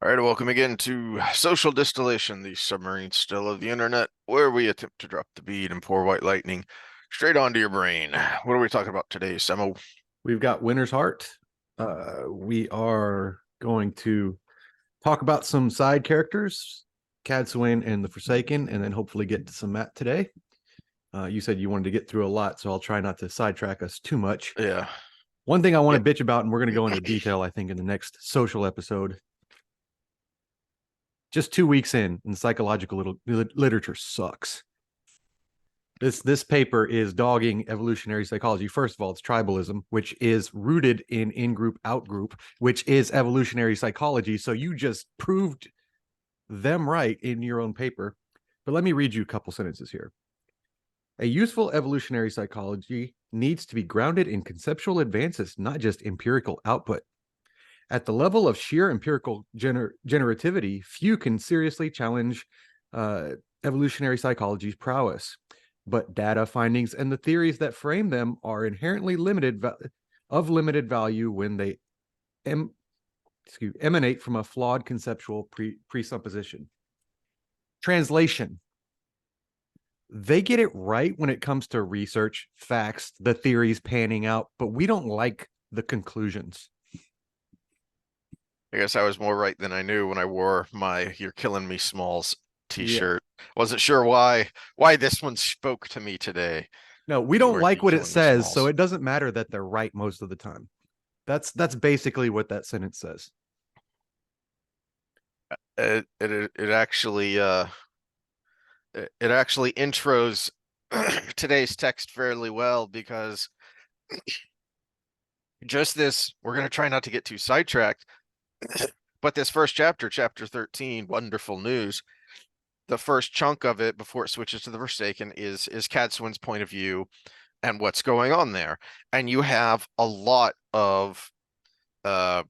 All right, welcome again to Social Distillation, the submarine still of the internet, where we attempt to drop the bead and pour white lightning straight onto your brain. What are we talking about today, Samo? We've got Winter's Heart. We are going to talk about some side characters, Cadsuane and the Forsaken, and then hopefully get to some Matt today. You said you wanted to get through a lot, so I'll try not to sidetrack us too much. Yeah. One thing I want Yep. to bitch about, and we're going to go into detail, I think, in the next social episode. Just 2 weeks in, and psychological literature sucks. This paper is dogging evolutionary psychology. First of all, it's tribalism, which is rooted in group out group, which is evolutionary psychology. So you just proved them right in your own paper. But let me read you a couple sentences here. A useful evolutionary psychology needs to be grounded in conceptual advances, not just empirical output. At the level of sheer empirical generativity, few can seriously challenge evolutionary psychology's prowess. But data findings and the theories that frame them are inherently limited value when they emanate from a flawed conceptual presupposition. Translation: they get it right when it comes to research, facts, the theories panning out, but we don't like the conclusions. I guess I was more right than I knew when I wore my "You're Killing Me Smalls" t-shirt. Wasn't sure why this one spoke to me today. No, we don't Where like you what it killing me says, so Smalls. it doesn't matter that they're right most of the time. That's basically what that sentence says. It actually it actually intros today's text fairly well, because just this, we're going to try not to get too sidetracked, but this first chapter, chapter 13, Wonderful News, the first chunk of it before it switches to the Forsaken is Cadsuane's point of view and what's going on there. And you have a lot of uh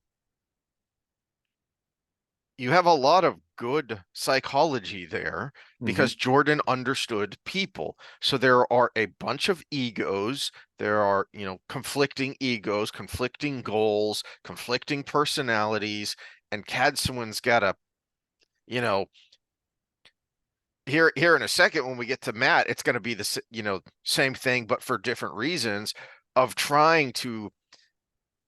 good psychology there, because Jordan understood people. So there are a bunch of egos. There are, conflicting egos, conflicting goals, conflicting personalities, and Cadsuane's got a, you know, here in a second when we get to Matt, it's going to be the same thing but for different reasons, of trying to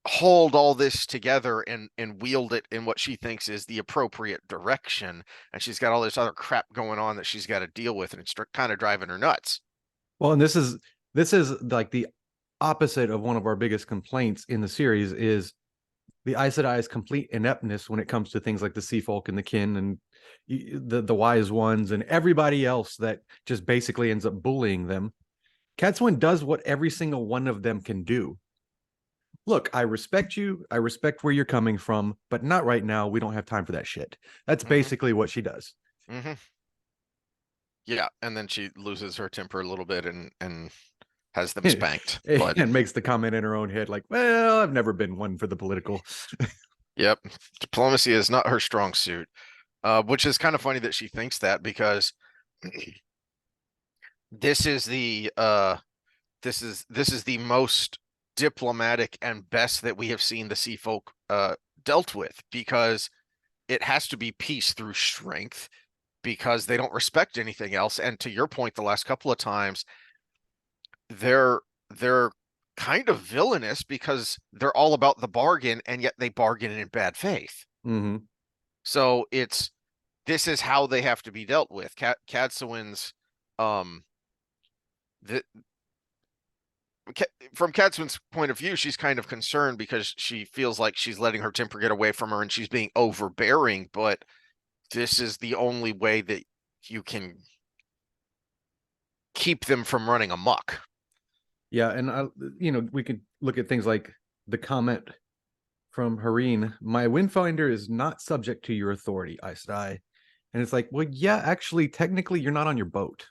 hold all this together and wield it in what she thinks is the appropriate direction, and she's got all this other crap going on that she's got to deal with, and it's kind of driving her nuts. Well, and this is like the opposite of one of our biggest complaints in the series is the Aes Sedai's complete ineptness when it comes to things like the Sea Folk and the Kin and the Wise Ones and everybody else that just basically ends up bullying them. Cadsuane does what every single one of them can do. Look, I respect you. I respect where you're coming from, but not right now. We don't have time for that shit. That's basically what she does. Yeah, and then she loses her temper a little bit and has them spanked. But and makes the comment in her own head, like, well, I've never been one for the political. yep, diplomacy is not her strong suit, which is kind of funny that she thinks that, because this is the most diplomatic and best that we have seen the Sea Folk dealt with, because it has to be peace through strength, because they don't respect anything else. And to your point, the last couple of times, they're kind of villainous because they're all about the bargain, and yet they bargain in bad faith. So this is how they have to be dealt with. Cadsuane's from Cadsuane's point of view, she's kind of concerned because she feels like she's letting her temper get away from her and she's being overbearing, but this is the only way that you can keep them from running amok. Yeah, and we could look at things like the comment from Hareen: my windfinder is not subject to your authority, Aes Sedai. And it's like, well, yeah, actually, technically, you're not on your boat.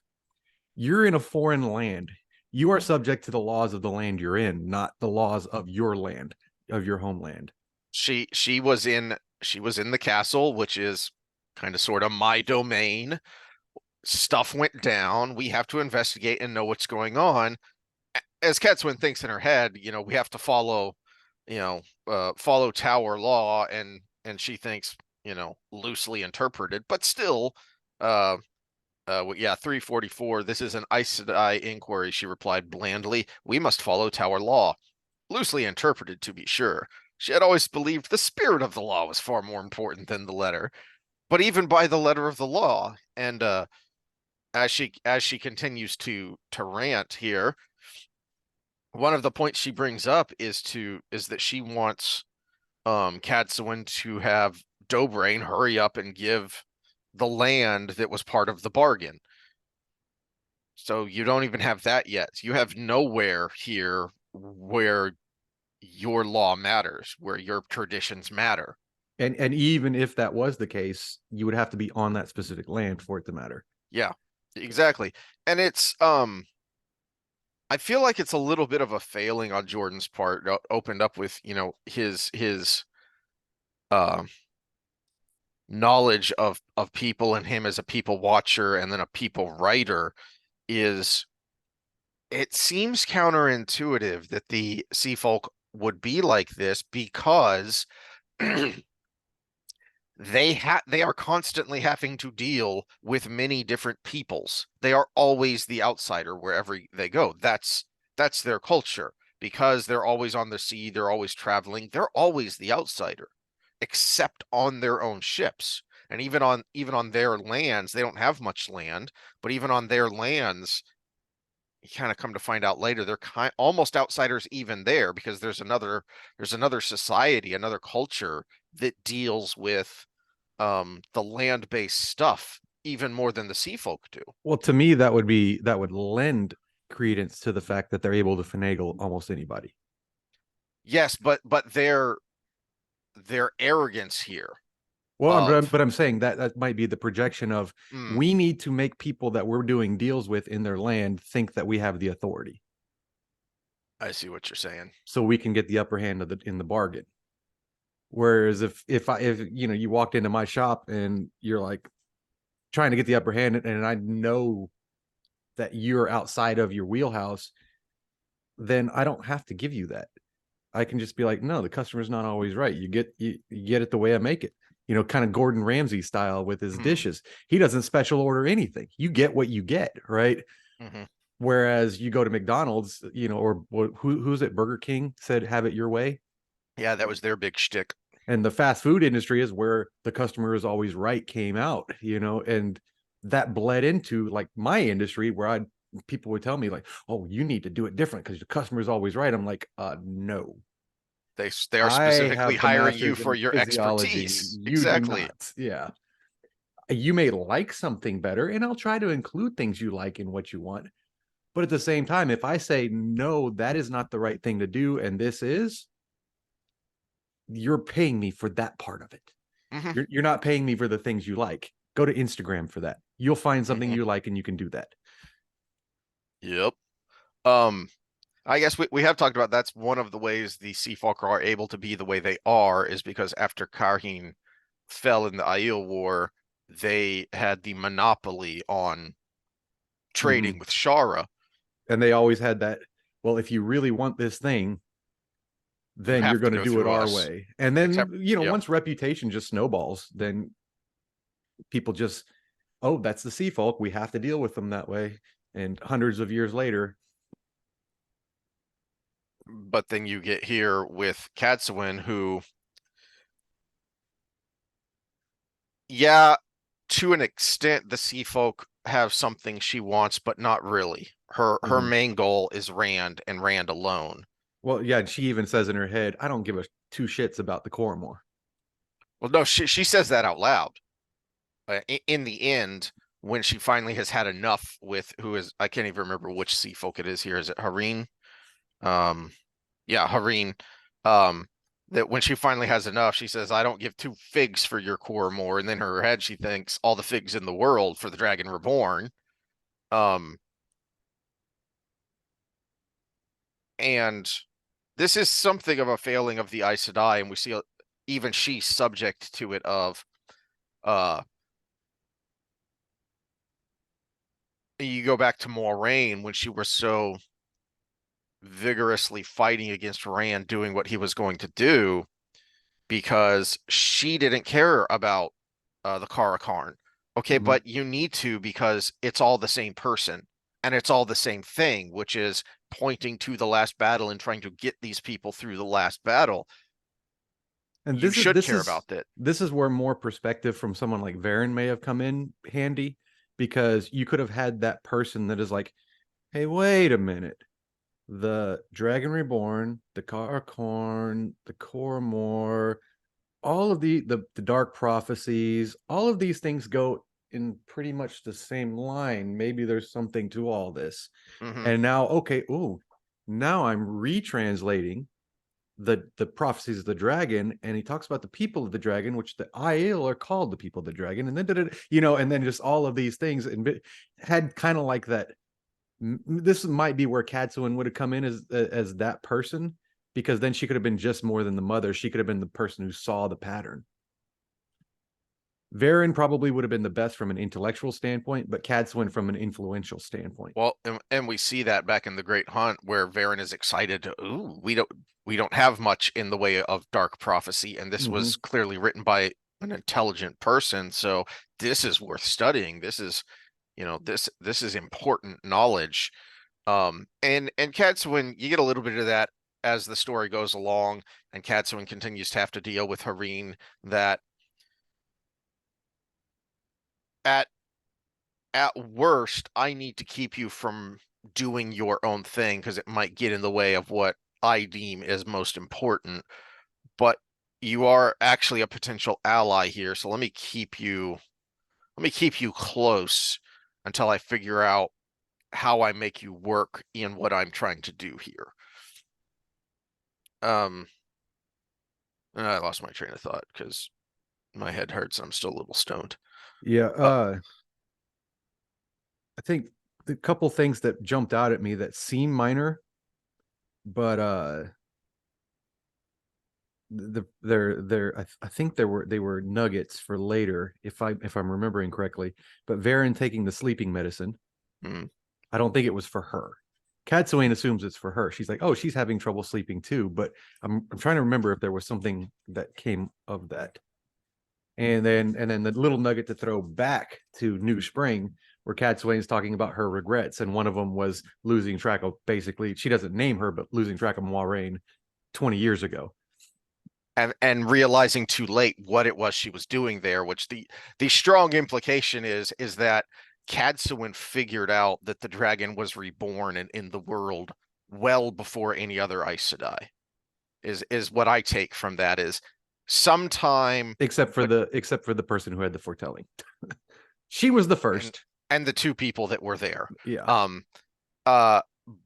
You're in a foreign land. You are subject to the laws of the land you're in, not the laws of your land, of your homeland. She was in the castle, which is kind of sort of my domain. Stuff went down. We have to investigate and know what's going on. As Cadsuane thinks in her head, we have to follow, follow Tower law, and she thinks, loosely interpreted, but still, yeah, 344. This is an Aes Sedai inquiry, she replied blandly. We must follow Tower law. Loosely interpreted, to be sure. She had always believed the spirit of the law was far more important than the letter. But even by the letter of the law, and as she continues to rant here, one of the points she brings up is that she wants Cadsuane to have Dobrain hurry up and give the land that was part of the bargain. So you don't even have that yet. You have nowhere here where your law matters, where your traditions matter. And even if that was the case, you would have to be on that specific land for it to matter. Yeah, exactly. And I feel like it's a little bit of a failing on Jordan's part, opened up with, his uh knowledge of people and him as a people watcher and then a people writer is it seems counterintuitive that the sea folk would be like this because they are constantly having to deal with many different peoples. They are always the outsider wherever they go. That's their culture. Because they're always on the sea, they're always traveling, they're always the outsider, except on their own ships. And even on their lands, they don't have much land, but even on their lands, you kind of come to find out later they're almost outsiders even there because there's another society, another culture that deals with the land-based stuff even more than the sea folk do. Well, to me, that would lend credence to the fact that they're able to finagle almost anybody. Yes, but their arrogance here Well, of I'm saying that that might be the projection of we need to make people that we're doing deals with in their land think that we have the authority, I see what you're saying. so we can get the upper hand in the bargain. Whereas if you walked into my shop and you're like trying to get the upper hand, and I know that you're outside of your wheelhouse, then I don't have to give you that. I can just be like, no, the customer's not always right. You get it the way I make it. Kind of Gordon Ramsay style with his dishes. He doesn't special order anything. You get what you get, right? Mm-hmm. Whereas you go to McDonald's, or who's it? Burger King said, "Have it your way." Yeah, that was their big shtick. And the fast food industry is where the customer is always right came out, and that bled into like my industry where people would tell me like, oh, you need to do it different because the customer is always right. I'm like, no, They are I specifically have the hiring you master's for in your physiology. expertise. You do Exactly. not. Yeah. You may like something better, and I'll try to include things you like in what you want. But at the same time, if I say, no, that is not the right thing to do, and this is, you're paying me for that part of it. Mm-hmm. You're not paying me for the things you like. Go to Instagram for that. You'll find something Mm-hmm. you like and you can do that. Yep. Um, I guess we have talked about that's one of the ways the Sea Folk are able to be the way they are is because after Karheen fell in the Aiel War, they had the monopoly on trading Mm-hmm. with Shara. And they always had that, well, if you really want this thing, You then you're have to going to go do it through our us. way. And Except, then, yeah, once reputation just snowballs, then people just, oh, that's the sea folk. We have to deal with them that way. And hundreds of years later, but then you get here with Cadsuane, who, yeah, to an extent, the Sea Folk have something she wants, but not really. Her mm-hmm. main goal is Rand and Rand alone. Well, yeah, she even says in her head, I don't give a two shits about the Cormor. Well, no, she says that out loud. In the end, when she finally has had enough with who is I can't even remember which Sea Folk it is here. Is it Hareen? Um, yeah, Hareen. Um, that when she finally has enough, she says, "I don't give two figs for your core more." And then in her head, she thinks all the figs in the world for the Dragon Reborn. Um, and this is something of a failing of the Aes Sedai, and we see even she subject to it of uh you go back to Moraine when she was so vigorously fighting against Rand doing what he was going to do. because she didn't care about the Karakarn. Okay, Mhm. but you need to because it's all the same person and it's all the same thing, which is pointing to the last battle and trying to get these people through the last battle. And You this is should this care is about that. this is where more perspective from someone like Varen may have come in handy, because you could have had that person that is like, hey, wait a minute. The Dragon Reborn, the Karakorn, the Koromor, all of the dark prophecies, all of these things go in pretty much the same line. Maybe there's something to all this. Hmm. And now, okay, ooh, now I'm retranslating the prophecies of the dragon, and he talks about the people of the dragon, which the Aiel are called the people of the dragon, and then and then just all of these things, and had kind of like that. This might be where Cadsuane would have come in as that person, because then she could have been just more than the mother. She could have been the person who saw the pattern. Varen probably would have been the best from an intellectual standpoint, but Cadsuane from an influential standpoint. Well, and we see that back in the Great Hunt where Varen is excited to, ooh, we don't have much in the way of dark prophecy, and this Mm-hmm. was clearly written by an intelligent person, so this is worth studying. This is, this is important knowledge. And Cadsuane, you get a little bit of that as the story goes along, and Cadsuane continues to have to deal with Hareen, that at at worst, I need to keep you from doing your own thing because it might get in the way of what I deem is most important. But you are actually a potential ally here, so let me keep you close until I figure out how I make you work in what I'm trying to do here. Um, I lost my train of thought because my head hurts and I'm still a little stoned. Yeah, Uh, I think the couple things that jumped out at me that seem minor, but I think they were nuggets for later, if I'm remembering correctly. But Varen taking the sleeping medicine, mm, I don't think it was for her. Cadsuane assumes it's for her. She's like, oh, she's having trouble sleeping too. But I'm trying to remember if there was something that came of that. And then the little nugget to throw back to New Spring, where Cadsuane's talking about her regrets, and one of them was losing track of, basically, she doesn't name her, but losing track of Moiraine 20 years ago. and realizing too late what it was she was doing there, which the strong implication is that Cadsuane figured out that the dragon was reborn in the world well before any other Aes Sedai. Is what I take from that is sometime but Except for the person who had the foretelling. She was the and first. and the two people that were there. Yeah. Um uh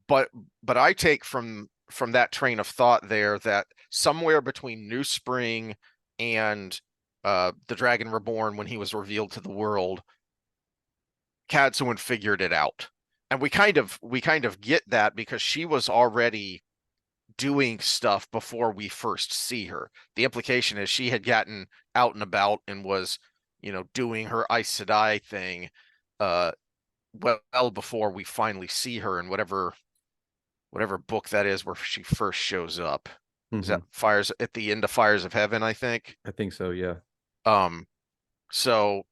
but I take from that train of thought there that somewhere between New Spring and the Dragon Reborn, when he was revealed to the world, Cadsuane figured it out. And we kind of get that because she was already doing stuff before we first see her. The implication is she had gotten out and about and was, doing her Aes Sedai thing uh well before we finally see her in whatever book that is where she first shows up. Is Mm-hmm. that Fires at the end of Fires of Heaven, I think? I think so. Yeah. Um, so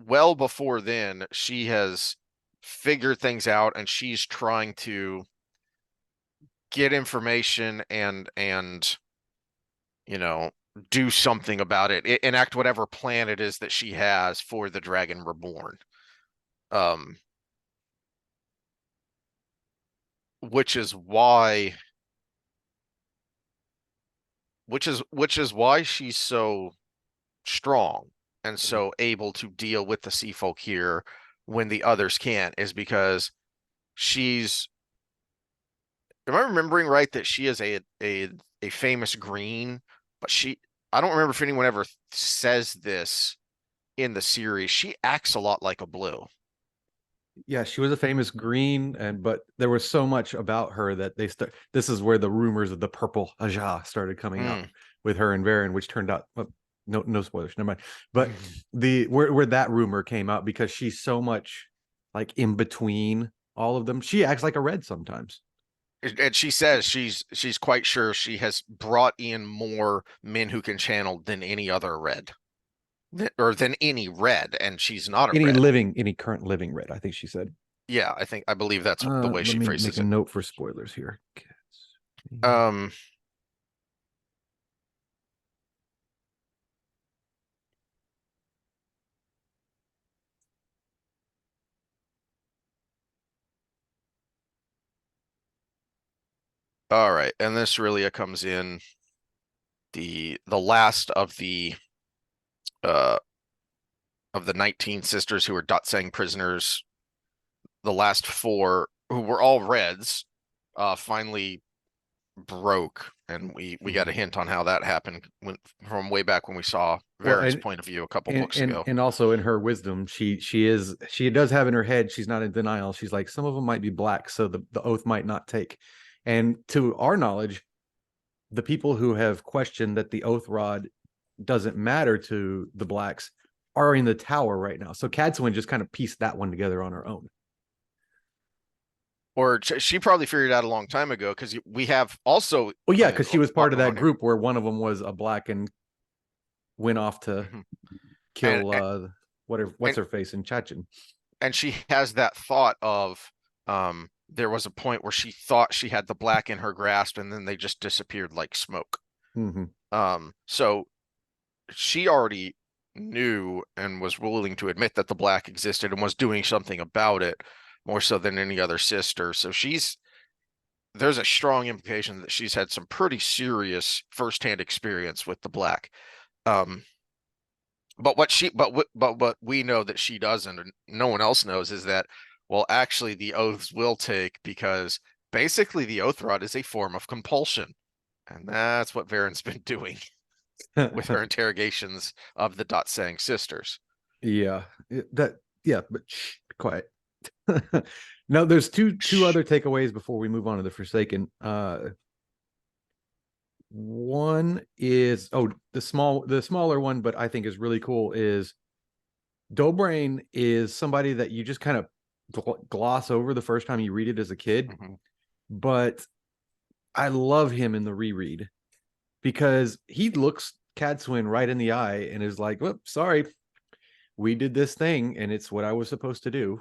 well before then, she has figured things out and she's trying to get information and you know do something about it, enact whatever plan it is that she has for the Dragon Reborn. Um, which is why which is why she's so strong and Mhm. so able to deal with the sea folk here when the others can't, is because she's am I remembering right that she is a famous green, but I don't remember if anyone ever says this in the series. She acts a lot like a blue. Yeah, she was a famous green, and but there was so much about her that this is where the rumors of the purple Aja started coming out Mm. with her and Varen, which turned out, well, no spoilers, never mind. But the where that rumor came out, because she's so much like in between all of them. She acts like a red sometimes. And she says she's quite sure she has brought in more men who can channel than any other red, or than any red, and she's not a red. Any current living red, I think she said. Yeah, I believe that's the way Let she me make phrases a it. note for spoilers here. Um, all right, and this really comes in the last uh of the 19 sisters who were Datsang prisoners, the last four who were all reds, finally broke, and we got a hint on how that happened from way back when we saw Well, Varen's point of view a couple books ago. and also in her wisdom, she does have in her head, she's not in denial. She's like, some of them might be black, so the oath might not take. And to our knowledge, the people who have questioned that the oath rod doesn't matter to the blacks are in the tower right now. So Cadsuane just kind of pieced that one together on her own. Or she probably figured it out a long time ago, because we have also. Well, yeah, because she was part of that group where one of them was a black and went off to kill what's her face in Chechen. And she has that thought of there was a point where she thought she had the black in her grasp, and then they just disappeared like smoke. So she already knew and was willing to admit that the black existed and was doing something about it, more so than any other sister. So there's a strong implication that she's had some pretty serious firsthand experience with the black. But what we know that she doesn't, and no one else knows, is that, well, actually the oaths will take, because basically the oath rod is a form of compulsion, and that's what Varen's been doing with her interrogations of the Datsang sisters. Yeah, but shh, be quiet. No, there's two other takeaways before we move on to the Forsaken. One is the smaller one, but I think is really cool, is Dobrain is somebody that you just kind of gloss over the first time you read it as a kid, but I love him in the reread because he looks Cadsuane right in the eye and is like, "Well, sorry, we did this thing and it's what I was supposed to do.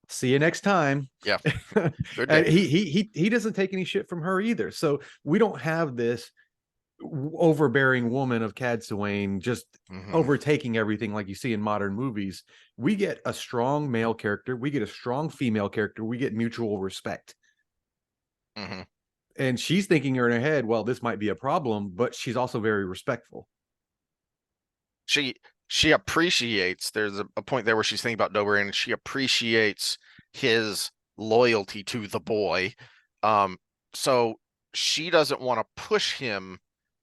See you next time." Yeah. And he doesn't take any shit from her either. So we don't have this overbearing woman of Cadsuane just overtaking everything like you see in modern movies. We get a strong male character, we get a strong female character, we get mutual respect. And she's thinking in her head, well, this might be a problem, but she's also very respectful. She appreciates, there's a point there where she's thinking about Dobrain, and she appreciates his loyalty to the boy. So she doesn't want to push him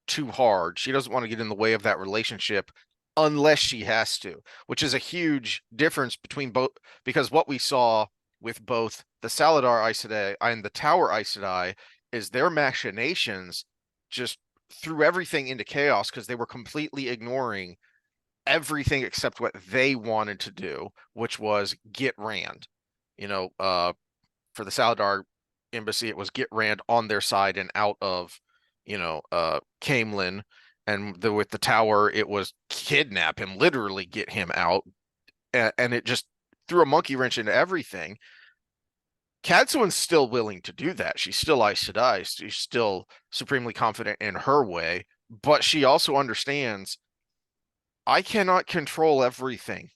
too hard. She doesn't want to get in the way of that relationship unless she has to, which is a huge difference between both, because what we saw with both the Saladar Aes Sedai and the Tower Aes Sedai is their machinations just threw everything into chaos, because they were completely ignoring everything except what they wanted to do, which was get Rand. For the Saladar embassy, it was get Rand on their side and out of, Caemlyn. And with the Tower, it was kidnap him, literally get him out. And it just threw a monkey wrench into everything. Cadsuane's still willing to do that. She's still Aes Sedai. She's still supremely confident in her way, but she also understands, I cannot control everything.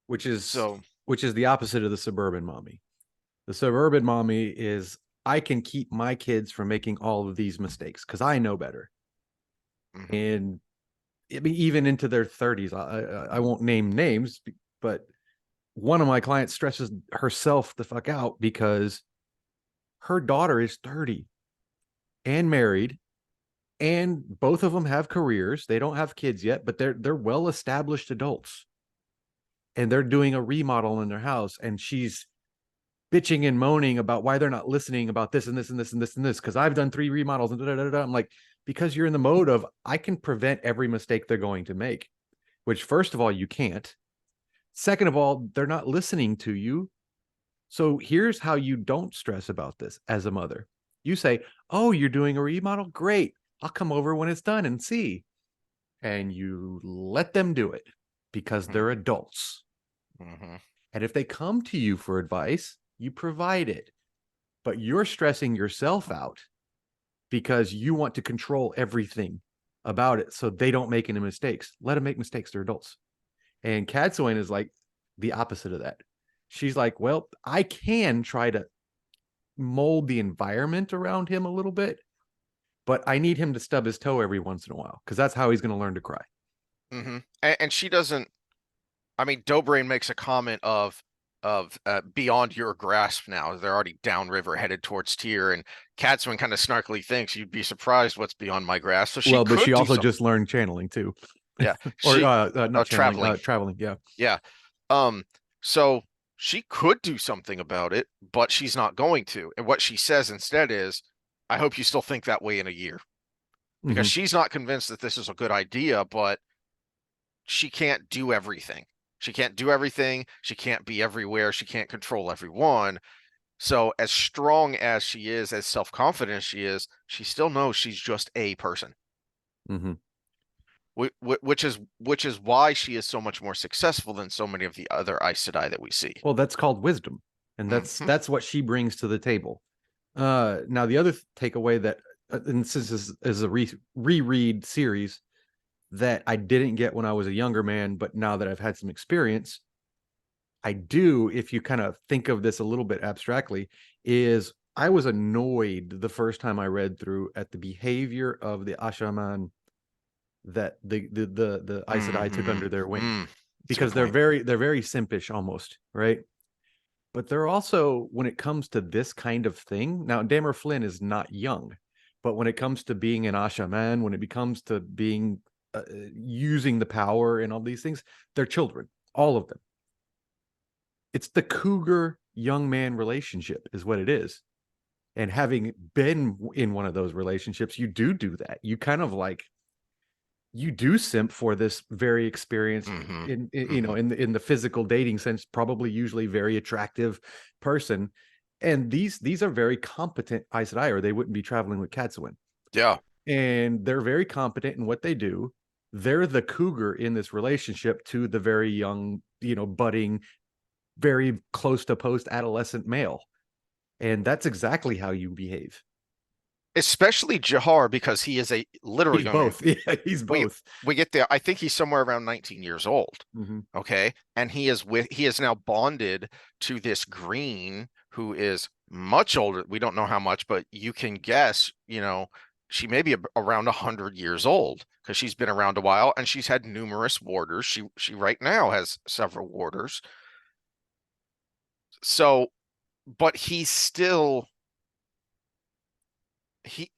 Which is the opposite of the suburban mommy. The suburban mommy is, I can keep my kids from making all of these mistakes because I know better. And I mean, even into their 30s, I won't name names, but one of my clients stresses herself the fuck out because her daughter is 30 and married, and both of them have careers. They don't have kids yet, but they're well-established adults, and they're doing a remodel in their house, and she's bitching and moaning about why they're not listening about this and this and this and this and this, because I've done 3 remodels and I'm like, because you're in the mode of, I can prevent every mistake they're going to make, which first of all, you can't. Second of all, they're not listening to you. So here's how you don't stress about this as a mother. You say, "Oh, you're doing a remodel? Great. I'll come over when it's done and see." And you let them do it because Mm, they're adults. mhm. And if they come to you for advice, you provide it. But you're stressing yourself out because you want to control everything about it so they don't make any mistakes. Let them make mistakes. They're adults. And Cadsuane is like the opposite of that. She's like, well, I can try to mold the environment around him a little bit, but I need him to stub his toe every once in a while because that's how he's going to learn to cry. And she doesn't. I mean, Dobrain makes a comment of beyond your grasp now. They're already downriver headed towards Tyr, and Cadsuane kind of snarkily thinks you'd be surprised what's beyond my grasp. So she Well, but she could do also something. just learned channeling too, Yeah, or she not channeling, traveling. traveling. Yeah. Yeah. So she could do something about it, but she's not going to. And what she says instead is, I hope you still think that way in a year. Because Mm-hmm. she's not convinced that this is a good idea, but she can't do everything. She can't do everything. She can't be everywhere. She can't control everyone. So as strong as she is, as self-confident as she still knows she's just a person. Mm-hmm. Which is why she is so much more successful than so many of the other Aes Sedai that we see. Well, that's called wisdom, and Hmm. that's what she brings to the table. Now the other takeaway that, and since this is a reread series that I didn't get when I was a younger man, but now that I've had some experience, I do. If you kind of think of this a little bit abstractly, is I was annoyed the first time I read through at the behavior of the Ashaman that the Aes Sedai took Hmm. under their wing That's a good because point. they're very simpish almost, right? But they're also, when it comes to this kind of thing, now Damer Flynn is not young, but when it comes to being an Ashaman, when it comes to being using the power and all these things, they're children, all of them. It's the cougar young man relationship, is what it is. And having been in one of those relationships, you do that. You kind of like you do simp for this very experienced Hmm. in you know Hmm. in the physical dating sense, probably usually very attractive person. And these are very competent Aes Sedai, or they wouldn't be traveling with Cadsuane. Yeah. And they're very competent in what they do. They're the cougar in this relationship to the very young, budding, very close to post adolescent male. And that's exactly how you behave. Especially Jahar because he is a literally, He's I mean, both. Yeah, he's we both. we get there. I think he's somewhere around 19 years old. Mm-hmm. Okay. And he is now bonded to this green who is much older. We don't know how much, but you can guess, she may be around 100 years old because she's been around a while and she's had numerous warders. She right now has several warders. So, but he's still he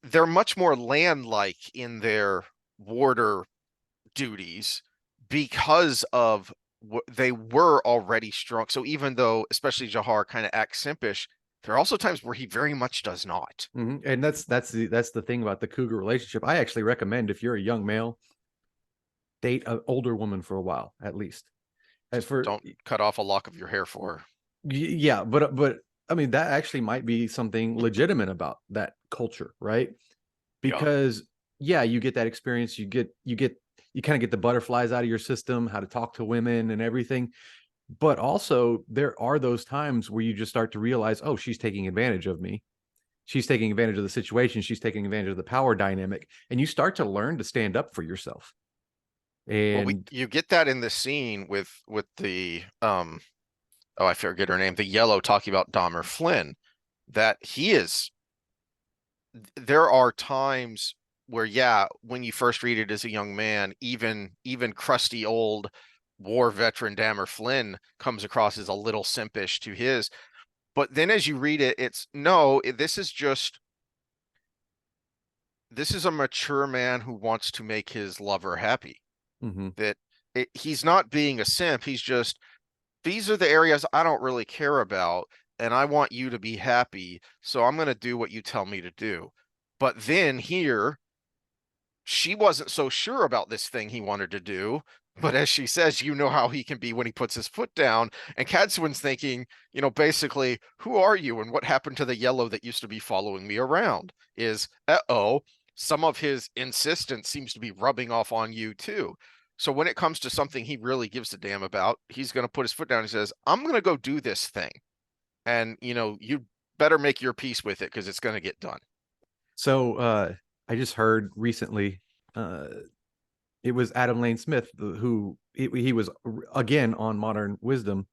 they're much more land-like in their warder duties because of they were already strong. So even though, especially Jahar kind of acts simpish, there are also times where he very much does not. Mm-hmm. And that's the thing about the cougar relationship. I actually recommend, if you're a young male, date an older woman for a while at least. Just For don't cut off a lock of your hair for her. Yeah, but I mean that actually might be something legitimate about that culture, right? Yeah. Because yeah, you get that experience, you kind of get the butterflies out of your system, how to talk to women and everything. But also there are those times where you just start to realize, oh, she's taking advantage of me. She's taking advantage of the situation, she's taking advantage of the power dynamic, and you start to learn to stand up for yourself. Well, And you get that in the scene with the oh, I forget her name, the yellow talking about Dahmer Flynn, that he is there are times where, yeah, when you first read it as a young man, even crusty old war veteran Dammer Flynn comes across as a little simpish to his. But then as you read it, it's no, this is a mature man who wants to make his lover happy. mhm. That he's not being a simp. He's just, these are the areas I don't really care about, and I want you to be happy. So I'm going to do what you tell me to do. But then here, she wasn't so sure about this thing he wanted to do. But as she says, you know how he can be when he puts his foot down. And Cadsuane's thinking, basically, who are you and what happened to the yellow that used to be following me around? Is, some of his insistence seems to be rubbing off on you too. So when it comes to something he really gives a damn about, he's going to put his foot down and says, I'm going to go do this thing. And, you better make your peace with it because it's going to get done. So I just heard recently, uh, it was Adam Lane Smith who he was again on Modern Wisdom,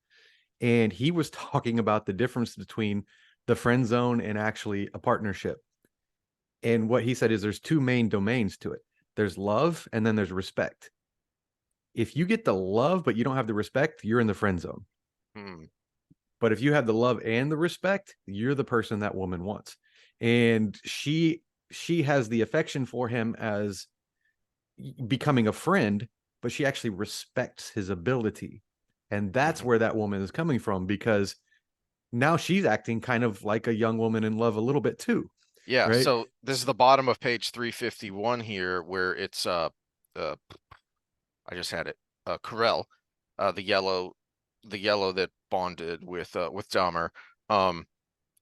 and he was talking about the difference between the friend zone and actually a partnership. And what he said is there's two main domains to it. There's love and then there's respect. If you get the love but you don't have the respect, you're in the friend zone. Hmm. But if you have the love and the respect, you're the person that woman wants. And she has the affection for him as becoming a friend, but she actually respects his ability. And that's where that woman is coming from, because now she's acting kind of like a young woman in love a little bit too. Yeah, Right. so this is the bottom of page 351 here, where it's I just had it. Corel, the yellow that bonded with Dahmer. Um,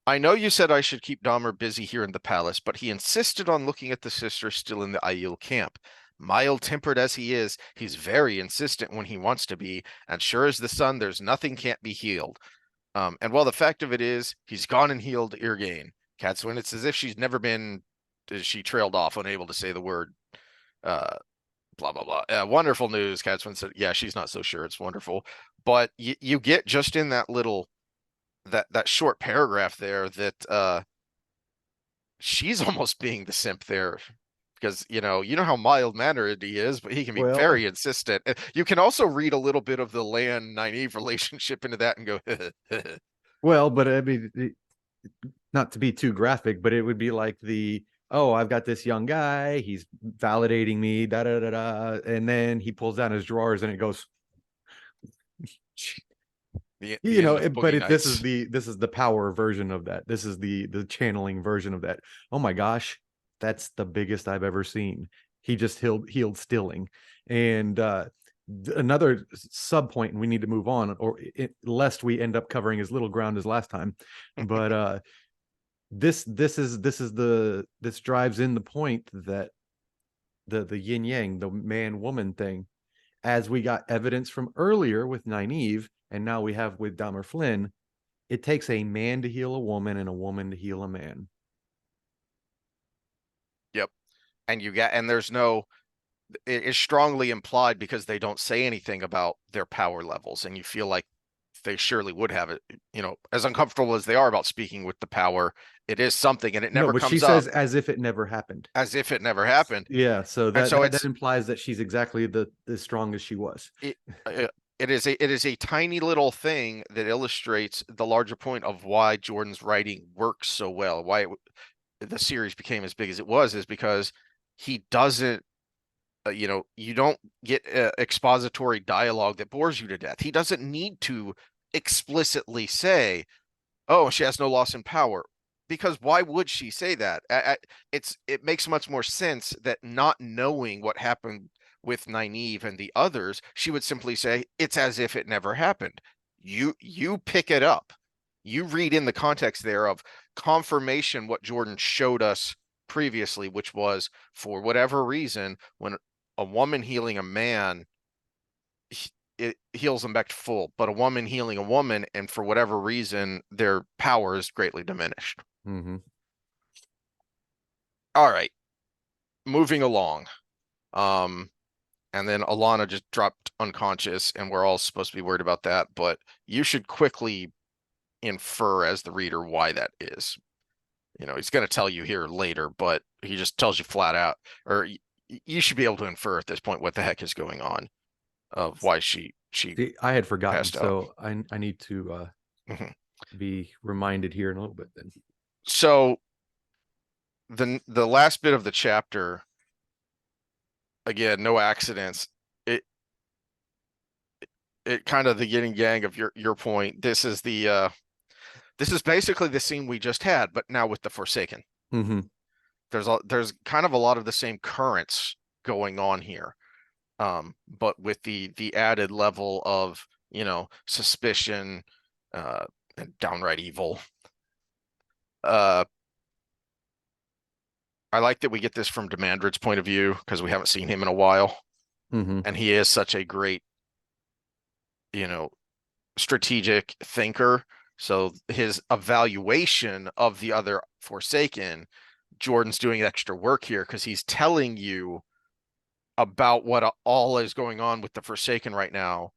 I know you said I should keep Dahmer busy here in the palace, but he insisted on looking at the sister still in the Aiel camp. Mild-tempered as he is, he's very insistent when he wants to be, and sure as the sun, there's nothing can't be healed. And while the fact of it is, he's gone and healed Irgain. Cadsuane, it's as if she's never been. She trailed off, unable to say the word. Uh, blah blah blah. Wonderful news. Cadsuane said, "Yeah, she's not so sure. It's wonderful." But you get just in that little that short paragraph there that she's almost being the simp there, because you know how mild mannered he is, but he can be Well, very insistent. You can also read a little bit of the Lan Nynaeve relationship into that and go, but I mean, not to be too graphic, but it would be like oh, I've got this young guy, he's validating me, da da da da, and then he pulls down his drawers and it goes, the end of but Boogie this is Nights. the power version of that. This is the channeling version of that. Oh my gosh, that's the biggest I've ever seen. He just healed Stilling. And another sub point, and we need to move on, lest we end up covering as little ground as last time. But this drives in the point that the yin yang, the man woman thing, as we got evidence from earlier with Nynaeve, and now we have with Dahmer Flynn, it takes a man to heal a woman and a woman to heal a man. Yep. And there's no, it is strongly implied because they don't say anything about their power levels, and you feel like they surely would have it. As uncomfortable as they are about speaking with the power, it is something, and it No, never but she comes says up as if it never happened. as if it never happened. Yeah, so And that so that implies that she's exactly the as strong as she was. it, uh, it is a tiny little thing that illustrates the larger point of why Jordan's writing works so well, why the series became as big as it was, is because he doesn't you don't get expository dialogue that bores you to death. He doesn't need to explicitly say, "Oh, she has no loss in power," because why would she say that? It makes much more sense that, not knowing what happened with Nynaeve and the others, she would simply say, "It's as if it never happened." You pick it up. You read in the context there of confirmation what Jordan showed us previously, which was, for whatever reason, when a woman healing a man, it heals them back to full, but a woman healing a woman, and for whatever reason, their power is greatly diminished. Mm-hmm. All right, moving along. Um, and then Alana just dropped unconscious, and we're all supposed to be worried about that, but you should quickly infer as the reader why that is. He's going to tell you here later, but he just tells you flat out, or you should be able to infer at this point what the heck is going on, of why she See, I had forgotten, passed out. so I need to Mhm. be reminded here in a little bit then. So the last bit of the chapter, again, no accidents. It kind of the yin and yang of your point. This is basically the scene we just had, but now with the Forsaken. Mm-hmm. There's kind of a lot of the same currents going on here. but with the added level of, suspicion, and downright evil. Uh, I like that we get this from Demandred's point of view because we haven't seen him in a while, Mm-hmm. and he is such a great, you know, strategic thinker. So his evaluation of the other Forsaken, Jordan's doing extra work here because he's telling you about what all is going on with the Forsaken right now.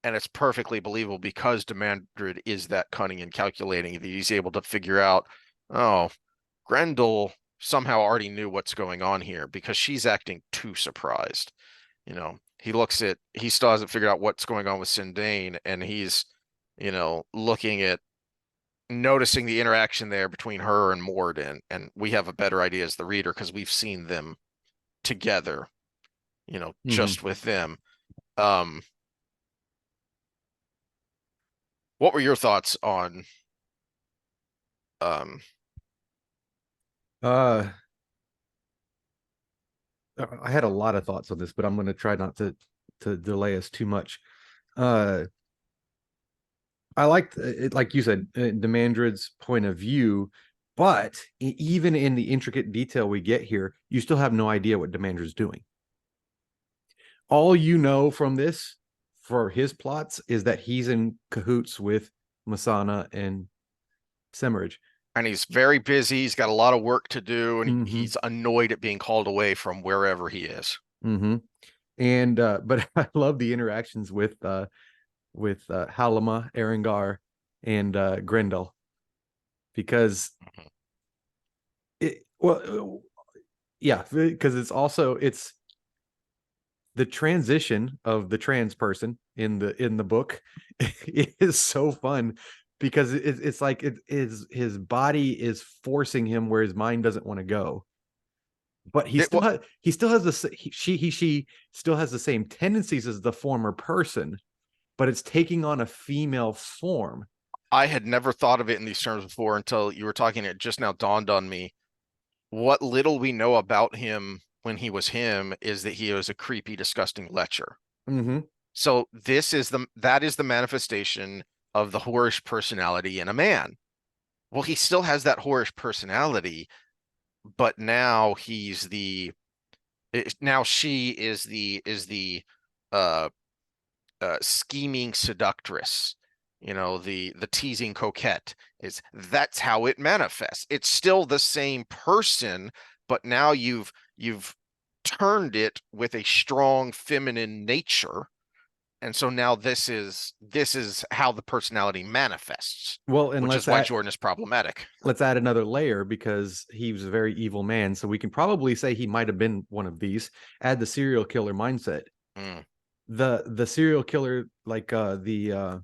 And it's perfectly believable because Demandred is that cunning and calculating that he's able to figure out, oh, Grendel somehow already knew what's going on here because she's acting too surprised. He still hasn't figured out what's going on with Sindane, and he's, looking at noticing the interaction there between her and Morden, and we have a better idea as the reader because we've seen them together, Mm-hmm. just with them. Um, what were your thoughts on um Uh, I had a lot of thoughts on this, but I'm going to try not to delay us too much. Uh, I liked it, like you said, Demandred's point of view, but even in the intricate detail we get here, you still have no idea what Demandred's doing. All you know from this for his plots is that he's in cahoots with Masana and Semirage. and he's very busy, he's got a lot of work to do, and Mm-hmm. he's annoyed at being called away from wherever he is. Mm-hmm. And but I love the interactions with Halima, Erengar, and Grendel because yeah, because it's the transition of the trans person in the book is so fun because it's like his body is forcing him where his mind doesn't want to go, but It well, he still has she still has the same tendencies as the former person, but it's taking on a female form. I had never thought of it in these terms before until you were talking. It just now dawned on me. What little we know about him when he was him is that he was a creepy, disgusting lecher. Mm-hmm. So that is the manifestation of the whorish personality in a man. Well, he still has that whorish personality, but now now she uh scheming seductress, the teasing coquette. That's how it manifests. It's still the same person, but now you've turned it with a strong feminine nature, and so now this is how the personality manifests, Well, and which is why Jordan is problematic. let's add another layer because he was a very evil man. So we can probably say he might have been one of these. Add the serial killer mindset. Mm. The serial killer, like the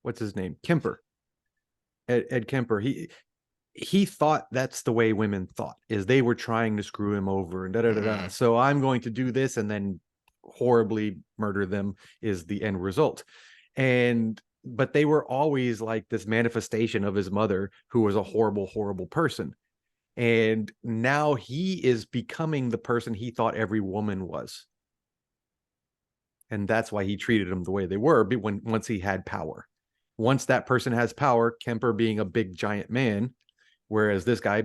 what's his name? Kemper. Ed Kemper. He thought that's the way women thought, is they were trying to screw him over and da da da da. Mm. So I'm going to do this and then horribly murder them is the end result. And but they were always like this manifestation of his mother, who was a horrible, horrible person. And now he is becoming the person he thought every woman was. And that's why he treated them the way they were once he had power. Once that person has power, Kemper being a big giant man, whereas this guy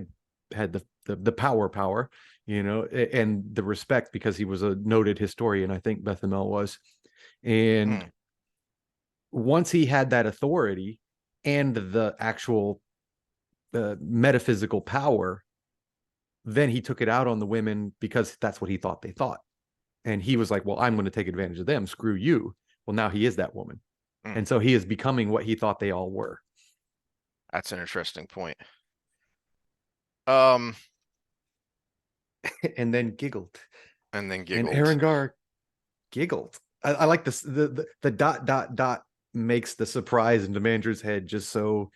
had the power, and the respect because he was a noted historian, I think Bethamel was. And Mm. once he had that authority and the actual metaphysical power, then he took it out on the women because that's what he thought they thought. And he was like, well, I'm going to take advantage of them. Screw you. Well, now he is that woman. Mm. And so he is becoming what he thought they all were. That's an interesting point. Um, And then giggled. and then And giggled. Erengar giggled. I like this. The dot dot dot makes the surprise in Demandre's head just so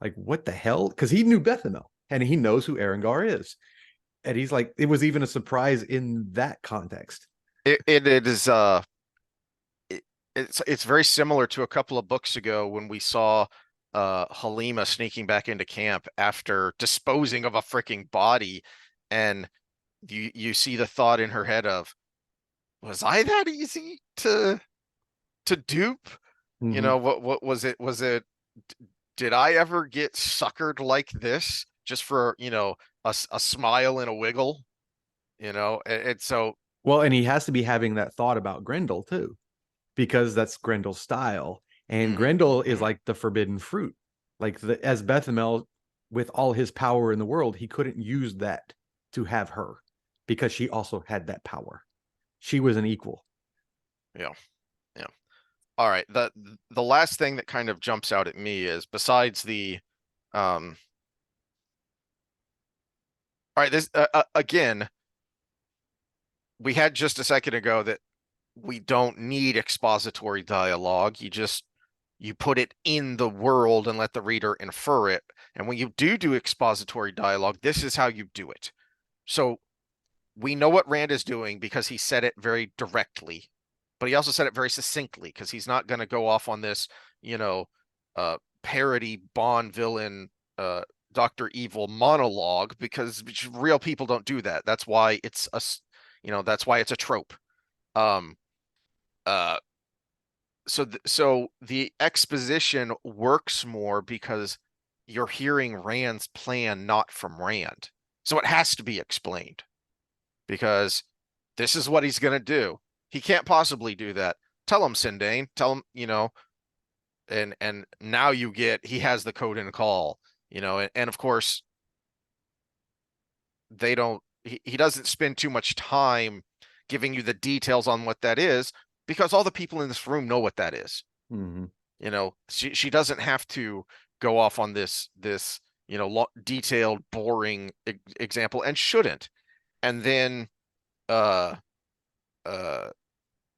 like, what the hell? Because he knew Bethamel and he knows who Erengar is. And he's like, it was even a surprise in that context. It is it's very similar to a couple of books ago when we saw Halima sneaking back into camp after disposing of a freaking body, and you see the thought in her head of, was I that easy to dupe? You Mm-hmm. know, what was it? Did I ever get suckered like this just for, a smile and a wiggle? And so, Well, and he has to be having that thought about Grendel too, because that's Grendel's style. And mhm, Grendel is mhm, like the forbidden fruit. Like as Bethamel, with all his power in the world, he couldn't use that to have her because she also had that power. She was an equal. yeah, yeah. All right. The last thing that kind of jumps out at me is, besides the um all right, this again, we had just a second ago that we don't need expository dialogue. You put it in the world and let the reader infer it. And when you do expository dialogue, this is how you do it. So we know what Rand is doing because he said it very directly, but he also said it very succinctly because he's not going to go off on this, you know, parody Bond villain, Dr. Evil monologue, because real people don't do that. That's why that's why it's a trope. Um, uh, so the exposition works more because you're hearing Rand's plan, not from Rand. So it has to be explained because this is what he's going to do. He can't possibly do that. Tell him, Sindane. Tell him, and now he has the code and call, and of course they don't. He doesn't spend too much time giving you the details on what that is because all the people in this room know what that is. Mm-hmm. She doesn't have to go off on this detailed, boring example, and shouldn't. And then uh uh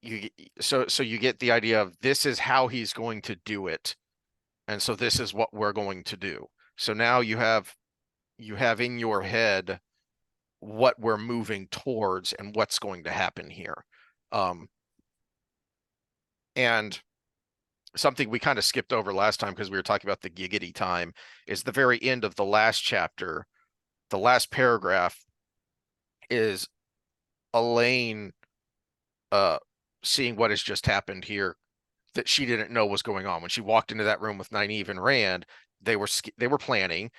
you so you get the idea of this is how he's going to do it, and so this is what we're going to do. So now you have in your head what we're moving towards and what's going to happen here. um and something we kind of skipped over last time because we were talking about the giggity time is the very end of the last chapter. The last paragraph is Elaine uh seeing what has just happened here, that she didn't know was going on when she walked into that room with Nynaeve and Rand. They were planning,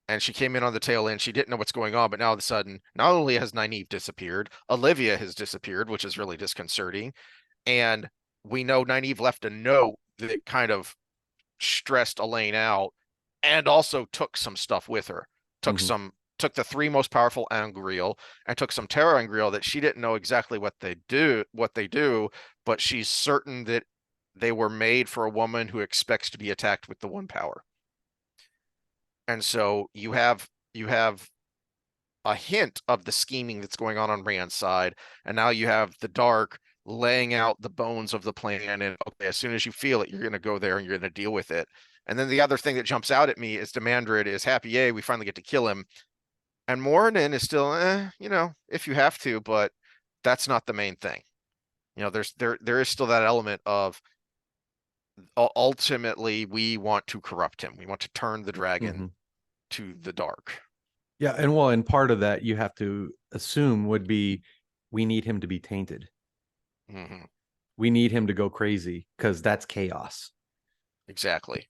and she came in on the tail end. She didn't know what's going on, but now all of a sudden, not only has Nynaeve disappeared, Olivia has disappeared, which is really disconcerting. And we know Nynaeve left a note that kind of stressed Elaine out, and also took some stuff with her. Mm-hmm. Took the three most powerful Angreal and took some Terra Angreal that she didn't know exactly what they do, but she's certain that they were made for a woman who expects to be attacked with the one power. And so you have a hint of the scheming that's going on Rand's side, and now you have the Dark laying out the bones of the plan. And okay, as soon as you feel it, you're going to go there and you're going to deal with it. And then the other thing that jumps out at me is Demandred is happy, yay, we finally get to kill him. And Moradin is still, if you have to, but that's not the main thing. There is still that element of ultimately we want to corrupt him. We want to turn the Mm-hmm. dragon to the dark. Yeah, and part of that you have to assume would be we need him to be tainted. Mm-hmm. We need him to go crazy because that's chaos. Exactly.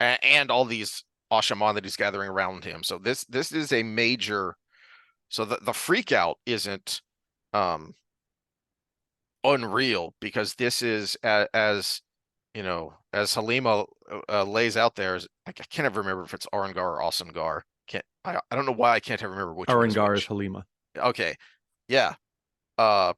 And all these Ashaman that he's gathering around him. So this is a major. So the freak out isn't um unreal, because this is as Halima lays out there. I can't ever remember if it's Arangar or Asangar. I don't know why I can't ever remember which one is Arangar is which. Halima. Okay, yeah. Uh,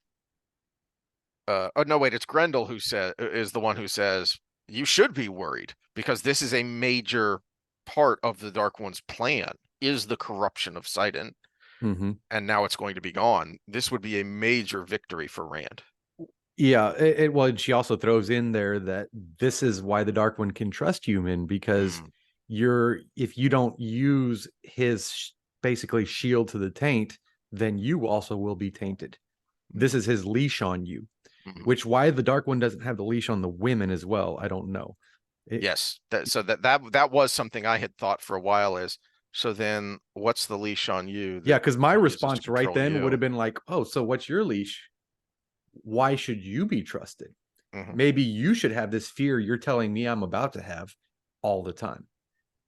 oh no, wait, it's Grendel who is the one who says you should be worried because this is a major part of the Dark One's plan, is the corruption of Sidon, Mm-hmm. and now it's going to be gone. This would be a major victory for Rand. Yeah, well, and she also throws in there that this is why the Dark One can trust human because Mm, if you don't use his basically shield to the taint, then you also will be tainted. This mm, is his leash on you, mm. which why the Dark One doesn't have the leash on the women as well, I don't know. It, Yes, so that was something I had thought for a while, is So then what's the leash on you Yeah, that because my he uses to response right control then would you? have been like, oh, so what's your leash? Why should you be trusted? Hmm. Maybe you should have this fear you're telling me I'm about to have all the time.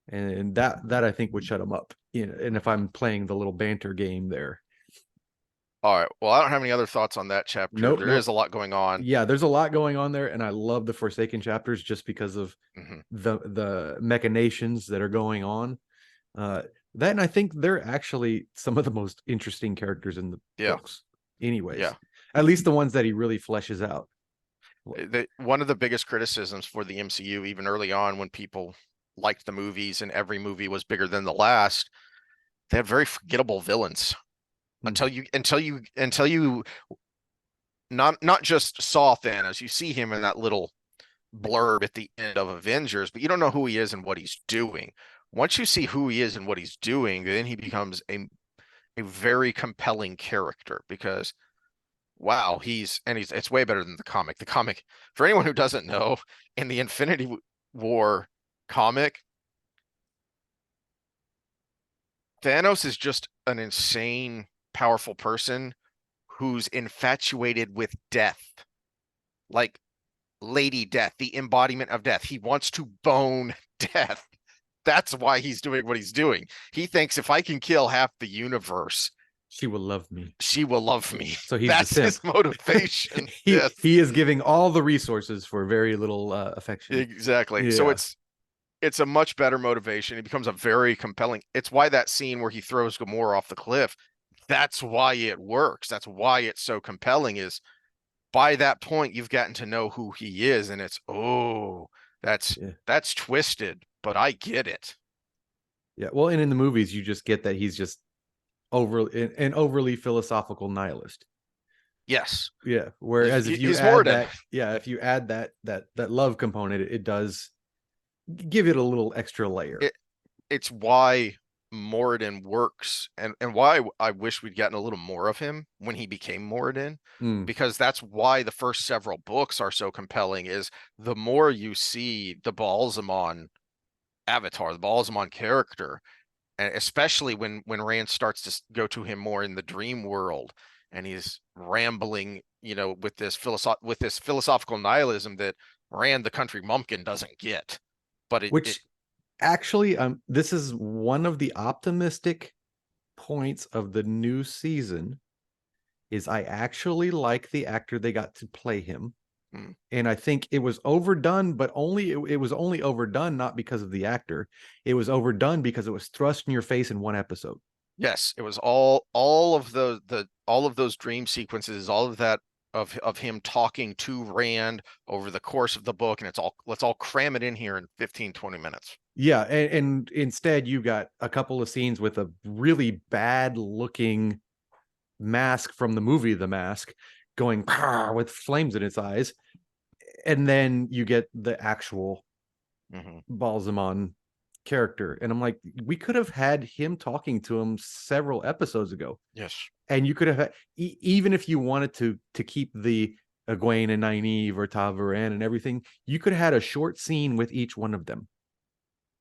And that I think would shut him up. You know, and if I'm playing the little banter game there. All right. Well, I don't have any other thoughts on that chapter. Nope, There nope. is a lot going on. Yeah, there's a lot going on there, and I love the Forsaken chapters just because of Hmm. the machinations that are going on. Uh, that and I think they're actually some of the most interesting characters in the Yeah. books, anyways. Yeah. At least the ones that he really fleshes out. One of the biggest criticisms for the MCU, even early on, when people liked the movies and every movie was bigger than the last, they had very forgettable villains Hmm. until you not just saw Thanos. You see him in that little blurb at the end of Avengers, but you don't know who he is and what he's doing. Once you see who he is and what he's doing, then he becomes a very compelling character because wow, he's it's way better than the comic. The comic, for anyone who doesn't know, in the Infinity War comic, Thanos is just an insane, powerful person who's infatuated with death. Like Lady Death, the embodiment of death. He wants to bone death. That's why he's doing what he's doing. He thinks if I can kill half the universe, She will love me. she will love me. So he's the That's simp. his motivation. he Yes, he is giving all the resources for very little affection. exactly. So Yeah. it's a much better motivation. It becomes a very compelling. It's why that scene where he throws Gamora off the cliff, that's why it works. That's why it's so compelling is by that point you've gotten to know who he is and it's that's Yeah. that's twisted, but I get it. Yeah. Well, and in the movies, you just get that he's just an overly philosophical nihilist. Yes. Yeah. Whereas if you He's add Moradin. that, yeah, if you add that love component, it does give it a little extra layer. It it's why Moradin works and why I wish we'd gotten a little more of him when he became Moradin, Mm. because that's why the first several books are so compelling is the more you see the Balsamon avatar, the Balsamon character, and especially when Rand starts to go to him more in the dream world and he's rambling, with this philosophical nihilism that Rand the country mumpkin doesn't get. But it Which actually, this is one of the optimistic points of the new season. Is I actually like the actor they got to play him. hmm. And I think it was overdone, but it was only overdone not because of the actor. It was overdone because it was thrust in your face in one episode. Yes, it was all of the all of those dream sequences, all of that of him talking to Rand over the course of the book, and let's all cram it in here in 15-20 minutes. Yeah, and instead you got a couple of scenes with a really bad looking mask from the movie The Mask going with flames in its eyes, and then you get the actual Hmm. Balsamon character, and I'm like, we could have had him talking to him several episodes ago, Yes. and you could have had, even if you wanted to keep the Egwene and Nynaeve or Ta'Veren and everything, you could have had a short scene with each one of them.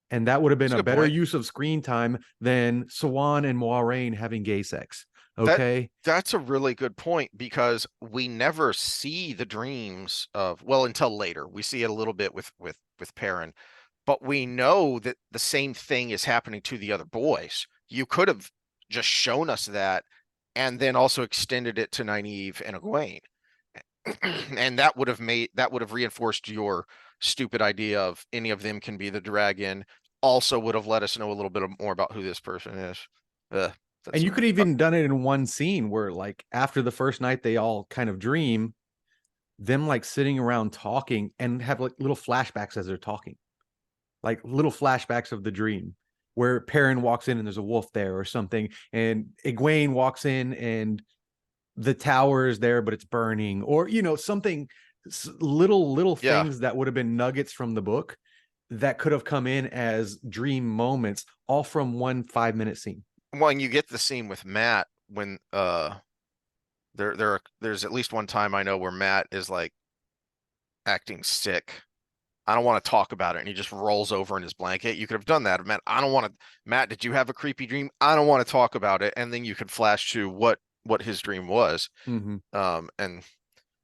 And that would have been That's a a good better point. use of screen time than Swan and Moiraine having gay sex. That Okay. that's a really good point because we never see the dreams of, well, until later. We see it a little bit with Perrin, but we know that the same thing is happening to the other boys. You could have just shown us that and then also extended it to Nynaeve and Egwene. And that would have reinforced your stupid idea of any of them can be the dragon. Also would have let us know a little bit more about who this person is. Uh, And that's you could annoying. even done it in one scene where, like, after the first night they all kind of dream, them like sitting around talking and have like little flashbacks as they're talking, like little flashbacks of the dream where Perrin walks in and there's a wolf there or something, and Egwene walks in and the tower is there but it's burning, or something, little Yeah. things that would have been nuggets from the book that could have come in as dream moments, all from one 5-minute scene. Well, and you get the scene with Matt when there's at least one time I know where Matt is like acting sick I don't want to talk about it. And he just rolls over in his blanket. You could have done that. Matt, I don't want to. Matt, did you have a creepy dream? I don't want to talk about it. And then you could flash to what his dream was. Mm-hmm. And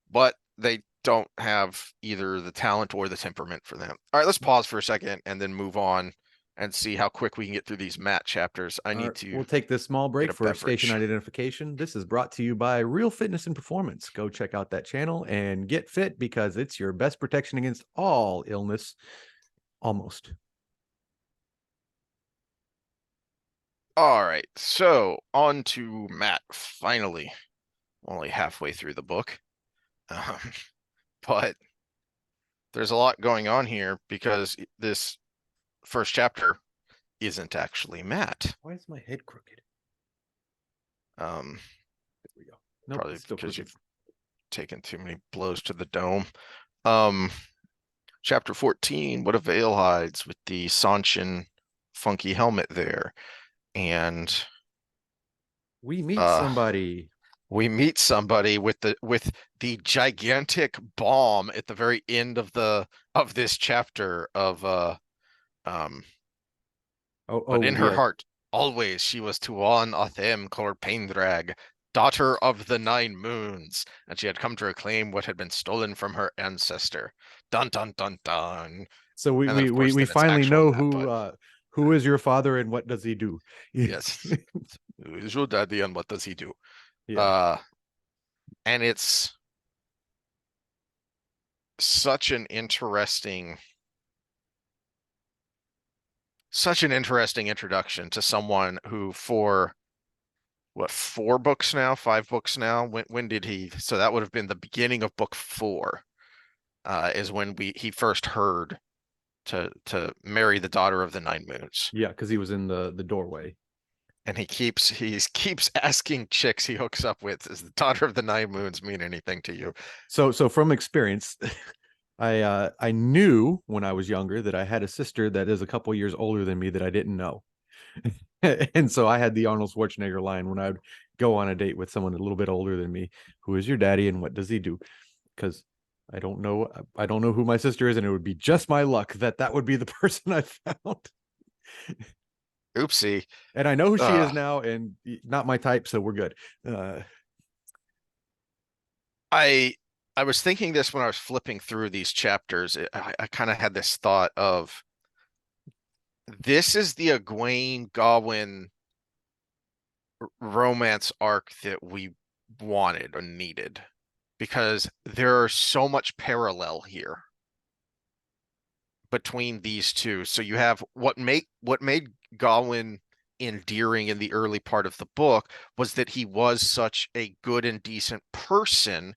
but they don't have either the talent or the temperament for them. All right, let's pause for a second and then move on and see how quick we can get through these Matt chapters. I All need right, to we'll take this small get break a for station beverage. identification. This is brought to you by Real Fitness and Performance. Go check out that channel and get fit because it's your best protection against all illness, almost. All right, so on to Matt. Finally, only halfway through the book, um, but there's a lot going on here because this first chapter isn't actually Matt. Why is my head crooked? Um, There we go. Nope, Probably it's still because crooked. you've taken too many blows to the dome. Um, Chapter 14, What a Veil Hides, with the Sanshin funky helmet there. And We meet uh somebody. we meet somebody with the gigantic bomb at the very end of this chapter of um Oh, but oh, in her the heart always she was Tuan Athem Corpaindrag, daughter of the Nine Moons, and she had come to reclaim what had been stolen from her ancestor. Dun dun dun dun. so we And then we of we course we then it's finally actual know Matt, but who is your father and what does he do? yes. Who is your daddy and what does he do? Yeah. Uh and it's such an interesting introduction to someone who for what, 4 books now, 5 books now? When did he, so that would have been the beginning of book 4, is when he first heard to marry the daughter of the Nine Moons. Yeah, because he was in the doorway. And he keeps asking chicks he hooks up with, does the daughter of the Nine Moons mean anything to you? So from experience, I knew when I was younger that I had a sister that is a couple years older than me that I didn't know. And so I had the Arnold Schwarzenegger line when I would go on a date with someone a little bit older than me. Who is your daddy and what does he do? Because I don't know who my sister is, and it would be just my luck that that would be the person I found. Oopsie. And I know who she is Uh, now, and not my type, so we're good. I I was thinking this when I was flipping through these chapters. I kind of had this thought of, this is the Egwene Gawain romance arc that we wanted or needed, because there's so much parallel here between these two. So you have what made Gawain endearing in the early part of the book was that he was such a good and decent person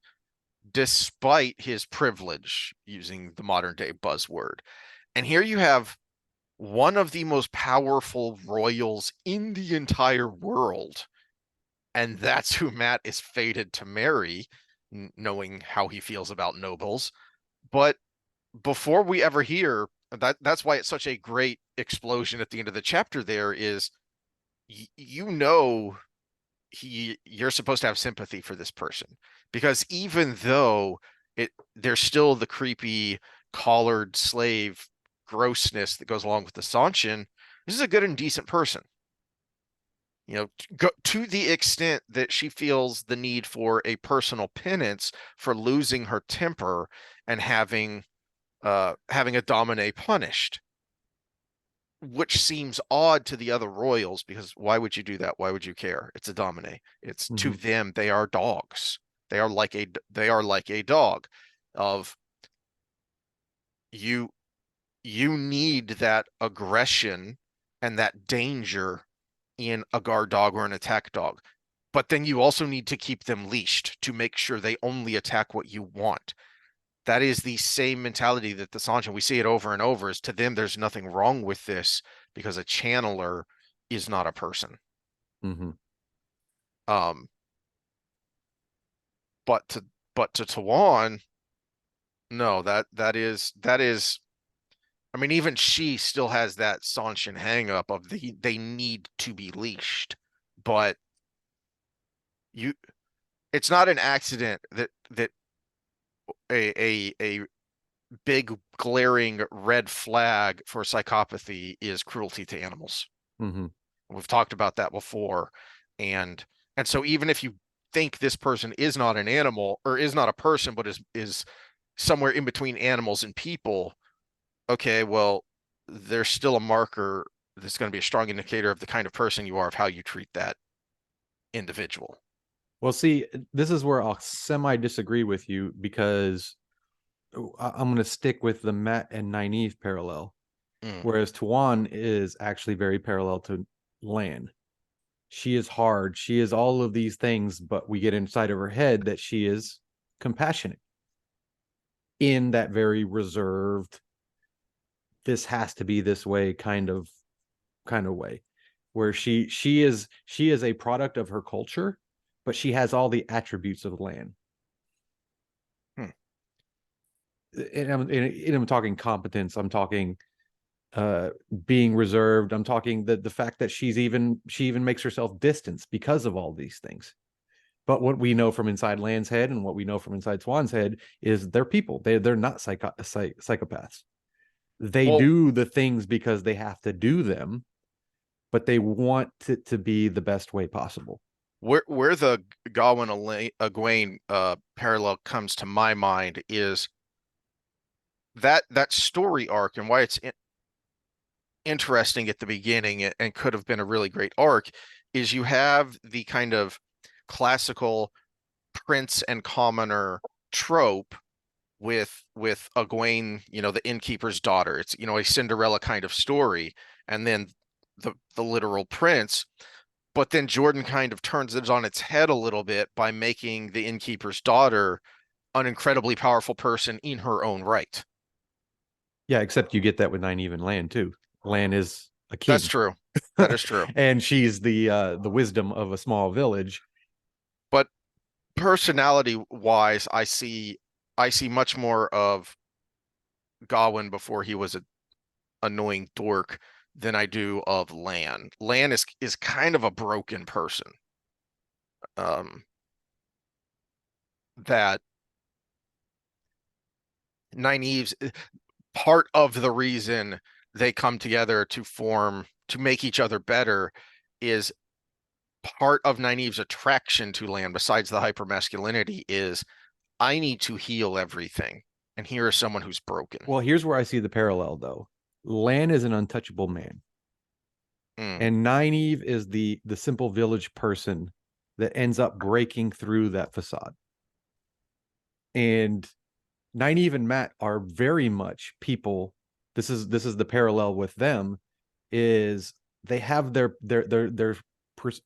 despite his privilege, using the modern day buzzword. And here you have one of the most powerful royals in the entire world, and that's who Matt is fated to marry, knowing how he feels about nobles. But before we ever hear that's why it's such a great explosion at the end of the chapter. There is, you know, you're supposed to have sympathy for this person, because even though there's still the creepy collared slave grossness that goes along with the Sanshin, this is a good and decent person. You know, to the extent that she feels the need for a personal penance for losing her temper and having a Domine punished, which seems odd to the other royals, because why would you do that? Why would you care? It's a Domine. It's, to Mhm. them, they are dogs. They are like a dog. Of, you you need that aggression and that danger in a guard dog or an attack dog. But then you also need to keep them leashed to make sure they only attack what you want. That is the same mentality that the Sanjin, we see it over and over, is to them, there's nothing wrong with this because a channeler is not a person. Mhm. Um, but to Tawan, no, that is, I mean, even she still has that Sanshin hang up of they need to be leashed. But you it's not an accident that a big glaring red flag for psychopathy is cruelty to animals. Mm-hmm. We've talked about that before. And so even if you think this person is not an animal or is not a person, but is somewhere in between animals and people, okay, well, there's still a marker that's going to be a strong indicator of the kind of person you are, of how you treat that individual. Well, see, this is where I'll semi disagree with you, because I'm going to stick with the Matt and Nynaeve parallel, Mm. whereas Tuan is actually very parallel to Lan. She is hard. She is all of these things, but we get inside of her head that she is compassionate in that very reserved, this has to be this way kind of way, where she is a product of her culture, but she has all the attributes of Lan. Hmm. And I'm talking competence. I'm talking being reserved. I'm talking the fact that she even makes herself distance because of all these things. But what we know from inside Lan's head and what we know from inside Swan's head is they're people. They're not psychopaths. They Well, do the things because they have to do them, but they want it to be the best way possible. where the Gawain Egwene parallel comes to my mind is that story arc, and why it's interesting at the beginning and could have been a really great arc, is you have the kind of classical prince and commoner trope with Egwene, the innkeeper's daughter. It's, a Cinderella kind of story, and then the literal prince. But then Jordan kind of turns it on its head a little bit by making the innkeeper's daughter an incredibly powerful person in her own right. Yeah, except you get that with Nynaeve and Lan too. Lan is a That's king, true. That is true. and she's the wisdom of a small village. But personality wise, I see much more of Gawain before he was an annoying dork than I do of Lan. Lan is kind of a broken person. Um, that Nynaeve's part of the reason they come together to make each other better is part of Nynaeve's attraction to Lan, besides the hypermasculinity, is I need to heal everything. And here is someone who's broken. Well, here's where I see the parallel though. Lan is an untouchable man, Mm, and Nynaeve is the simple village person that ends up breaking through that facade. And Nynaeve and Matt are very much people. This is the parallel with them, is they have their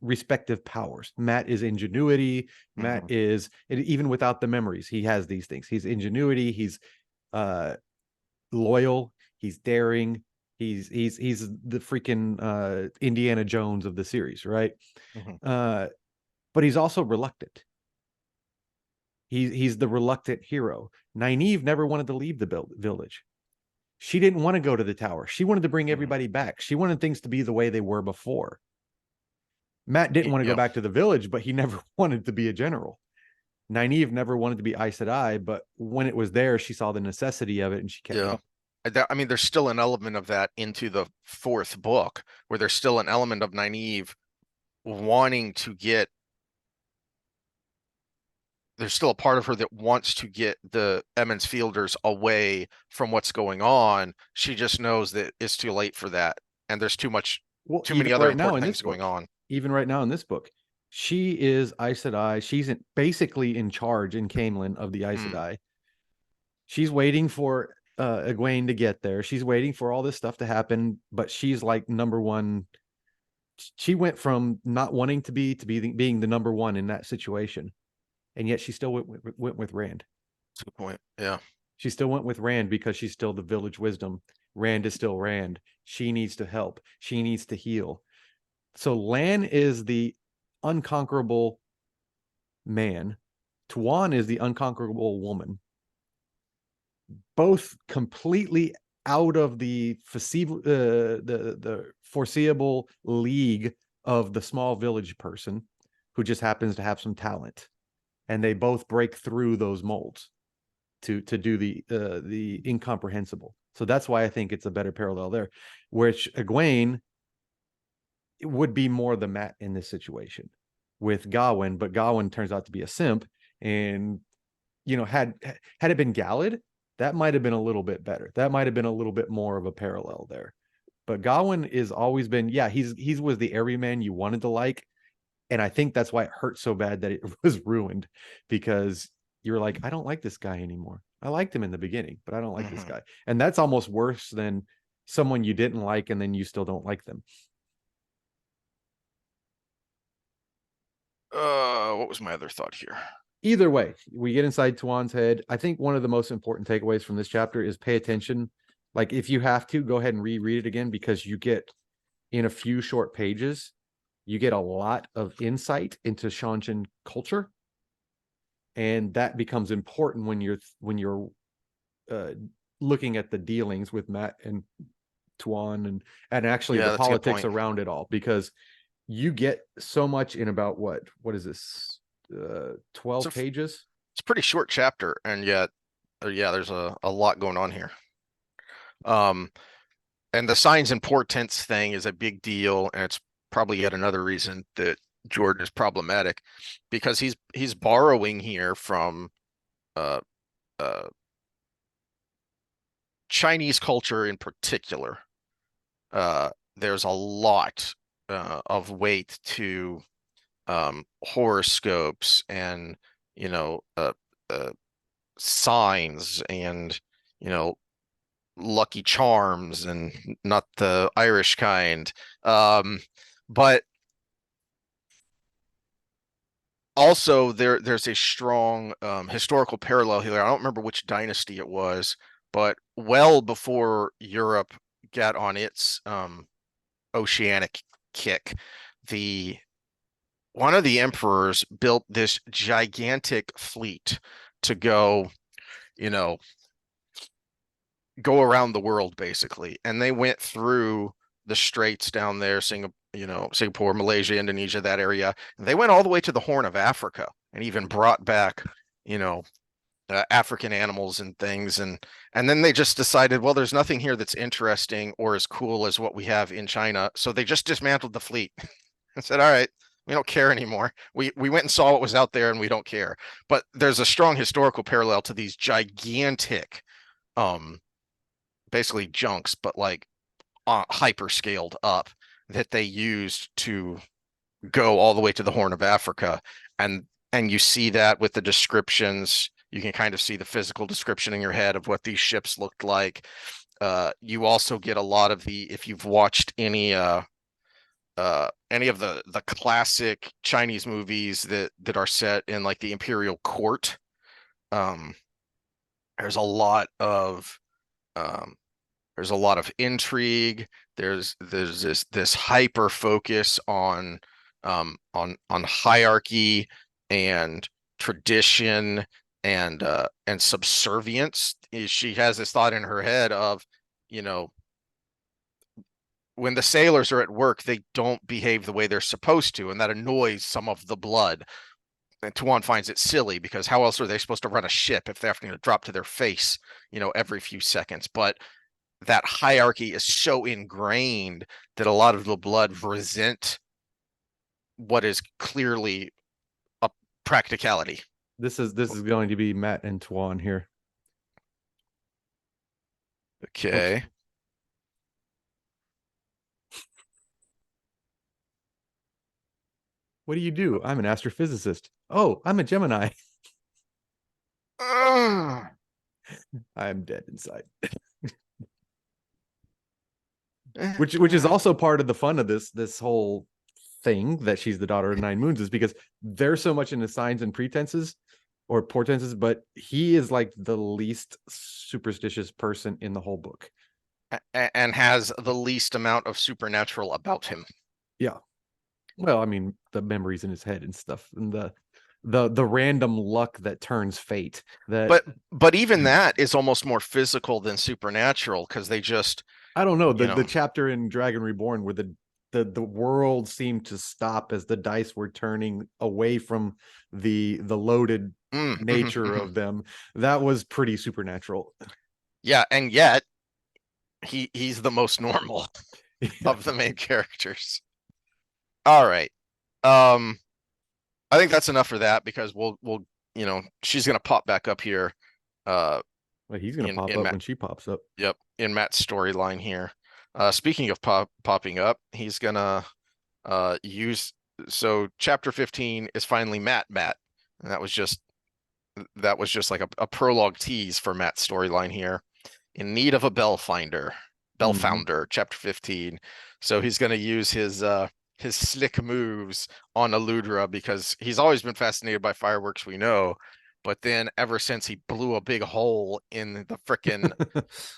respective powers. Matt is ingenuity. Matt mhm, is, even without the memories, he has these things. He's ingenuity. He's uh, loyal. He's daring. He's the freaking Indiana Jones of the series, right? mhm, Uh, but he's also reluctant. He's the reluctant hero. Nynaeve never wanted to leave the village. She didn't want to go to the tower. She wanted to bring mhm. everybody back. She wanted things to be the way they were before. Matt didn't want to go Yeah, back to the village, but he never wanted to be a general. Nynaeve never wanted to be Aes Sedai, but when it was there, she saw the necessity of it and she kept yeah. going. I mean, there's still an element of that into the fourth book, where there's still an element of Nynaeve wanting to get there's still a part of her that wants to get the Emmons Fielders away from what's going on. She just knows that it's too late for that, and there's Well, too many other important things going on. even right now in this book, she is Aes Sedai. She's basically in charge in Camelin of the Aes Mm, Sedai. She's waiting for Egwene to get there. She's waiting for all this stuff to happen, but she's like number one. She went from not wanting to being the number one in that situation, and yet she still went with Rand. that's a good point. Yeah. She still went with Rand because she's still the village wisdom. Rand is still Rand. She needs to help. She needs to heal. So Lan is the unconquerable man. Tuan is the unconquerable woman. Both completely out of the foreseeable league of the small village person who just happens to have some talent, and they both break through those molds. to do the incomprehensible. So that's why I think it's a better parallel there, which Egwene would be more the Mat in this situation with Gawain, but Gawain turns out to be a simp, and had it been Galad, that might have been a little bit better. That might have been a little bit more of a parallel there. But Gawain is always been, he's was the everyman you wanted to like, and I think that's why it hurt so bad that it was ruined, because you're like, I don't like this guy anymore. I liked him in the beginning, but I don't like this guy. And that's almost worse than someone you didn't like and then you still don't like them. What was my other thought here? Either way, we get inside Tuan's head. I think one of the most important takeaways from this chapter is pay attention. Like, if you have to, go ahead and reread it again, because you get, in a few short pages, you get a lot of insight into Shanjin culture, and that becomes important when you're looking at the dealings with Mat and Tuan, and actually the politics around it all, because you get so much in about what is this, 12 pages. It's a pretty short chapter, and yet there's a lot going on here. And the signs and portents thing is a big deal, and it's probably yet another reason that Jordan is problematic, because he's borrowing here from Chinese culture in particular. There's a lot of weight to horoscopes and signs and lucky charms, and not the Irish kind. But also there's a strong historical parallel here. I don't remember which dynasty it was, but well before Europe got on its oceanic kick, one of the emperors built this gigantic fleet to go around the world, basically. And they went through the straits down there, Singapore, Malaysia, Indonesia, that area. And they went all the way to the Horn of Africa, and even brought back, African animals and things. And then they just decided, well, there's nothing here that's interesting or as cool as what we have in China. So they just dismantled the fleet and said, all right, we don't care anymore. We went and saw what was out there, and we don't care. But there's a strong historical parallel to these gigantic, basically junks, but like hyper scaled up, that they used to go all the way to the Horn of Africa. And you see that with the descriptions. You can kind of see the physical description in your head of what these ships looked like. You also get a lot of if you've watched any of the classic Chinese movies that are set in like the imperial court, there's a lot of intrigue. There's this hyper focus on hierarchy and tradition and subservience. She has this thought in her head of, when the sailors are at work, they don't behave the way they're supposed to, and that annoys some of the blood. And Tuan finds it silly, because how else are they supposed to run a ship if they're having to drop to their face, every few seconds? But that hierarchy is so ingrained that a lot of the blood resent what is clearly a practicality. This is going to be Mat and Tuan here. Okay. Oops. What do you do? I'm an astrophysicist. Oh, I'm a Gemini. I'm dead inside. which is also part of the fun of this whole thing, that she's the daughter of 9 moons, is because there's so much in the signs and pretenses or portenses, but he is like the least superstitious person in the whole book, and has the least amount of supernatural about him. Yeah. Well, I mean, the memories in his head and stuff, and the random luck that turns fate. But even that is almost more physical than supernatural, because they just, I don't know, the chapter in Dragon Reborn where the world seemed to stop as the dice were turning away from the loaded nature of them. That was pretty supernatural. Yeah, and yet he's the most normal Yeah. of the main characters. All right. Um, I think that's enough for that because we'll she's gonna pop back up here uh Well, he's gonna pop in up Matt when she pops up. yep, in Matt's storyline here. Speaking of popping up, he's gonna use so chapter 15 is finally Matt. And that was just like a prologue tease for Matt's storyline here. In need of a bell Mm-hmm. founder, chapter 15. So he's gonna use his slick moves on Alundra because he's always been fascinated by fireworks, we know. But then ever since he blew a big hole in the frickin'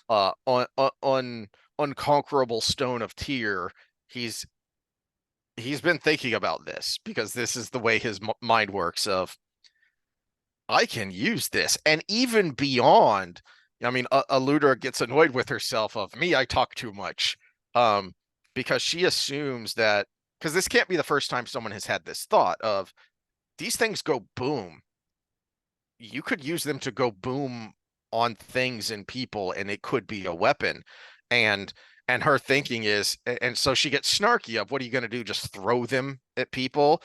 on unconquerable stone of Tyr, he's he's been thinking about this because this is the way his mind works of I can use this. And even beyond, I mean, Aludra gets annoyed with herself of me, I talk too much. Um, because she assumes that because this can't be the first time someone has had this thought of these things go boom. You could use them to go boom on things and people, and it could be a weapon. And and her thinking is, and so she gets snarky of what are you going to do? Just throw them at people?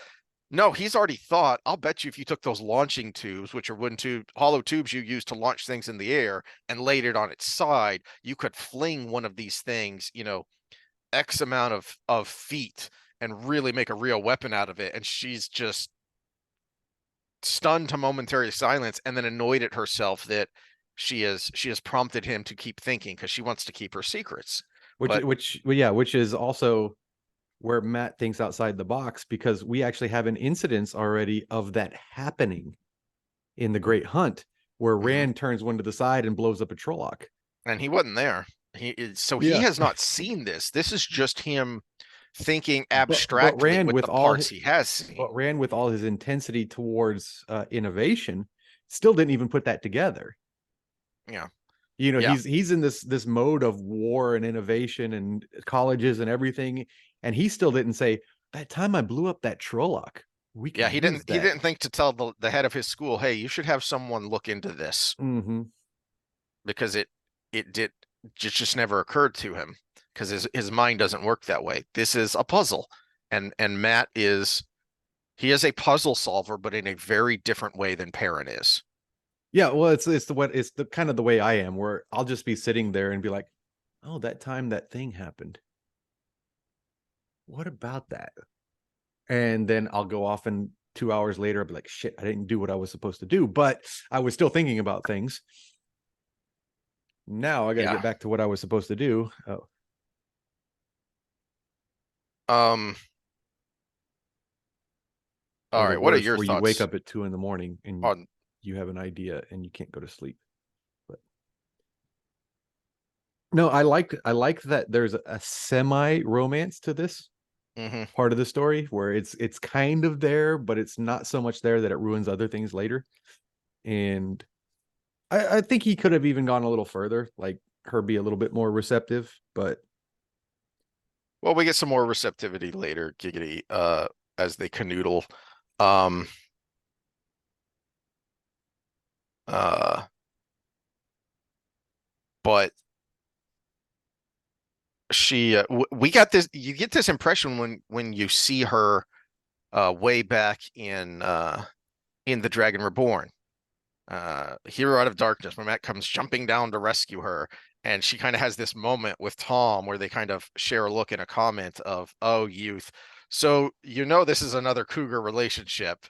No, he's already thought, I'll bet you if you took those launching tubes, which are wooden tube, hollow tubes you use to launch things in the air and laid it on its side, you could fling one of these things, X amount of feet and really make a real weapon out of it. And she's just stunned to momentary silence and then annoyed at herself that she has prompted him to keep thinking because she wants to keep her secrets. But Which is also where Matt thinks outside the box, because we actually have an incidence already of that happening in the Great Hunt, where mhm. Rand turns one to the side and blows up a Trolloc. And he wasn't there. He Yeah, has not seen this. This is just him thinking but abstractly with the parts he has seen. Rand with all his intensity towards innovation still didn't even put that together. Yeah. Yeah. He's in this mode of war and innovation and colleges and everything, and he still didn't say that time I blew up that Trolloc. We Yeah, can use he that. didn't think to tell the head of his school, "Hey, you should have someone look into this," Mm-hmm. because it did just never occurred to him because his mind doesn't work that way. This is a puzzle. And Matt is a puzzle solver, but in a very different way than Perrin is. Yeah, well, it's the kind of the way I am, where I'll just be sitting there and be like, "Oh, that time that thing happened. What about that?" And then I'll go off, and 2 hours later, I'll be like, "Shit, I didn't do what I was supposed to do," but I was still thinking about things. Now I got to Yeah. get back to what I was supposed to do. Oh, Um, all or the right, what are worst, your where you wake thoughts up at 2 in the morning and on you have an idea and you can't go to sleep. But no, I like that there's a semi romance to this mhm. part of the story, where it's kind of there, but it's not so much there that it ruins other things later. And I think he could have even gone a little further, like her be a little bit more receptive. But Well, we get some more receptivity later, giggity, as they canoodle. Um, uh, but we got this, you get this impression when you see her way back in The Dragon Reborn. Hero out of darkness, when Matt comes jumping down to rescue her, and she kind of has this moment with Tom where they kind of share a look and a comment of, "Oh, youth." So this is another cougar relationship.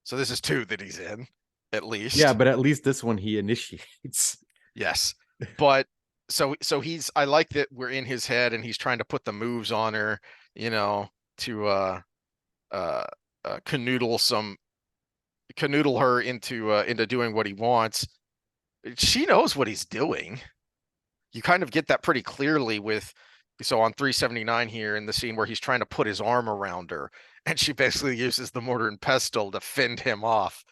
So this is two that he's in, at yeah, least. but at least this one he initiates. Yes, but so he's. I like that we're in his head and he's trying to put the moves on her, to uh, canoodle her into doing what he wants. She knows what he's doing. You kind of get that pretty clearly on 379 here in the scene where he's trying to put his arm around her, and she basically uses the mortar and pestle to fend him off,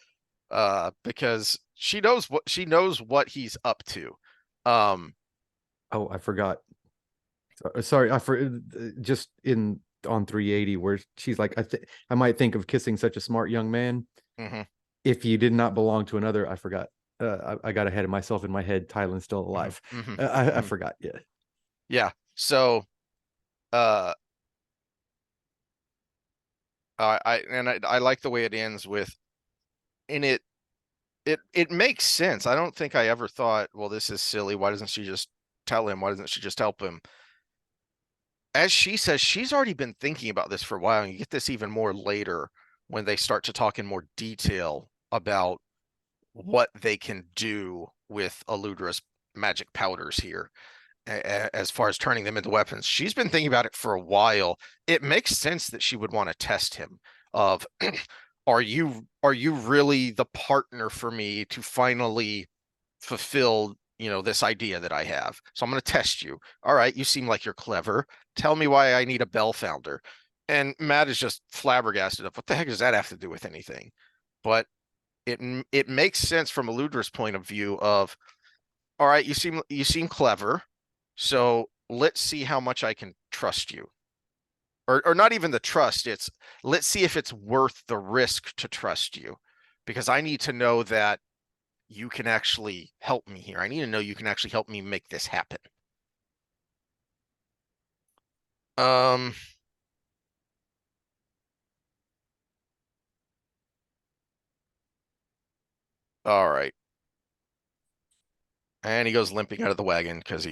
because she knows what he's up to. Um, Oh, I forgot. Sorry, I for just in on 380, where she's like, I might think of kissing such a smart young man. mhm. if you did not belong to another, I forgot. I got ahead of myself in my head. Tylin's still Mhm, alive. mhm, I mhm. forgot. Yeah. Yeah. So, uh, I like the way it ends with, and it makes sense. I don't think I ever thought, well, this is silly. Why doesn't she just tell him? Why doesn't she just help him? As she says, she's already been thinking about this for a while, and you get this even more later when they start to talk in more detail about what they can do with Aludra's magic powders here, as far as turning them into weapons. She's been thinking about it for a while. It makes sense that she would want to test him of are you really the partner for me to finally fulfill, this idea that I have. So I'm going to test you. All right, you seem like you're clever. Tell me why I need a bell founder. And Matt is just flabbergasted of what the heck does that have to do with anything? But it makes sense from Eludra's point of view of, all right, you seem clever, so let's see how much I can trust you. Or not even the trust, it's let's see if it's worth the risk to trust you. Because I need to know that you can actually help me here. I need to know you can actually help me make this happen. Um, all right. And he goes limping out of the wagon because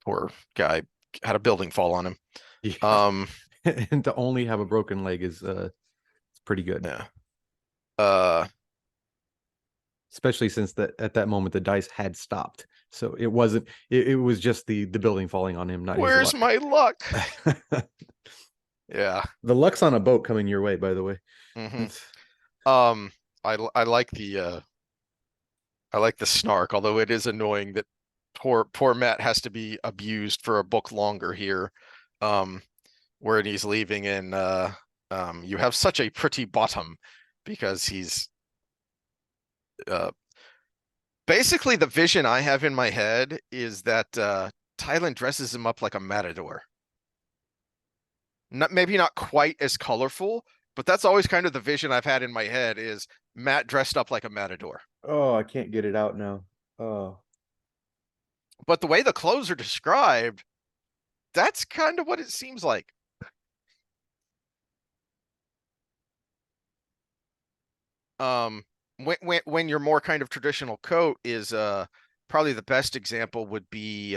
poor guy, had a building fall on him. Yeah. Um, And to only have a broken leg is it's pretty good. yeah. Uh, Especially since that at that moment the dice had stopped. So it wasn't it was just the building falling on him, not his where's luck. my luck? Yeah. The luck's on a boat coming your way, by the way. Hmm. Um, I like the snark, although it is annoying that poor Matt has to be abused for a book longer here. Um, where he's leaving in you have such a pretty bottom, because he's uh basically the vision I have in my head is that Tylin dresses him up like a matador. Not maybe not quite as colorful, but that's always kind of the vision I've had in my head is Matt dressed up like a matador. Oh, I can't get it out now. Oh. But the way the clothes are described, that's kind of what it seems like. Um, when your more kind of traditional coat is probably the best example would be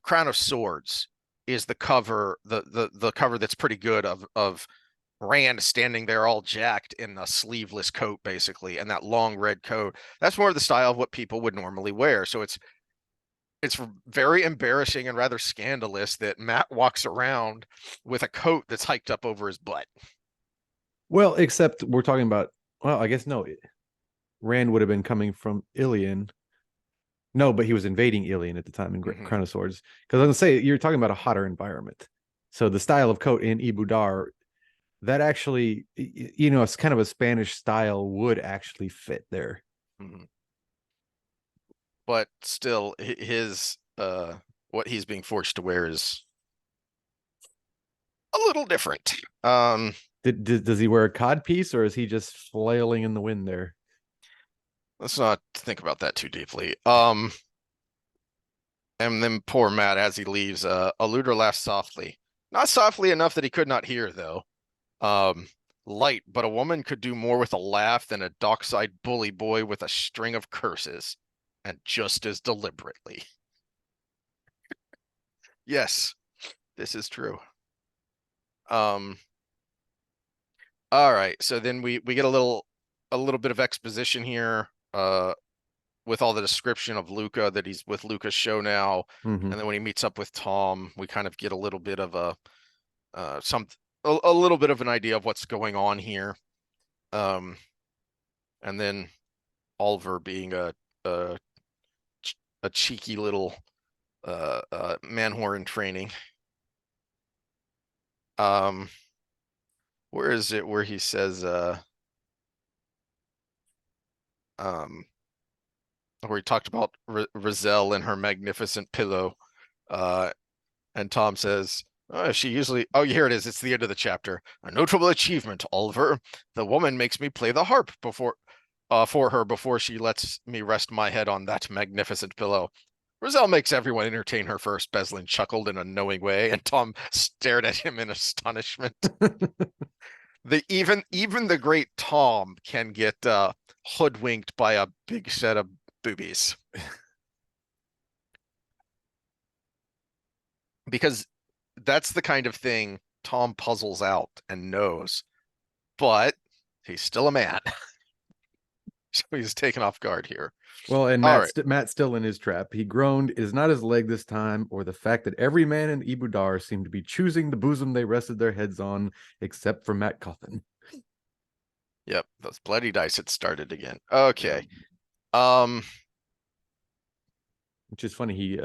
Crown of Swords is the cover, the cover that's pretty good of Rand standing there all jacked in a sleeveless coat, basically, and that long red coat. That's more of the style of what people would normally wear. So it's very embarrassing and rather scandalous that Matt walks around with a coat that's hiked up over his butt. Well, except we're talking about, well, I guess no. Rand would have been coming from Ilion. No, but he was invading Ilion at the time in Mm-hmm. Crown of Swords. Because I was gonna say you're talking about a hotter environment. So the style of coat in Ibudar, that actually, it's kind of a Spanish style would actually fit there. Mm-hmm. But still, his what he's being forced to wear is a little different. Does he wear a cod piece or is he just flailing in the wind there? Let's not think about that too deeply. And then poor Matt, as he leaves, Aludra laughs softly. Not softly enough that he could not hear, though. Um, Light, but a woman could do more with a laugh than a dockside bully boy with a string of curses, and just as deliberately. Yes, this is true. Um, all right, so then we get a little bit of exposition here, with all the description of Luca, that he's with Luca's show now, Mm-hmm. and then when he meets up with Tom, we kind of get a little bit of a little bit of an idea of what's going on here. Um, and then Oliver being a a cheeky little man whore in training. Um, where is it where he says um where he talked about Rizelle and her magnificent pillow, uh and Tom says, She usually. Oh, here it is. It's the end of the chapter. A notable achievement, Oliver. The woman makes me play the harp for her before she lets me rest my head on that magnificent pillow. Roselle makes everyone entertain her first. Beslin chuckled in a knowing way, and Tom stared at him in astonishment. Even the great Tom can get hoodwinked by a big set of boobies. Because that's the kind of thing Tom puzzles out and knows, but he's still a man. So he's taken off guard here. Well, and All right. Matt's still in his trap. He groaned, "It is not his leg this time, or the fact that every man in Ibudar seemed to be choosing the bosom they rested their heads on, except for Matt Coffin." Yep, those bloody dice had started again. Okay. Um, Which is funny. He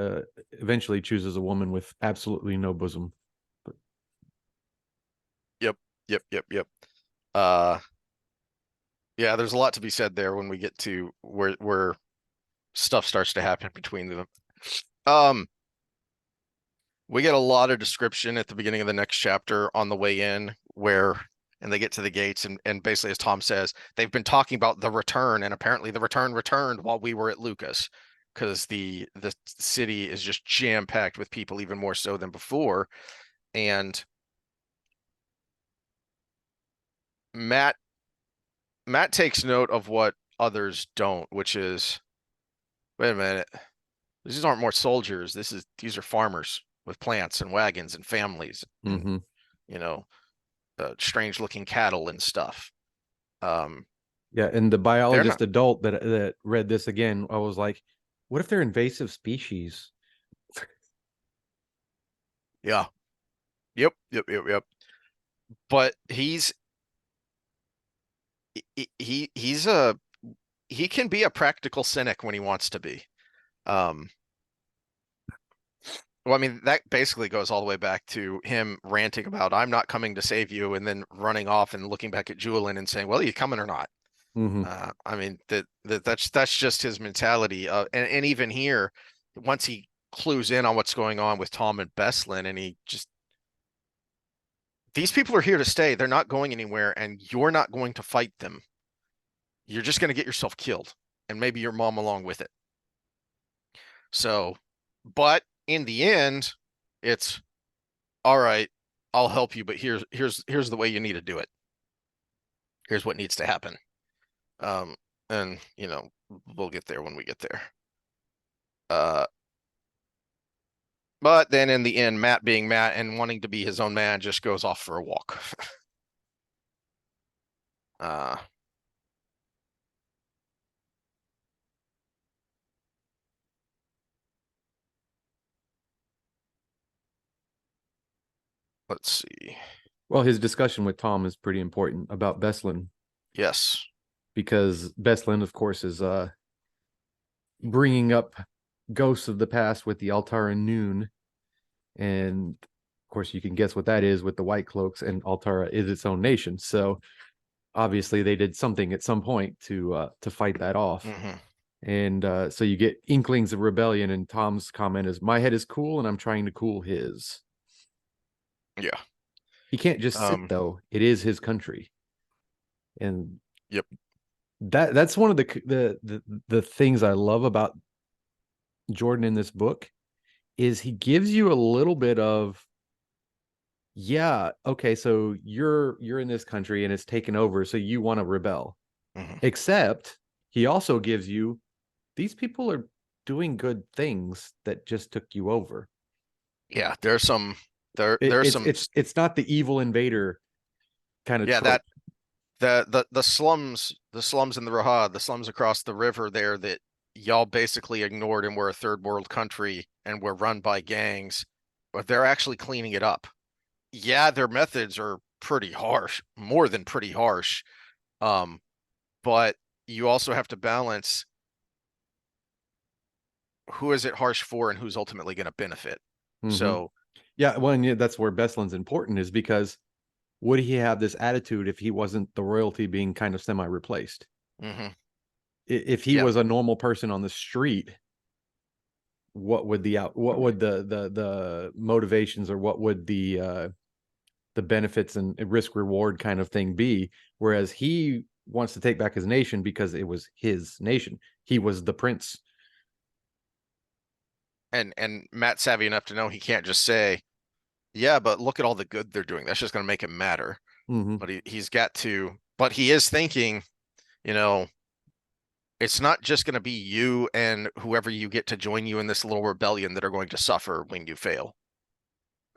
eventually chooses a woman with absolutely no bosom. But... yep. Uh, yeah, there's a lot to be said there when we get to where stuff starts to happen between them. We get a lot of description at the beginning of the next chapter on the way in and they get to the gates and basically, as Tom says, they've been talking about the return, and apparently the return returned while we were at Lucas, because the city is just jam-packed with people, even more so than before. And Matt takes note of what others don't, which is, wait a minute, these aren't more soldiers. These are farmers with plants and wagons and families and mm-hmm. you know, strange looking cattle and stuff. Yeah, and the biologist adult that read this again, I was like, what if they're invasive species? Yeah. Yep. But he's he can be a practical cynic when he wants to be. Well, I mean, that basically goes all the way back to him ranting about, I'm not coming to save you, and then running off and looking back at Julian and saying, well, are you coming or not? Mm-hmm. I mean, that's just his mentality. And even here, once he clues in on what's going on with Tom and Beslin, and these people are here to stay. They're not going anywhere, and you're not going to fight them. You're just going to get yourself killed, and maybe your mom along with it. So, but in the end, it's all right. I'll help you, but here's the way you need to do it. Here's what needs to happen. And we'll get there when we get there. But then in the end, Matt being Matt and wanting to be his own man just goes off for a walk. Let's see. Well, his discussion with Tom is pretty important about Beslin. Yes. Because Beslin, of course, is bringing up ghosts of the past with the Altara Noon. And of course, you can guess what that is with the White Cloaks, and Altara is its own nation. So obviously they did something at some point to fight that off. Mm-hmm. And so you get inklings of rebellion, and Tom's comment is, my head is cool and I'm trying to cool his. Yeah. He can't just sit, though. It is his country. And yep. That's one of the things I love about Jordan in this book is he gives you a little bit of, yeah, okay, so you're in this country and it's taken over, so you want to rebel. Mm-hmm. Except he also gives you, these people are doing good things that just took you over. Yeah, there's some it's not the evil invader kind of trope. That the slums in the Roha, the slums across the river there that y'all basically ignored, and we're a third world country and we're run by gangs, but they're actually cleaning it up. Yeah, their methods are pretty harsh, more than pretty harsh. But you also have to balance who is it harsh for and who's ultimately going to benefit. Mm-hmm. So yeah, well, and that's where Beslin's important, is because would he have this attitude if he wasn't the royalty being kind of semi-replaced? Mm-hmm. If he was a normal person on the street, what would the motivations, or what would the benefits and risk reward kind of thing be? Whereas he wants to take back his nation because it was his nation. He was the prince. And Matt's savvy enough to know he can't just say, yeah, but look at all the good they're doing. That's just going to make him madder. Mm-hmm. But he's got to, but he is thinking, you know, it's not just going to be you and whoever you get to join you in this little rebellion that are going to suffer when you fail.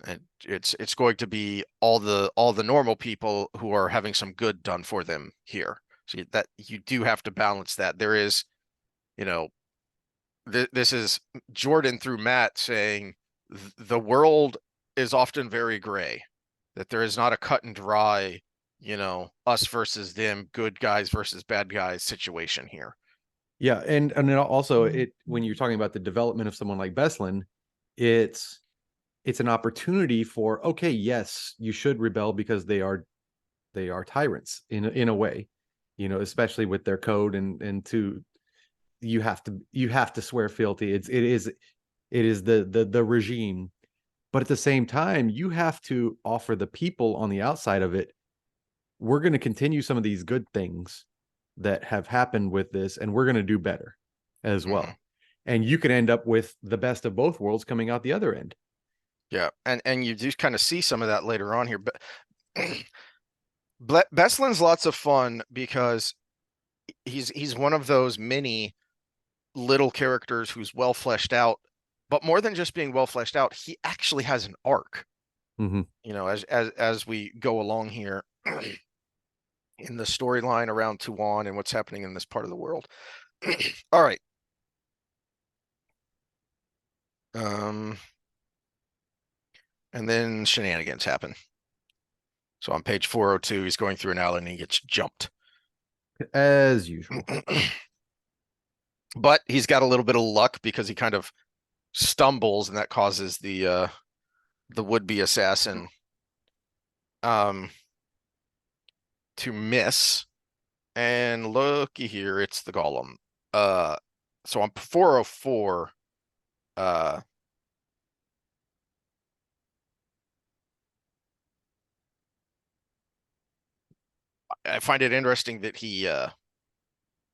And it's going to be all the normal people who are having some good done for them here. So that you do have to balance that. There is, you know, this is Jordan through Matt saying the world is often very gray, that there is not a cut and dry, us versus them, good guys versus bad guys situation here. Yeah, and then also when you're talking about the development of someone like Beslin, it's an opportunity for, okay, yes, you should rebel because they are tyrants in a way, especially with their code, and to you have to swear fealty. It is the regime, but at the same time, you have to offer the people on the outside of it, we're going to continue some of these good things that have happened with this, and we're going to do better as well. Mm-hmm. And you could end up with the best of both worlds coming out the other end. Yeah, and you do kind of see some of that later on here, but Beslin's lots of fun because he's one of those many little characters who's well fleshed out, but more than just being well fleshed out, he actually has an arc. Mm-hmm. As we go along here in the storyline around Tuan and what's happening in this part of the world. All right. And then shenanigans happen. So on page 402, he's going through an alley and he gets jumped. As usual. But he's got a little bit of luck because he kind of stumbles, and that causes the would-be assassin to miss. And looky here, it's the golem. So on 404, I find it interesting that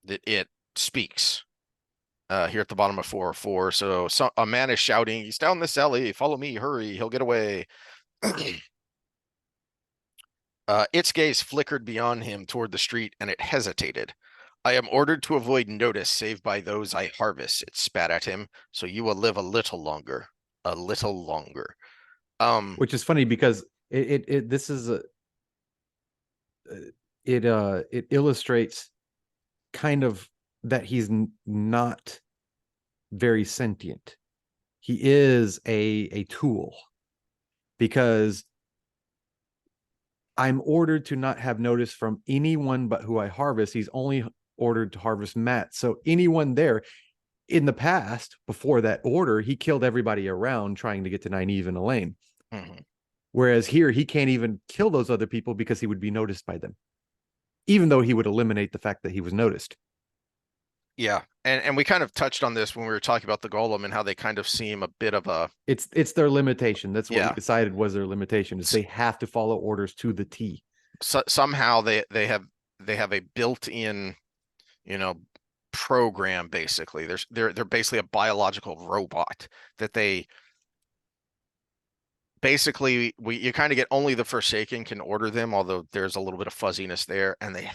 that it speaks here at the bottom of 404. So a man is shouting, he's down this alley, follow me, hurry, he'll get away. Its gaze flickered beyond him toward the street, and it hesitated. I am ordered to avoid notice save by those I harvest, it spat at him, so you will live a little longer. A little longer. Which is funny because this is it illustrates kind of that he's not very sentient. He is a tool, because I'm ordered to not have notice from anyone but who I harvest. He's only ordered to harvest Matt. So anyone there in the past, before that order, he killed everybody around trying to get to Nynaeve and Elaine. Mm-hmm. Whereas here, he can't even kill those other people because he would be noticed by them, even though he would eliminate the fact that he was noticed. Yeah, and we kind of touched on this when we were talking about the golem and how they kind of seem a bit of a It's their limitation. That's what Yeah. we decided was their limitation, is they have to follow orders to the T. somehow they have a built-in, program basically. They're basically a biological robot that they basically you kind of get only the Forsaken can order them, although there's a little bit of fuzziness there, and they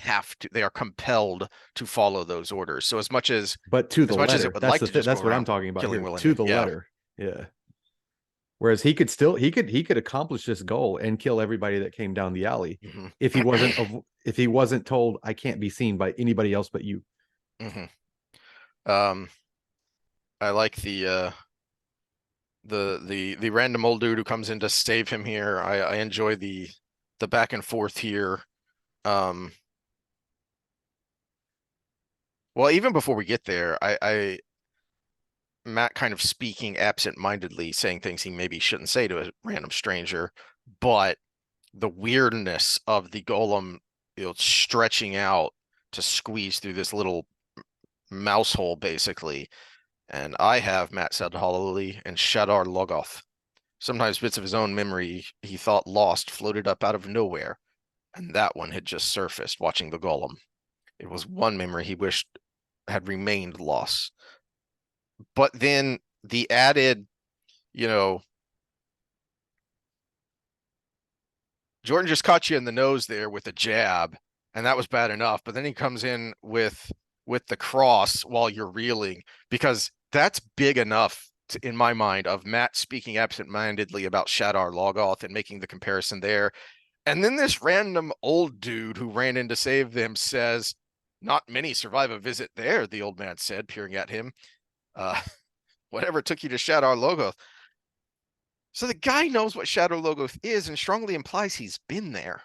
are compelled to follow those orders. So as much as But to the as it letter. would That's like the to just that's go what I'm around talking about killing here. willy To the yeah. letter. Yeah. Whereas he could accomplish this goal and kill everybody that came down the alley Mm-hmm. if he wasn't told, I can't be seen by anybody else but you. Mm-hmm. I like the random old dude who comes in to save him here. I enjoy the back and forth here. Well, even before we get there, I Matt kind of speaking absent-mindedly, saying things he maybe shouldn't say to a random stranger, but the weirdness of the golem, stretching out to squeeze through this little mouse hole, basically, And I have, Matt said hollowly, and Shadar Logoth. Sometimes bits of his own memory he thought lost floated up out of nowhere, and that one had just surfaced watching the golem. It was one memory he wished had remained lost. But then the added, you know, Jordan just caught you in the nose there with a jab, and that was bad enough. But then he comes in with the cross while you're reeling, because that's big enough to, in my mind, of Matt speaking absent-mindedly about Shadar Logoth and making the comparison there. And then this random old dude who ran in to save them says, "Not many survive a visit there," the old man said, peering at him. Uh, whatever took you to Shadar Logoth? So the guy knows what Shadow Logoth is and strongly implies he's been there.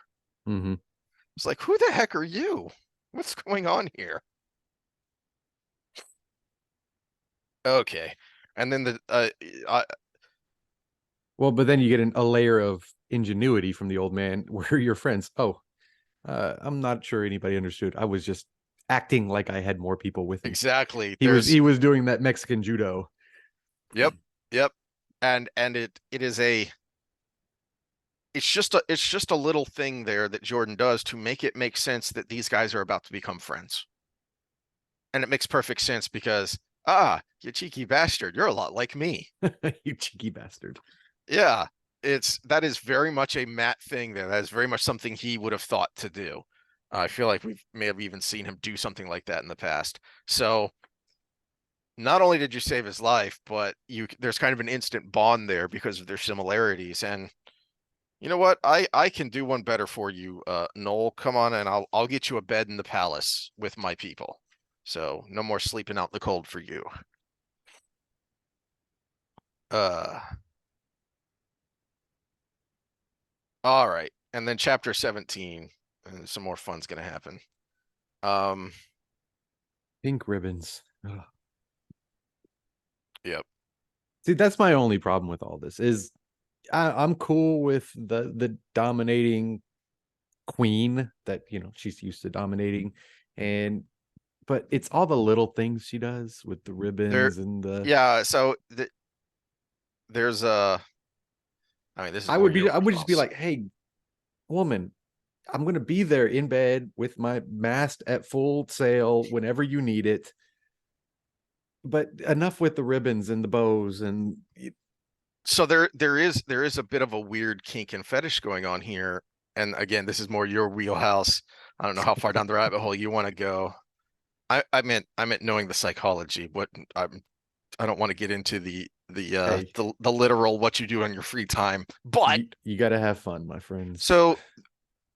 Mm-hmm. It's like, who the heck are you? What's going on here? Okay. And then Well, but then you get a layer of ingenuity from the old man where your friends, I'm not sure anybody understood. I was just acting like I had more people with me. exactly. He was doing that Mexican judo. Yep. Yep. And it is a it's just a little thing there that Jordan does to make it make sense that these guys are about to become friends. And it makes perfect sense because, you cheeky bastard, you're a lot like me. You cheeky bastard. Yeah, that is very much a Matt thing there. That is very much something he would have thought to do. I feel like we may have even seen him do something like that in the past. So not only did you save his life, but there's kind of an instant bond there because of their similarities. And you know what? I can do one better for you, Noel. Come on, and I'll get you a bed in the palace with my people. So no more sleeping out in the cold for you. Uh, all right. And then chapter 17, and some more fun's gonna happen. Um, Pink ribbons. Ugh. yep. See, that's my only problem with all this is I'm cool with the dominating queen that she's used to dominating, and but it's all the little things she does with the There, ribbons and the yeah, so there's I mean, this is more your I would just be wheelhouse. like, hey, woman, I'm gonna be there in bed with my mast at full sail whenever you need it. But enough with the ribbons and the bows and So there is a bit of a weird kink and fetish going on here. And again, this is more your wheelhouse. I don't know how far down the rabbit hole you want to go. I meant knowing the psychology. I don't want to get into hey, the literal what you do on your free time. But you got to have fun, my friends. so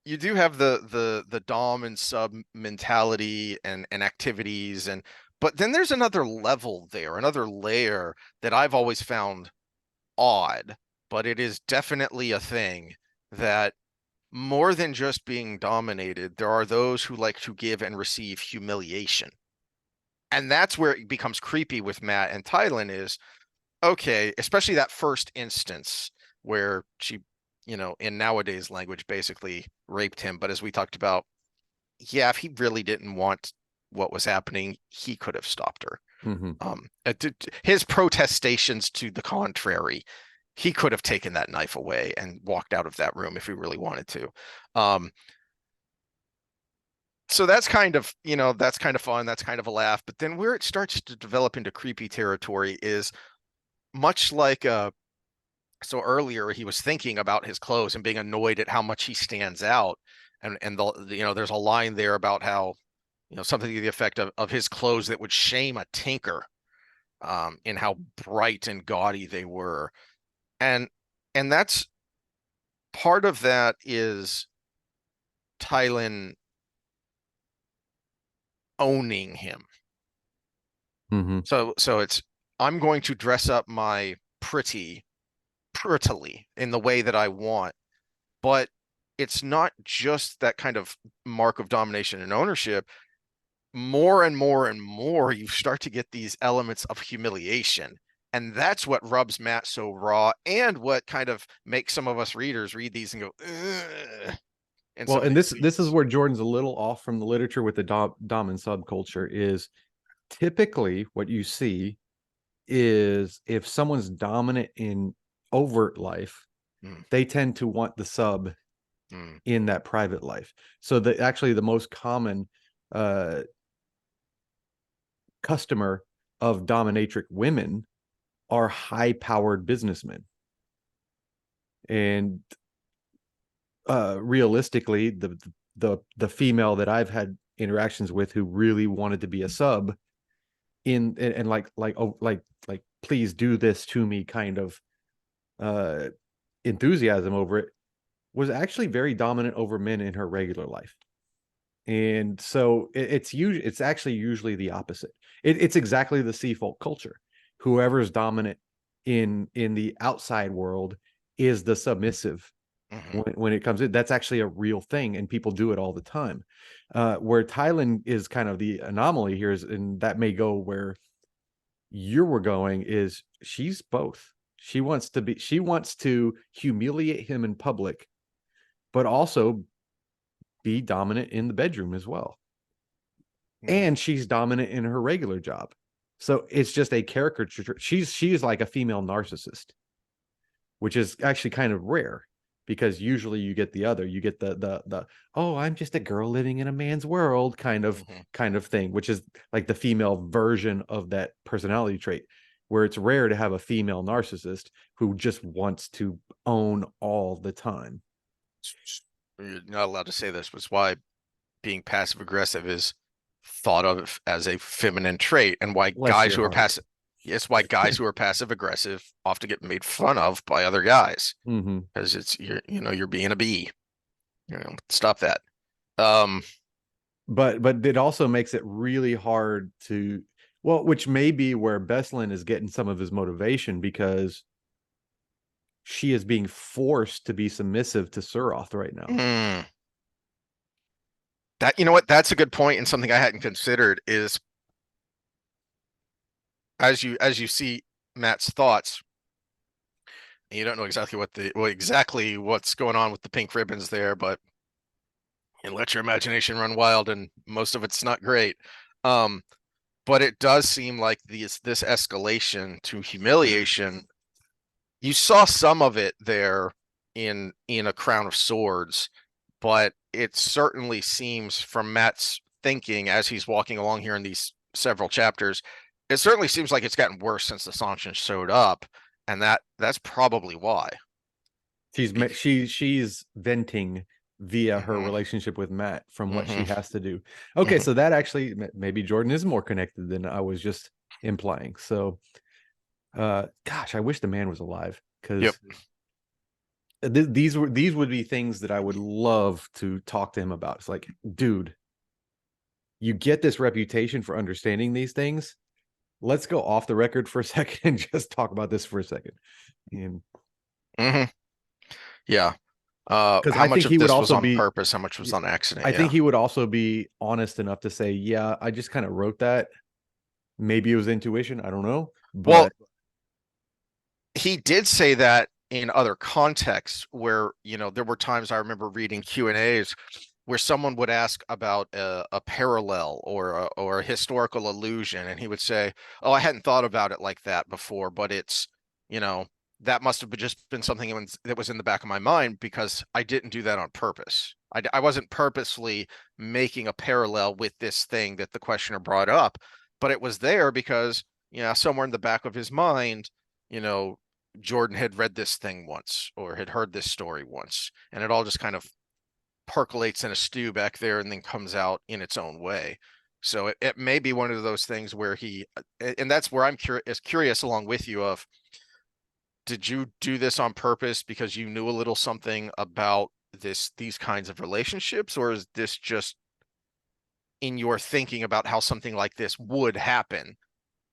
you do have the dom and sub mentality and activities, and but then there's another level there, another layer that I've always found odd, but it is definitely a thing that more than just being dominated, there are those who like to give and receive humiliation. And that's where it becomes creepy with Matt and Tylin is, okay, especially that first instance where she, in nowadays language, basically raped him. But as we talked about, yeah, if he really didn't want what was happening, he could have stopped her. Mm-hmm. His protestations to the contrary, he could have taken that knife away and walked out of that room if he really wanted to. So that's kind of, that's kind of fun. That's kind of a laugh. But then where it starts to develop into creepy territory is much like so earlier he was thinking about his clothes and being annoyed at how much he stands out. And there's a line there about how, something to the effect of his clothes that would shame a tinker, in how bright and gaudy they were. And that's part of that is Tylin owning him. Mm-hmm. So it's, I'm going to dress up my prettily in the way that I want, but it's not just that kind of mark of domination and ownership. More and more and more, you start to get these elements of humiliation. And that's what rubs Matt so raw, and what kind of makes some of us readers read these and go, ugh, in Well, some of and these this is scenes. where Jordan's a little off from the literature with the dom and subculture is typically what you see is if someone's dominant in overt life, Mm, they tend to want the sub mm, in that private life. So the most common uh, customer of dominatrix women are high-powered businessmen. And realistically, the female that I've had interactions with who really wanted to be a sub and like please do this to me kind of uh enthusiasm over it was actually very dominant over men in her regular life. And so it's actually usually the opposite. It's exactly the sea folk culture. Whoever's dominant in the outside world is the submissive mhm. when it comes in. That's actually a real thing, and people do it all the time. Where Tylin is kind of the anomaly here is, and that may go where you were going, is she's both. She wants to humiliate him in public, but also be dominant in the bedroom as well. Mm, And she's dominant in her regular job. So it's just a caricature. She's like a female narcissist, which is actually kind of rare because usually you get the other. You get the oh, I'm just a girl living in a man's world mhm. kind of thing, which is like the female version of that personality trait, where it's rare to have a female narcissist who just wants to own all the time. You're not allowed to say this, but it's why being passive aggressive is thought of as a feminine trait, and why Bless guys your who are heart. passive, it's why guys who are passive aggressive often get made fun of by other guys Mm-hmm. because you're being a bee. Stop that. Um, But it also makes it really hard to, well, which may be where Beslin is getting some of his motivation, because she is being forced to be submissive to Suroth right now. mm, that, you know what? That's a good point, and something I hadn't considered is as you see Matt's thoughts, and you don't know exactly exactly what's going on with the pink ribbons there, but you let your imagination run wild, and most of it's not great. Um, but it does seem like this escalation to humiliation. You saw some of it there in A Crown of Swords, but it certainly seems from Matt's thinking as he's walking along here in these several chapters, it certainly seems like it's gotten worse since the Sanchin showed up, and that's probably why. Bec- She's venting via her mhm, relationship with Matt from what she mhm, has to do. Okay, mhm. so that actually, maybe Jordan is more connected than I was just implying. So gosh, I wish the man was alive, Yep. because these would be things that I would love to talk to him about. It's like, dude, you get this reputation for understanding these things. Let's go off the record for a second and just talk about this for a second. And Hmm. Yeah. because How I much think of he would this was also on be, purpose? How much was on accident? I think Yeah. he would also be honest enough to say, yeah, I just kind of wrote that. Maybe it was intuition. I don't know. Well, But he did say that in other contexts where, there were times I remember reading Q&As where someone would ask about a parallel or a historical allusion, and he would say, "Oh, I hadn't thought about it like that before, but you know, that must have just been something that was in the back of my mind because I didn't do that on purpose. I wasn't purposely making a parallel with this thing that the questioner brought up, but it was there because, somewhere in the back of his mind, you know, Jordan had read this thing once or had heard this story once, and it all just kind of percolates in a stew back there and then comes out in its own way. So it may be one of those things where and that's where I'm curious along with you of, did you do this on purpose because you knew a little something about these kinds of relationships, or is this just in your thinking about how something like this would happen?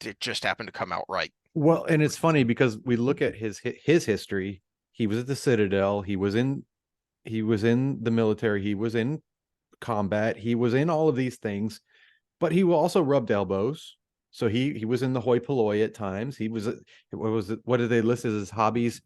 It just happened to come out right. well, and it's funny because we look at his history. He was at the Citadel. He was in the military. He was in combat. He was in all of these things, but he also rubbed elbows. So he was in the hoi polloi at times. What did they list as his hobbies?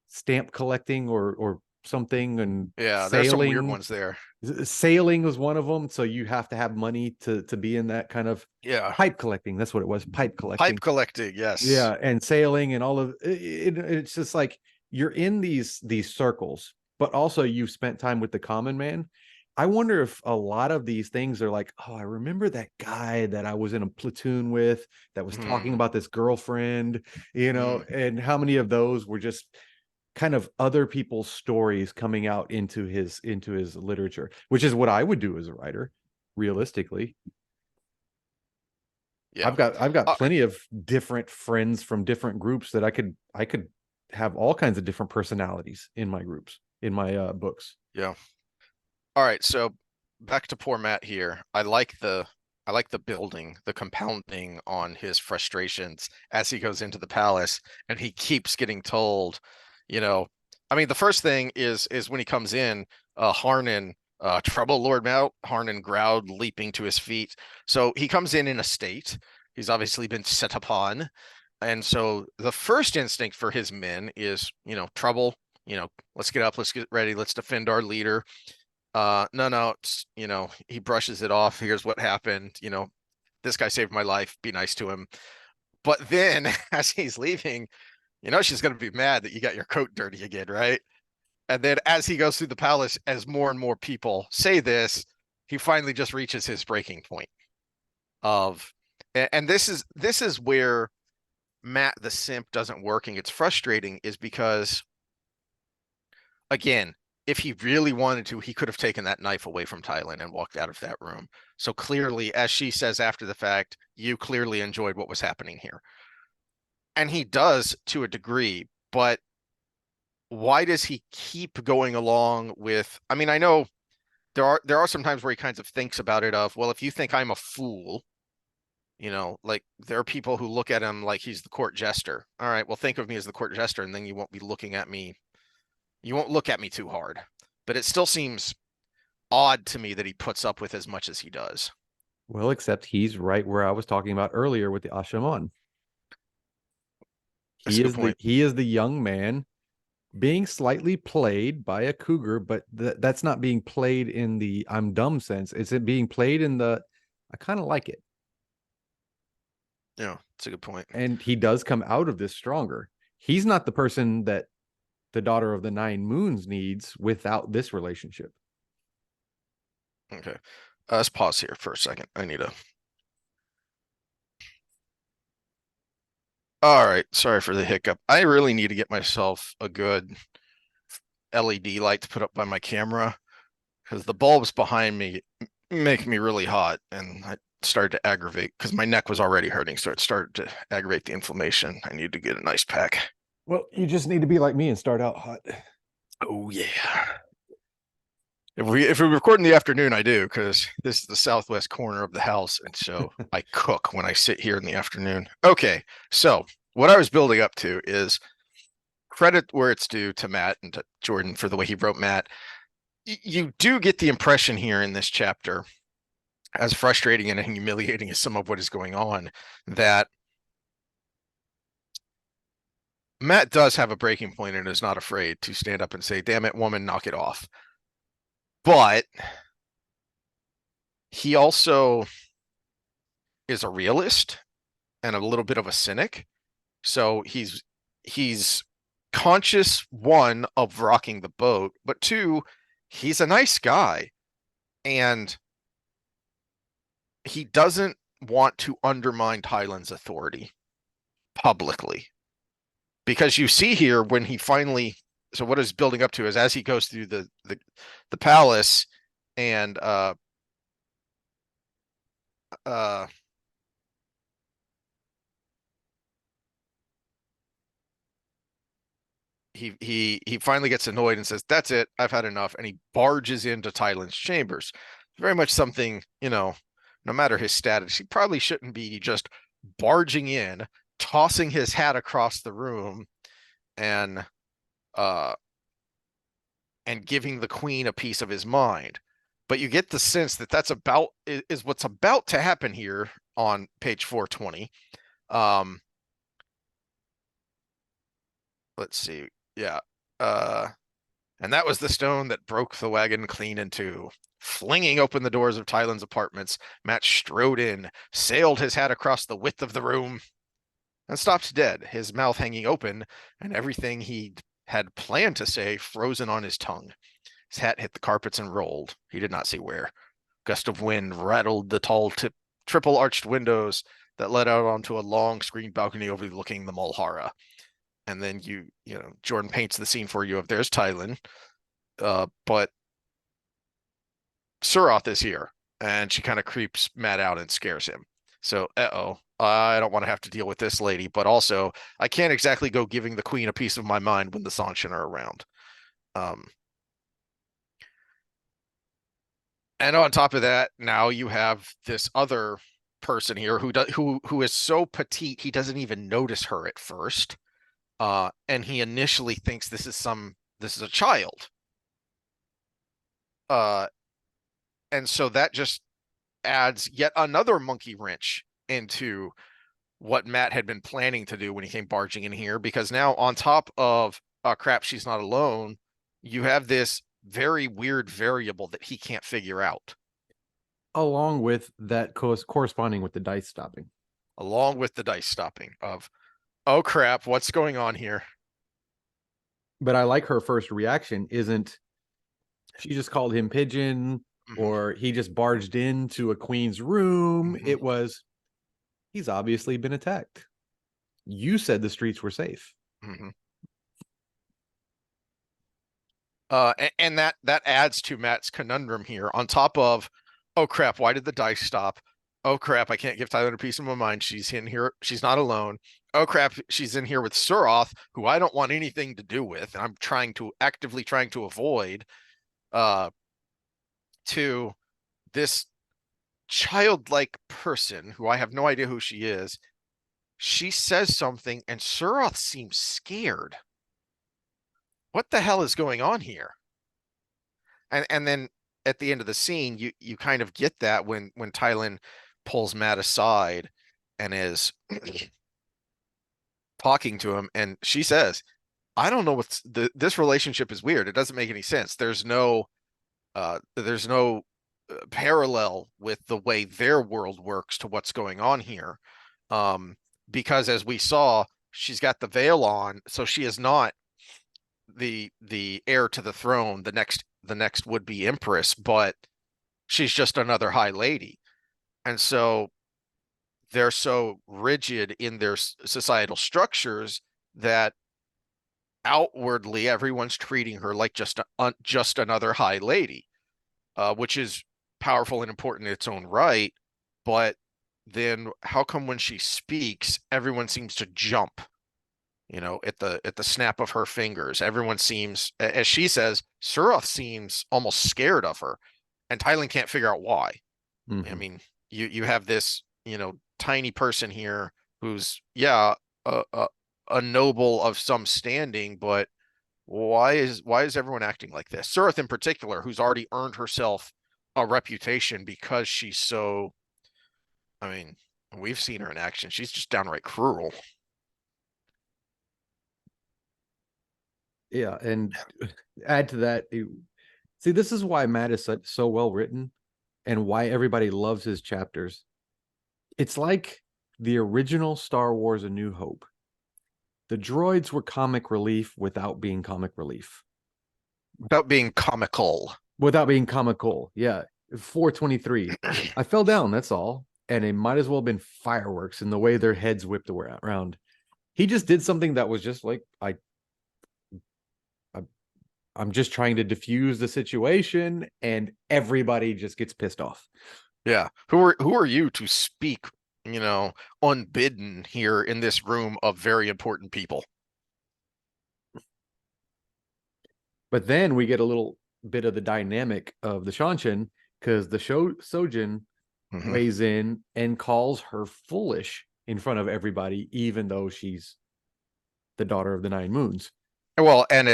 Stamp collecting or something, and Yeah, there's some weird sailing. ones there. Sailing was one of them, so you have to have money to be in that kind of Yeah. pipe collecting. That's what it was, pipe Pipe collecting. collecting, yes. Yeah, and sailing and all of it, it's just like you're in these circles, but also you've spent time with the common man. I wonder if a lot of these things are like, oh, I remember that guy that I was in a platoon with that was talking Hmm. about this girlfriend, Hmm. and how many of those were just kind of other people's stories coming out into his literature, which is what I would do as a writer, realistically. Yeah. I've got Uh, plenty of different friends from different groups that I could have all kinds of different personalities in my groups, in my books. yeah. All right, so back to poor Matt here. I like the building, the compounding on his frustrations as he goes into the palace and he keeps getting told, you know, I mean, the first thing is when he comes in, Harnan, trouble, Lord Mount, Harnan growled, leaping to his feet. So he comes in a state. He's obviously been set upon. And so the first instinct for his men is, trouble, let's get up, let's get ready, let's defend our leader. No, he brushes it off. Here's what happened. This guy saved my life. Be nice to him. But then as he's leaving, she's going to be mad that you got your coat dirty again, right? And then as he goes through the palace, as more and more people say this, he finally just reaches his breaking point of, and this is where Matt the simp doesn't work and gets frustrating, is because again, if he really wanted to, he could have taken that knife away from Tylin and walked out of that room. So clearly, as she says after the fact, you clearly enjoyed what was happening here. And he does to a degree, but why does he keep going along with, I mean, I know there are some times where he kind of thinks about it of, well, if you think I'm a fool, like there are people who look at him like he's the court jester. All right, well, think of me as the court jester, and then you won't be looking at me. You won't look at me too hard. But it still seems odd to me that he puts up with as much as he does. Well, except he's right where I was talking about earlier with the Ashaman. That's He a good is the point. he is the young man being slightly played by a cougar, but that's not being played in the I'm dumb sense. It's it being played in the I kind of like it. Yeah, that's a good point. And he does come out of this stronger. He's not the person that the daughter of the nine moons needs without this relationship. Okay. Let's pause here for a second. I need a. All right. Sorry for the hiccup. I really need to get myself a good LED light to put up by my camera because the bulbs behind me make me really hot, and I started to aggravate because my neck was already hurting, so it started to aggravate the inflammation. I need to get a nice pack. Well, you just need to be like me and start out hot. Oh yeah. If we record in the afternoon, I do, because this is the southwest corner of the house, and so I cook when I sit here in the afternoon. Okay, so what I was building up to is credit where it's due to Matt and to Jordan for the way he wrote Matt. You do get the impression here in this chapter, as frustrating and humiliating as some of what is going on, that Matt does have a breaking point and is not afraid to stand up and say, "Damn it, woman, knock it off." But he also is a realist and a little bit of a cynic. So he's conscious, one, of rocking the boat, but two, he's a nice guy and he doesn't want to undermine Tylin's authority publicly. Because you see here when he finally, so what is building up to is as he goes through the palace and uh he finally gets annoyed and says, "That's it, I've had enough," and he barges into Tylin's chambers. Very much something, no matter his status, he probably shouldn't be just barging in, tossing his hat across the room, and uh and giving the queen a piece of his mind. But you get the sense that that's about is what's about to happen here on page 420. Um, let's see. Yeah. Uh And that was the stone that broke the wagon clean in two. Flinging open the doors of Tylin's apartments, Matt strode in, sailed his hat across the width of the room, and stopped dead, his mouth hanging open, and everything he had planned to say frozen on his tongue. His hat hit the carpets and rolled. He did not see where. Gust of wind rattled the tall triple arched windows that led out onto a long screened balcony overlooking the Mulhara. And then Jordan paints the scene for you of there's Tylin, but Suroth is here, and she kind of creeps Matt out and scares him. So, I don't want to have to deal with this lady, but also I can't exactly go giving the queen a piece of my mind when the Sanshin are around. And on top of that, now you have this other person here who is so petite he doesn't even notice her at first. And he initially thinks this is a child. And so that just adds yet another monkey wrench into what Matt had been planning to do when he came barging in here, because now on top of crap, she's not alone, you have this very weird variable that he can't figure out. Along with that corresponding with the dice stopping. Along with the dice stopping of, oh crap, what's going on here? But I like her first reaction isn't she just called him pigeon or he just barged into a queen's room. It was he's obviously been attacked. You said the streets were safe. And that adds to Matt's conundrum here. On top of, oh crap, why did the dice stop? Oh crap, I can't give Tylin a piece of my mind. She's in here. She's not alone. Oh crap, she's in here with Suroth, who I don't want anything to do with, and I'm actively trying to avoid. To this childlike person who I have no idea who she is. She says something, and Suroth seems scared. What the hell is going on here? And then at the end of the scene, you kind of get that when Tylin pulls Matt aside and is talking to him, and she says, I don't know this relationship is weird. It doesn't make any sense. There's no parallel with the way their world works to what's going on here. Because as we saw, she's got the veil on, so she is not the heir to the throne, the next would-be empress, but she's just another high lady. And so they're so rigid in their societal structures that outwardly everyone's treating her like just another high lady, which is powerful and important in its own right. But then how come when she speaks, everyone seems to jump, at the snap of her fingers? Everyone seems, as she says, Suroth seems almost scared of her, and Tylin can't figure out why. I mean, you have this, tiny person here who's, a noble of some standing, but why is everyone acting like this? Suroth in particular, who's already earned herself a reputation because she's so, I mean, we've seen her in action. She's just downright cruel. Yeah, and add to that, see, this is why Matt is so well written and why everybody loves his chapters. It's like the original Star Wars A New Hope. The droids were comic relief without being comic relief. Without being comical. Without being comical, yeah. 423. I fell down, that's all. And it might as well have been fireworks in the way their heads whipped around. He just did something that was just like, I'm just trying to diffuse the situation, and everybody just gets pissed off. Yeah. Who are you to speak, unbidden here in this room of very important people? But then we get a little bit of the dynamic of the Shanshin, because the Sojin weighs in and calls her foolish in front of everybody, even though she's the daughter of the Nine Moons. Well, and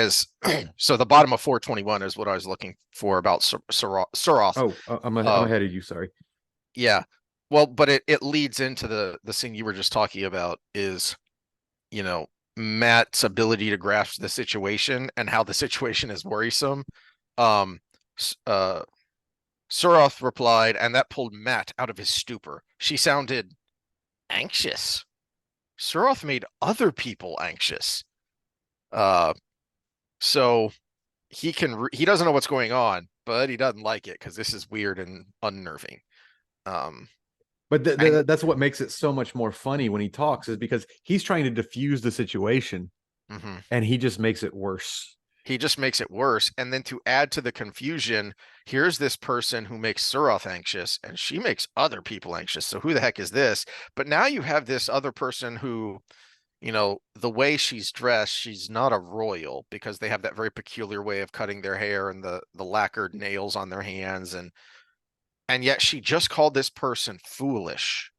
so the bottom of 421 is what I was looking for about Suroth. Oh, I'm ahead of you. Sorry. Yeah. Well, but it leads into the scene you were just talking about is, Matt's ability to grasp the situation and how the situation is worrisome. Um, Suroth replied, and that pulled Matt out of his stupor. She sounded anxious. Suroth made other people anxious. Uh, so he doesn't know what's going on, but he doesn't like it because this is weird and unnerving. Um, But and that's what makes it so much more funny when he talks, is because he's trying to diffuse the situation mhm. and he just makes it worse. He just makes it worse. And then to add to the confusion, here's this person who makes Suroth anxious, and she makes other people anxious. So who the heck is this? But now you have this other person who, the way she's dressed, she's not a royal because they have that very peculiar way of cutting their hair and the lacquered nails on their hands, and yet she just called this person foolish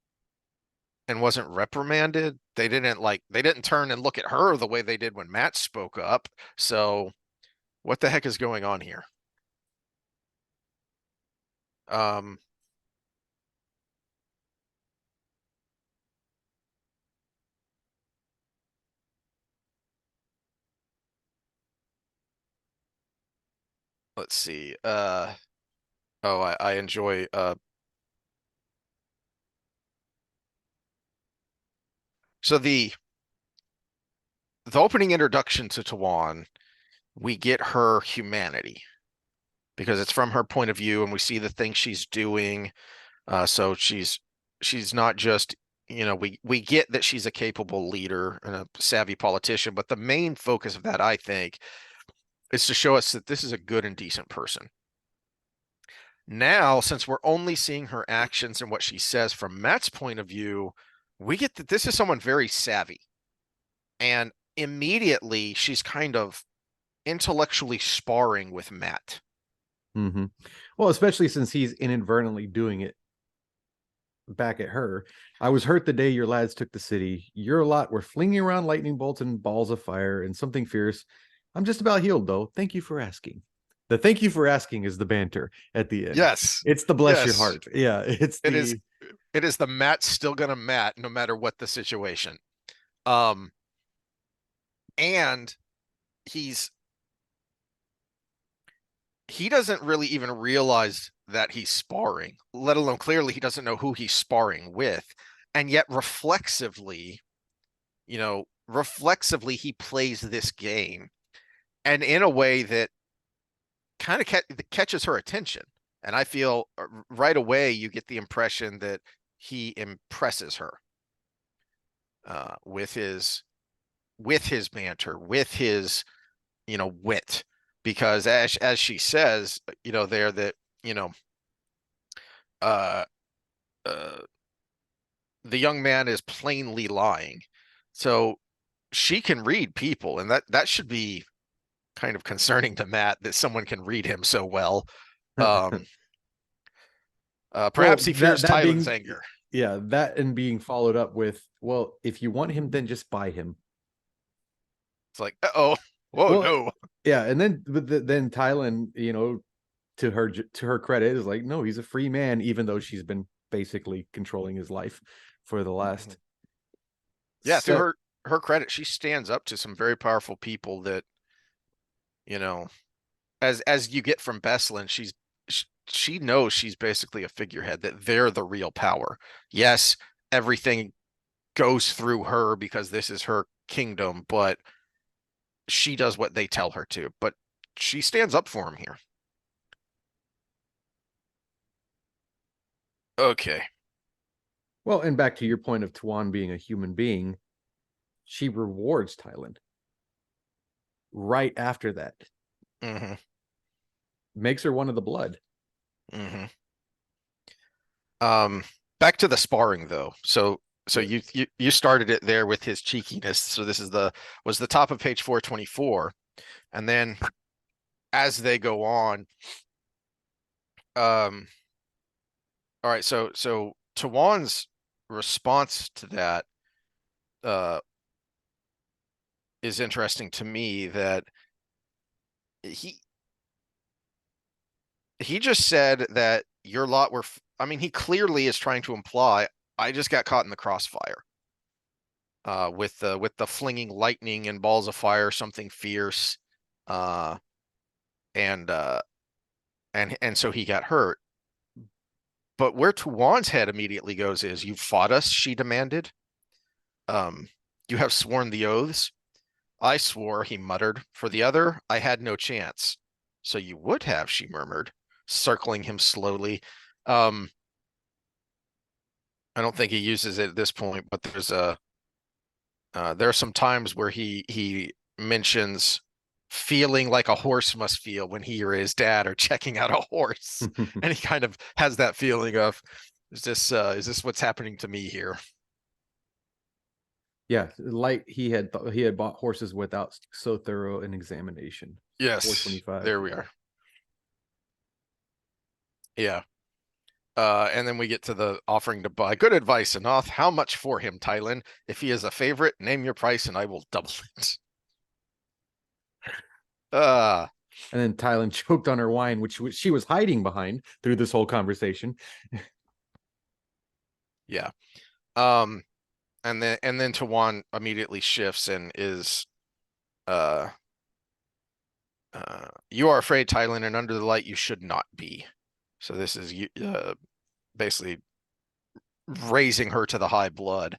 and wasn't reprimanded. They didn't turn and look at her the way they did when Matt spoke up. So what the heck is going on here? Um, let's see. Oh, I enjoy so the opening introduction to Tawan, we get her humanity because it's from her point of view and we see the things she's doing. So she's not just, we get that she's a capable leader and a savvy politician, but the main focus of that, I think, is to show us that this is a good and decent person. Now, since we're only seeing her actions and what she says from Matt's point of view, we get that this is someone very savvy. And immediately she's kind of intellectually sparring with Matt. Mm-hmm. Well, especially since he's inadvertently doing it back at her. I was hurt the day your lads took the city. Your lot were flinging around lightning bolts and balls of fire and something fierce. I'm just about healed, though. Thank you for asking. The thank you for asking is the banter at the end. Yes. It's the bless your Yes. heart. Yeah, it's It is the it is the Matt still gonna Matt no matter what the situation. Um and he's he doesn't really even realize that he's sparring, let alone clearly he doesn't know who he's sparring with. And yet reflexively he plays this game and in a way that kind of catches her attention. And I feel right away you get the impression that he impresses her with his banter, with his wit, because as she says, there that uh, uh, the young man is plainly lying. So she can read people, and that should be kind of concerning to Matt that someone can read him so well. Um, well, perhaps he that fears that Tylin's being anger. yeah, that and being followed up with, well, if you want him, then just buy him. It's like, oh, whoa, Well, no. yeah, and then Tylin, to her credit, is like, no, he's a free man, even though she's been basically controlling his life for the last Yeah, to set. her credit, she stands up to some very powerful people that, you know, as you get from Beslan, she knows she's basically a figurehead, that they're the real power. Yes, everything goes through her because this is her kingdom, but she does what they tell her to. But she stands up for him here. Okay. Well, and back to your point of Tuan being a human being, she rewards Tylin right after that, Mm-hmm. makes her one of the blood. Mm-hmm. Back to the sparring though. So Yeah. you started it there with his cheekiness. So this was the top of page 424. And then as they go on, um, all right, so Tawan's response to that uh is interesting to me, that he he just said that your lot were I mean, he clearly is trying to imply I just got caught in the crossfire. with the flinging lightning and balls of fire, something fierce, uh, and so he got hurt. But where Tuan's head immediately goes is, "You fought us," she demanded. Um, "You have sworn the oaths." "I swore," he muttered. "For the other, I had no chance." "So you would have," she murmured, circling him slowly. Um, I don't think he uses it at this point, but there are some times where he mentions feeling like a horse must feel when he or his dad are checking out a horse, and he kind of has that feeling of, is this what's happening to me here? Yeah, light. He had bought horses without so thorough an examination. Yes, 425. there we are. Yeah. And then we get to the offering to buy. "Good advice, Enoth. How much for him, Tylin? If he is a favorite, name your price and I will double it." Uh, And then Tylin choked on her wine, which she was hiding behind through this whole conversation. yeah. And then Tawan immediately shifts and is uh "You are afraid, Tylin, and under the light you should not be." So this is basically raising her to the high blood.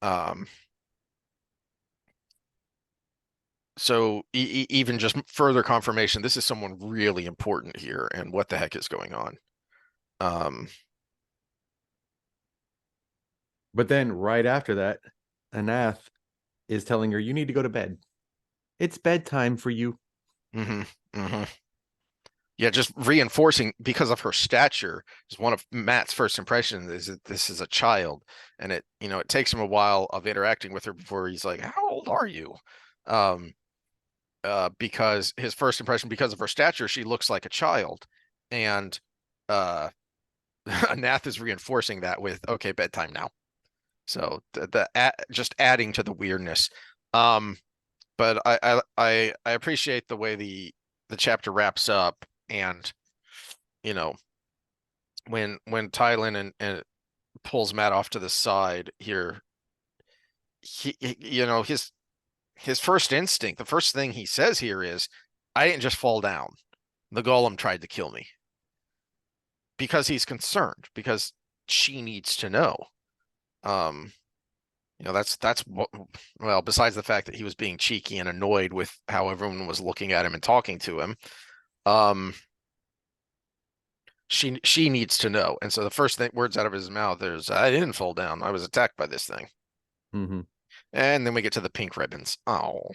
Um, so even just further confirmation, this is someone really important here, and what the heck is going on? Um, But then right after that, Anath is telling her, "You need to go to bed. It's bedtime for you." mhm, mhm. Yeah, just reinforcing, because of her stature, is one of Matt's first impressions, is that this is a child, and it takes him a while of interacting with her before he's like, "How old are you?" Um, because his first impression, because of her stature, she looks like a child, and uh, Nath is reinforcing that with, "Okay, bedtime now." So just adding to the weirdness. Um, but I appreciate the way the chapter wraps up, and you know when Tylin and pulls Matt off to the side here, his first instinct, the first thing he says here is, "I didn't just fall down. The golem tried to kill me," because he's concerned, because she needs to know. Um, that's what, well, besides the fact that he was being cheeky and annoyed with how everyone was looking at him and talking to him, um, she needs to know. And so the first words out of his mouth is, "I didn't fall down. I was attacked by this thing." Mm-hmm. And then we get to the pink ribbons. Oh,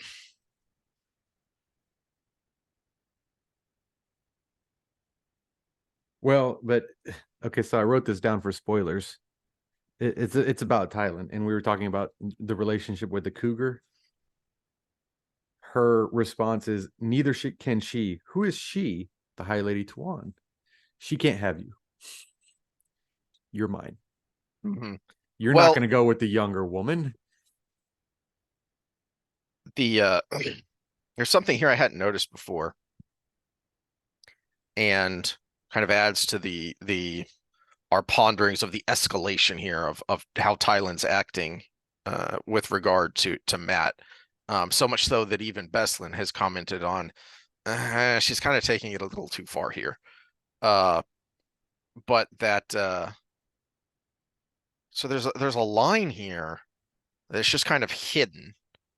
Well, but okay, so I wrote this down for spoilers. It's about Thailand, and we were talking about the relationship with the cougar. Her response is, "Neither can she." Who is she? The High Lady Tuan. "She can't have you. You're mine. mhm. You're not Well, going to go with the younger woman." the there's something here I hadn't noticed before, and kind of adds to the our ponderings of the escalation here of how Tylen's acting with regard to Matt. So much so that even Beslin has commented on, she's kind of taking it a little too far here. Uh, but that so there's a line here that's just kind of hidden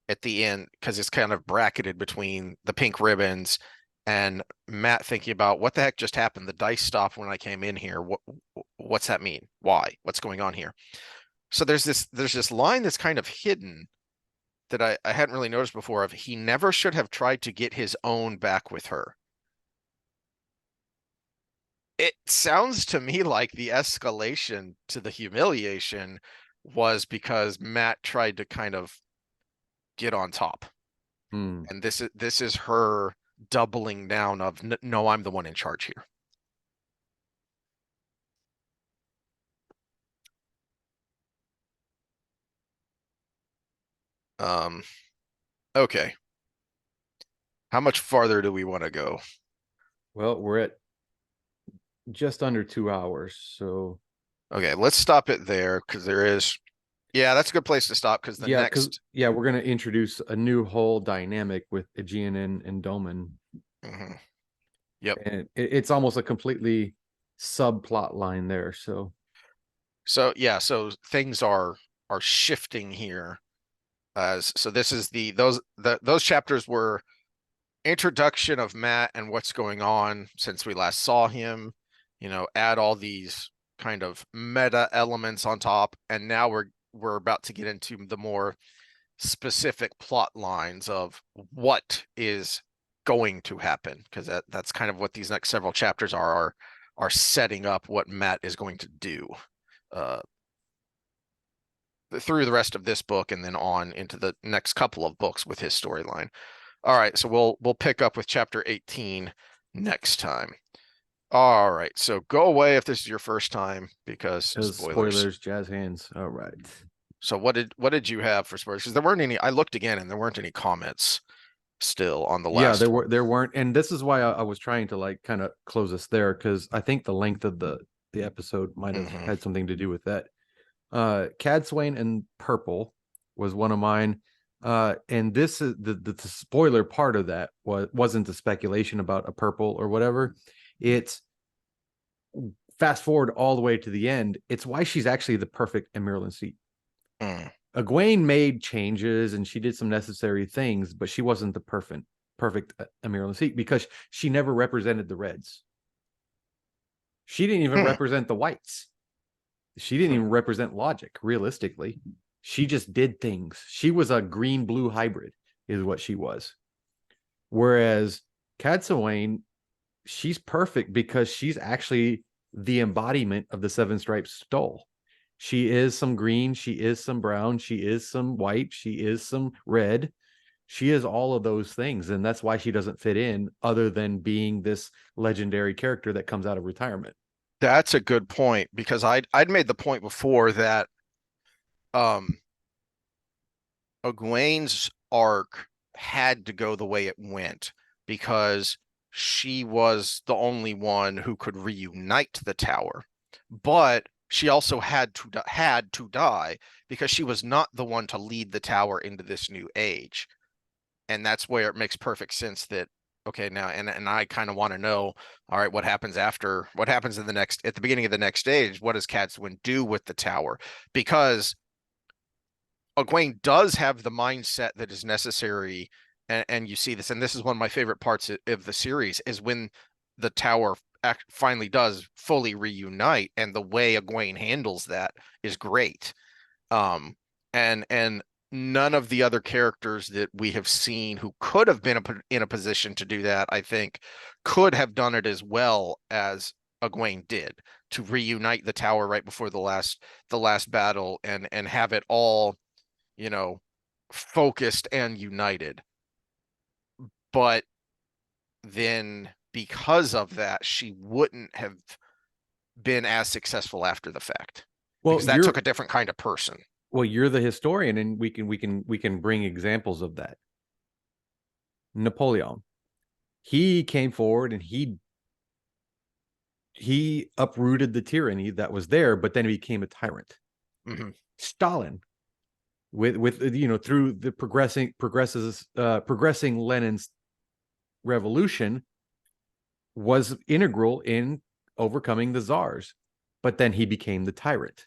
at the end, because it's kind of bracketed between the pink ribbons and Matt thinking about, what the heck just happened? The dice stopped when I came in here. What's that mean? Why? What's going on here? So there's this line that's kind of hidden that I hadn't really noticed before, of, he never should have tried to get his own back with her. It sounds to me like the escalation to the humiliation was because Matt tried to kind of get on top. Hmm. And this is her doubling down of, "No, I'm the one in charge here." Um, okay. How much farther do we want to go? Well, we're at just under 2 hours, so Okay, let's stop it there, because there is Yeah, that's a good place to stop because the Because next. we're gonna introduce a new whole dynamic with Aegean and Doman, Mhm. Yep. and it's almost a completely subplot line there. So So yeah, so things are shifting here. As so this is those chapters were introduction of Matt and what's going on since we last saw him, add all these kind of meta elements on top, and now we're about to get into the more specific plot lines of what is going to happen, because that's kind of what these next several chapters are setting up what Matt is going to do uh through the rest of this book and then on into the next couple of books with his storyline. All right, so we'll pick up with chapter 18 next time. All right, so go away if this is your first time because spoilers. spoilers, jazz hands. All right. So what did you have for spoilers? Because there weren't any. I looked again and there weren't any comments still on the Yeah, last one. there weren't, and this is why I was trying to like kind of close us there because I think the length of the episode might have Mm-hmm. had something to do with that. Cadsuane and Purple was one of mine. And this is the spoiler part of that wasn't the speculation about a purple or whatever. It's fast forward all the way to the end. It's why she's actually the perfect Emerald seat. Mm. Egwene made changes and she did some necessary things, but she wasn't the perfect Emerald seat because she never represented the Reds. She didn't even represent the Whites. She didn't even represent logic, realistically. She just did things. She was a green-blue hybrid, is what she was. Whereas Cadsuane, she's perfect because she's actually the embodiment of the Seven Stripes Stole. She is some green, she is some brown, she is some white, she is some red. She is all of those things, and that's why she doesn't fit in, other than being this legendary character that comes out of retirement. That's a good point because I'd made the point before that um Egwene's arc had to go the way it went because she was the only one who could reunite the tower. But she also had to die because she was not the one to lead the tower into this new age. And that's where it makes perfect sense that okay, now and I kind of want to know, all right, what happens in the next at the beginning of the next stage? What does Cadsuane do with the tower? Because Egwene does have the mindset that is necessary, and you see this, and this is one of my favorite parts of the series, is when the tower finally does fully reunite, and the way Egwene handles that is great. And none of the other characters that we have seen who could have been in a position to do that, I think, could have done it as well as Egwene did to reunite the tower right before the last battle and have it all focused and united. But then because of that, she wouldn't have been as successful after the fact Well, because that took a different kind of person. you're the historian, and we can bring examples of that. Napoleon, he came forward and he uprooted the tyranny that was there, but then he became a tyrant. Mm-hmm. Stalin, with through the progressing Lenin's revolution, was integral in overcoming the czars, but then he became the tyrant.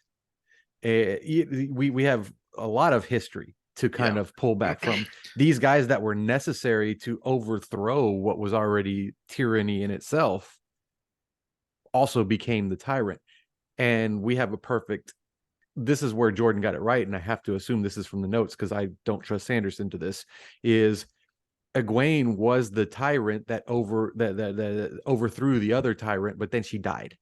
We have a lot of history to kind Yeah. of pull back from. These guys that were necessary to overthrow what was already tyranny in itself also became the tyrant. And we have a perfect, this is where Jordan got it right, and I have to assume this is from the notes because I don't trust Sanderson to this, is Egwene was the tyrant that overthrew the other tyrant, but then she died.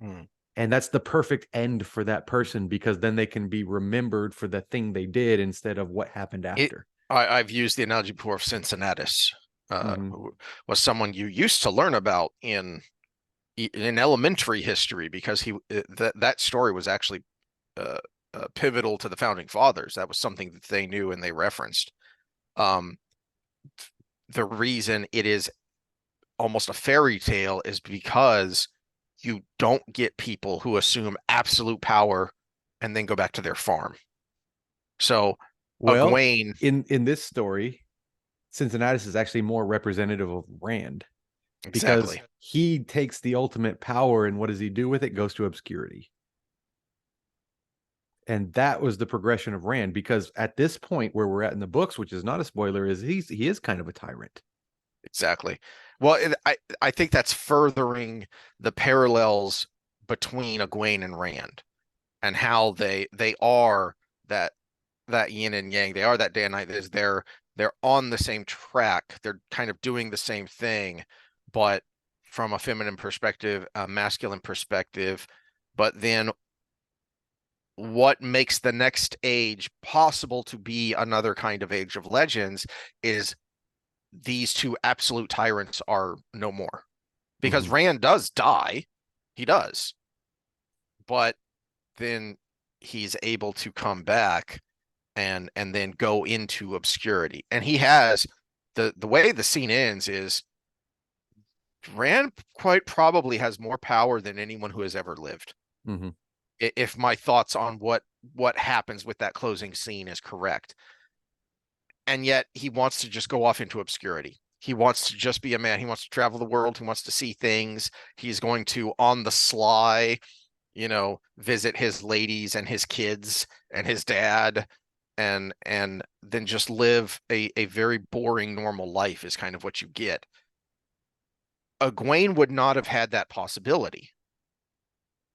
Mm. And that's the perfect end for that person because then they can be remembered for the thing they did instead of what happened after. I've used the analogy before of Cincinnatus, who was someone you used to learn about in elementary history because that story was actually pivotal to the founding fathers. That was something that they knew and they referenced. Um, the reason it is almost a fairy tale is because you don't get people who assume absolute power and then go back to their farm. So Well, Egwene, in this story, Cincinnatus is actually more representative of Rand because exactly. he takes the ultimate power, and what does he do with it? Goes to obscurity. And that was the progression of Rand, because at this point where we're at in the books, which is not a spoiler, is he is kind of a tyrant. Exactly. Well, I think that's furthering the parallels between Egwene and Rand, and how they are that that yin and yang. They are that day and night. They're on the same track. They're kind of doing the same thing, but from a feminine perspective, a masculine perspective. But then what makes the next age possible to be another kind of age of legends is these two absolute tyrants are no more. Because Mm-hmm. Rand does die. He does. But then he's able to come back and then go into obscurity. And he has the way the scene ends is Rand quite probably has more power than anyone who has ever lived. Mm-hmm. If my thoughts on what happens with that closing scene is correct. And yet he wants to just go off into obscurity. He wants to just be a man. He wants to travel the world. He wants to see things. He's going to, on the sly, visit his ladies and his kids and his dad, and then just live a very boring normal life is kind of what you get. Egwene would not have had that possibility.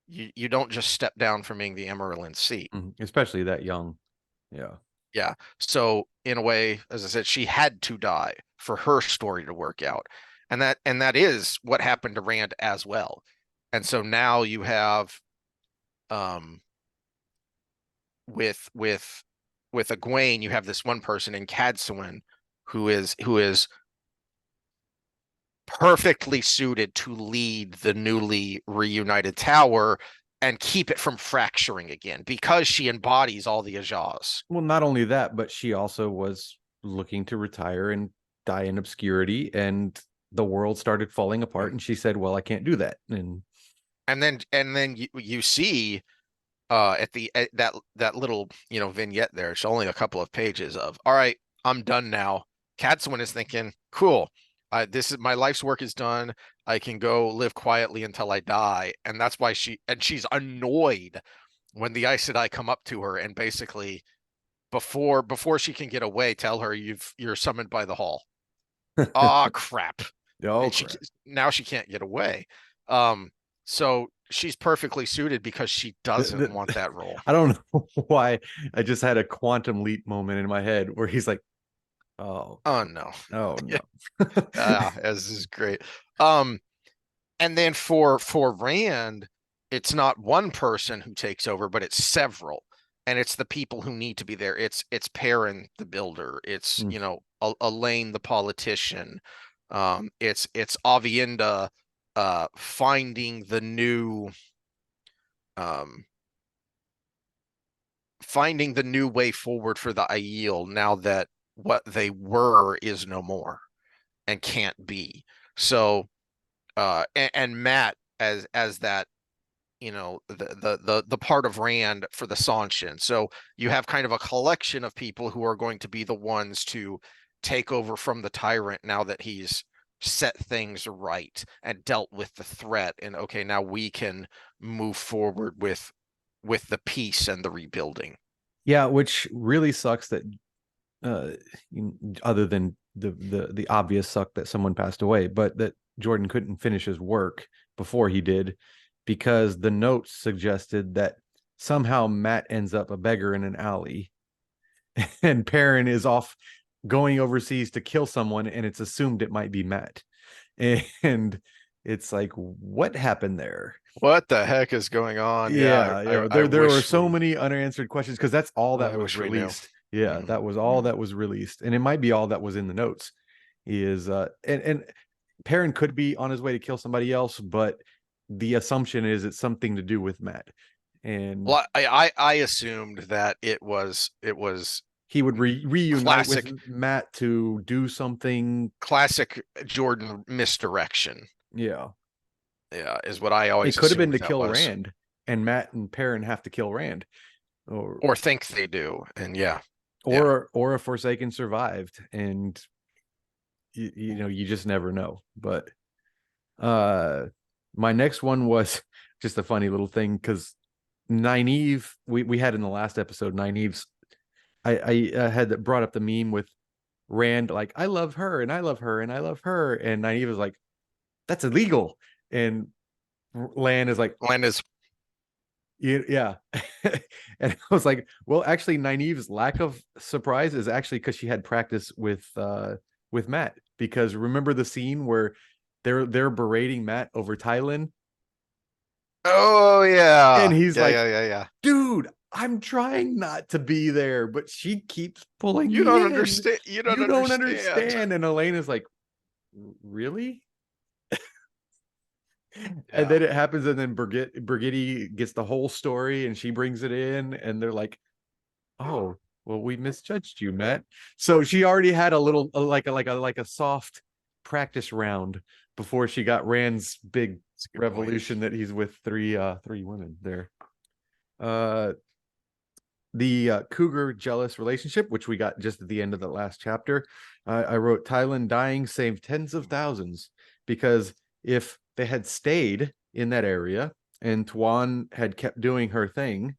You don't just step down from being the Emerald seat. Mm-hmm. Especially that young. Yeah. Yeah. So in a way, as I said, she had to die for her story to work out. And that is what happened to Rand as well. And so now you have um with Egwene, you have this one person in Cadsuane who is perfectly suited to lead the newly reunited tower and keep it from fracturing again because she embodies all the Ajahs. Well, not only that, but she also was looking to retire and die in obscurity, and the world started falling apart, and she said, well, I can't do that. And then you see at the that little vignette there. It's only a couple of pages of, all right, I'm done now. Cadsuane is thinking, cool, this is my life's work is done. I can go live quietly until I die. And that's why she's annoyed when the Aes Sedai come up to her and basically before she can get away, tell her you're summoned by the hall. Ah, crap. Oh And crap. now she can't get away. So she's perfectly suited because she doesn't want that role. I don't know why I just had a quantum leap moment in my head where he's like, oh, Oh no. oh no. As is great. Um, and then for Rand, it's not one person who takes over, but it's several. And it's the people who need to be there. It's Perrin the builder. It's, Mm. Elaine the politician. It's Avienda finding the new um finding the new way forward for the Aiel now that what they were is no more and can't be. So and Matt as that, the part of Rand for the Sanshin. So you have kind of a collection of people who are going to be the ones to take over from the tyrant now that he's set things right and dealt with the threat, and okay, now we can move forward with the peace and the rebuilding. Yeah, which really sucks that uh other than the obvious suck that someone passed away, but that Jordan couldn't finish his work before he did, because the notes suggested that somehow Matt ends up a beggar in an alley and Perrin is off going overseas to kill someone, and it's assumed it might be Matt. And it's like, what happened there? What the heck is going on? Yeah, Yeah, I there were wish so we many unanswered questions because that's all that I was wish we knew. released. Yeah, Mhm. that was all that was released, and it might be all that was in the notes. Is and Perrin could be on his way to kill somebody else, but the assumption is it's something to do with Matt, and Well, I assumed that it was he would reunite with classic Matt to do something. classic Jordan misdirection. Yeah, Yeah, is what I it always could have been assumed to that kill was. Rand, and Matt and Perrin have to kill Rand. or Or think they do. And yeah. or a Forsaken survived, and you just never know. But uh my next one was just a funny little thing, because Nynaeve, we had in the last episode, Nynaeve's, I had brought up the meme with Rand, like, I love her and I love her and I love her, and Nynaeve was like, that's illegal, and Lan is like, Len is yeah. And I was like, well, actually, Nynaeve's lack of surprise is actually because she had practice with Matt. Because remember the scene where they're berating Matt over Tylin, oh and yeah. he's Yeah, like, yeah, yeah, yeah. dude, I'm trying not to be there, but she keeps pulling You me don't in. understand. You don't You don't understand. understand. And Elaine is like, really? And Yeah. then it happens, and then Brigitte gets the whole story, and she brings it in, and they're like, oh, well, we misjudged you, Matt. So she already had a little like a soft practice round before she got Rand's big That's a good point. revolution that he's with three women there. Uh the cougar jealous relationship, which we got just at the end of the last chapter. I wrote, Tylin dying saved tens of thousands, because if they had stayed in that area and Tuan had kept doing her thing,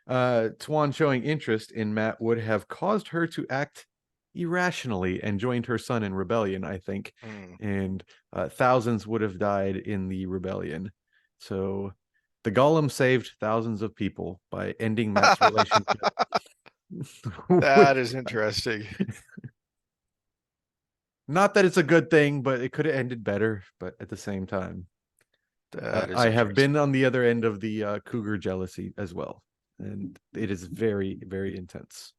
Tuan showing interest in Matt would have caused her to act irrationally and joined her son in rebellion, I think. Mm. And thousands would have died in the rebellion. So the Golem saved thousands of people by ending Matt's relationship with. That is interesting. Not that it's a good thing, but it could have ended better. But at the same time, That is I have interesting. been on the other end of the cougar jealousy as well, and it is very, very intense.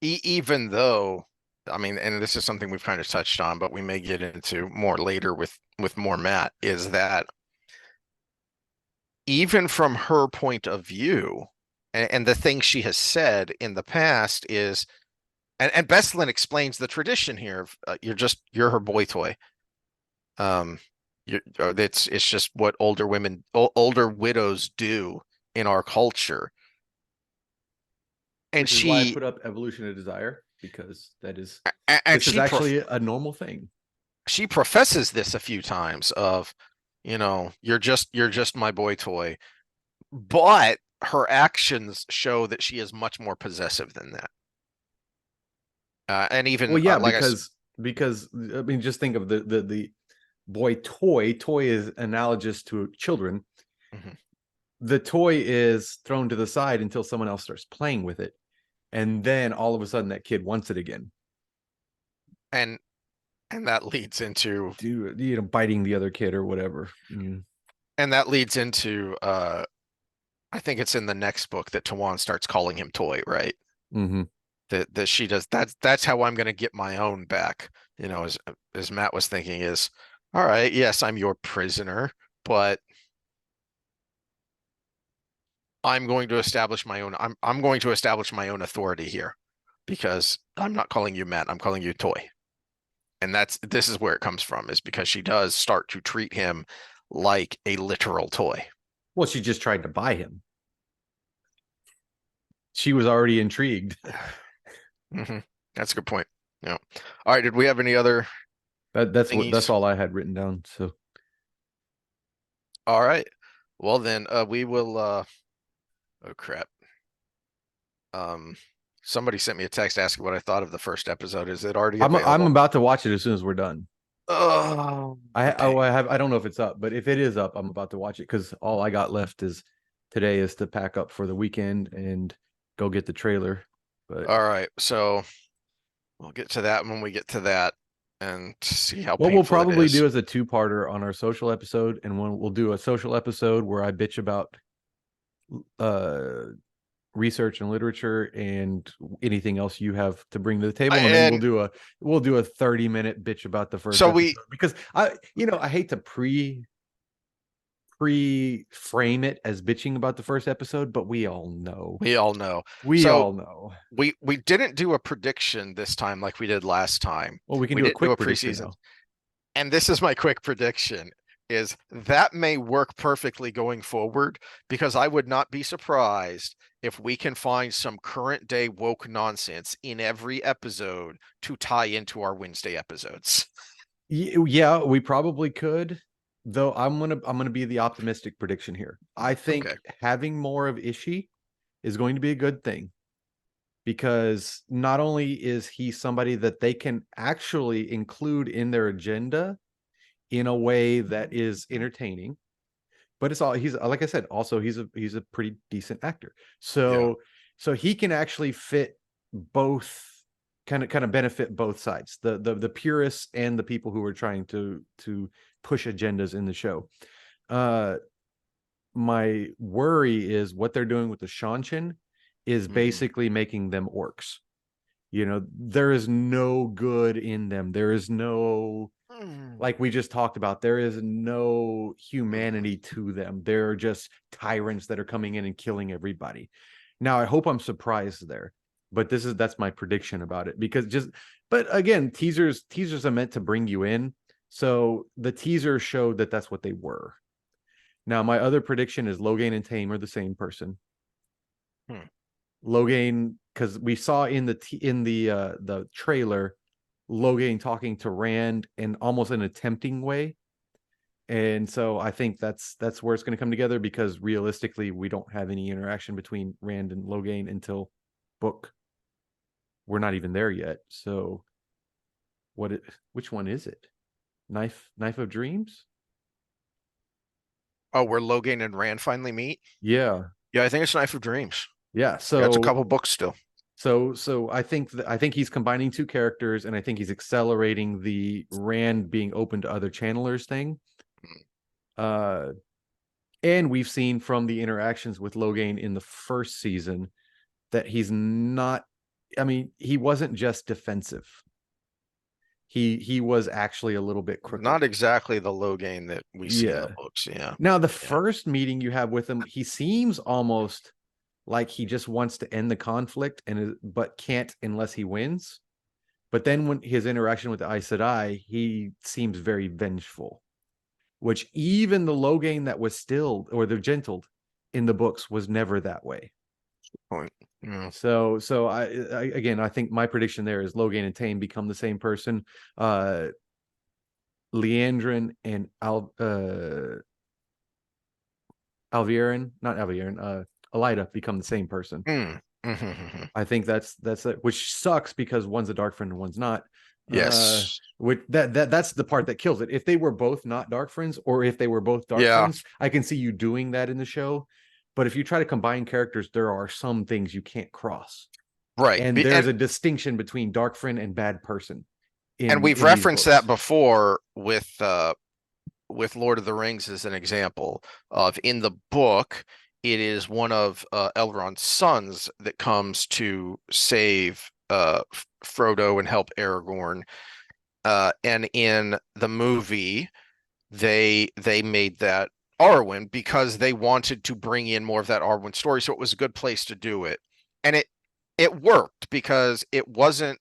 Even though, I mean, and this is something we've kind of touched on, but we may get into more later with more Matt, is that even from her point of view, and the thing she has said in the past is, and Bestlin explains the tradition here of you're her boy toy. It's just what older widows do in our culture. And Which is why I she put up evolution of desire, because and this is actually a normal thing. she professes this a few times of, you're just my boy toy, but her actions show that she is much more possessive than that. And Well, even yeah, like because I mean, just think of the boy toy. Toy is analogous to children. Mhm. The toy is thrown to the side until someone else starts playing with it, and then all of a sudden that kid wants it again. and and that leads into Biting the other kid or whatever. Mm. and that leads into I think it's in the next book that Tawan starts calling him toy, right? Mm-hmm. That she does. That's how I'm going to get my own back. As Matt was thinking is, all right, yes, I'm your prisoner, but I'm going to establish my own. I'm going to establish my own authority here, because I'm not calling you Matt. I'm calling you toy. And this is where it comes from, is because she does start to treat him like a literal toy. Well, she just tried to buy him. She was already intrigued. Mm-hmm. That's a good point. Yeah. All right. Did we have any other That's thingies? all I had written down. So All right. Well then, we will. Oh crap. Um, Somebody sent me a text asking what I thought of the first episode. Is it already I'm available? about to watch it as soon as we're done. Oh, I dang. have, I don't know if it's up, but if it is up, I'm about to watch it, because all I got left is today is to pack up for the weekend and go get the trailer. But All right. So we'll get to that when we get to that and see how what we'll painful it probably is. do is a two-parter on our social episode, and we'll do a social episode where I bitch about uh research and literature and anything else you have to bring to the table, and then And we'll do a 30-minute bitch about the first so episode, because I hate to pre-frame it as bitching about the first episode, but we all know. we all know. We So all know. we didn't do a prediction this time like we did last time. Well, we can We do a didn't do quick a prediction preseason. now. And this is my quick prediction. is that may work perfectly going forward, because I would not be surprised if we can find some current day woke nonsense in every episode to tie into our Wednesday episodes. Yeah, we probably could. Though I'm gonna be the optimistic prediction here. I Okay. think having more of Ishii is going to be a good thing because not only is he somebody that they can actually include in their agenda in a way that is entertaining, but it's all he's like I said, also he's a pretty decent actor. Yeah. So he can actually fit both kind of benefit both sides, the purists and the people who are trying to push agendas in the show. Uh my worry is what they're doing with the Shanshin is Mm. basically making them orcs. You know, there is no good in them. There is no, Mm. like we just talked about, there is no Mhm. humanity to them. They're just tyrants that are coming in and killing everybody. Now, I hope I'm surprised there, but that's my prediction about it because but again, teasers are meant to bring you in. So the teaser showed that that's what they were. Now, my other prediction is Logain and Tame are the same person. Hmm. Logain, because we saw in the trailer, Logain talking to Rand in almost an attempting way. And so I think that's where it's going to come together because realistically, we don't have any interaction between Rand and Logain until book. We're not even there yet. So which one is it? Knife of Dreams? Oh, where Logan and Rand finally meet? Yeah. Yeah, I think it's Knife of Dreams. Yeah. Yeah, it's a So couple books still. so I think he's combining two characters and I think he's accelerating the Rand being open to other channelers thing. Mm. Uh and we've seen from the interactions with Logain in the first season that he's not, I mean, he wasn't just defensive. He was actually a little bit crooked. Not exactly the Logan that we see in the Yeah. books. Yeah. Now the Yeah. first meeting you have with him, he seems almost like he just wants to end the conflict and but can't unless he wins. But then when his interaction with the Aes Sedai, he seems very vengeful, which even the Logain that was stilled or the gentled in the books was never that way. Point. Yeah. So I again, I think my prediction there is Logain and Tame become the same person. Leandrin and Alviren, not Alviren, Elida become the same person. Mm. Mhm. I think that's it, which sucks because one's a dark friend and one's not. Yes. Which that's the part that kills it. If they were both not dark friends, or if they were both dark Yeah. friends, I can see you doing that in the show. But if you try to combine characters, there are some things you can't cross, Right. and there's a distinction between dark friend and bad person And we've in these referenced that books. before with Lord of the Rings as an example of in the book, it is one of Elrond's sons that comes to save Frodo and help Aragorn. And in the movie, they made that Arwen because they wanted to bring in more of that Arwen story, so it was a good place to do it. And it worked because it wasn't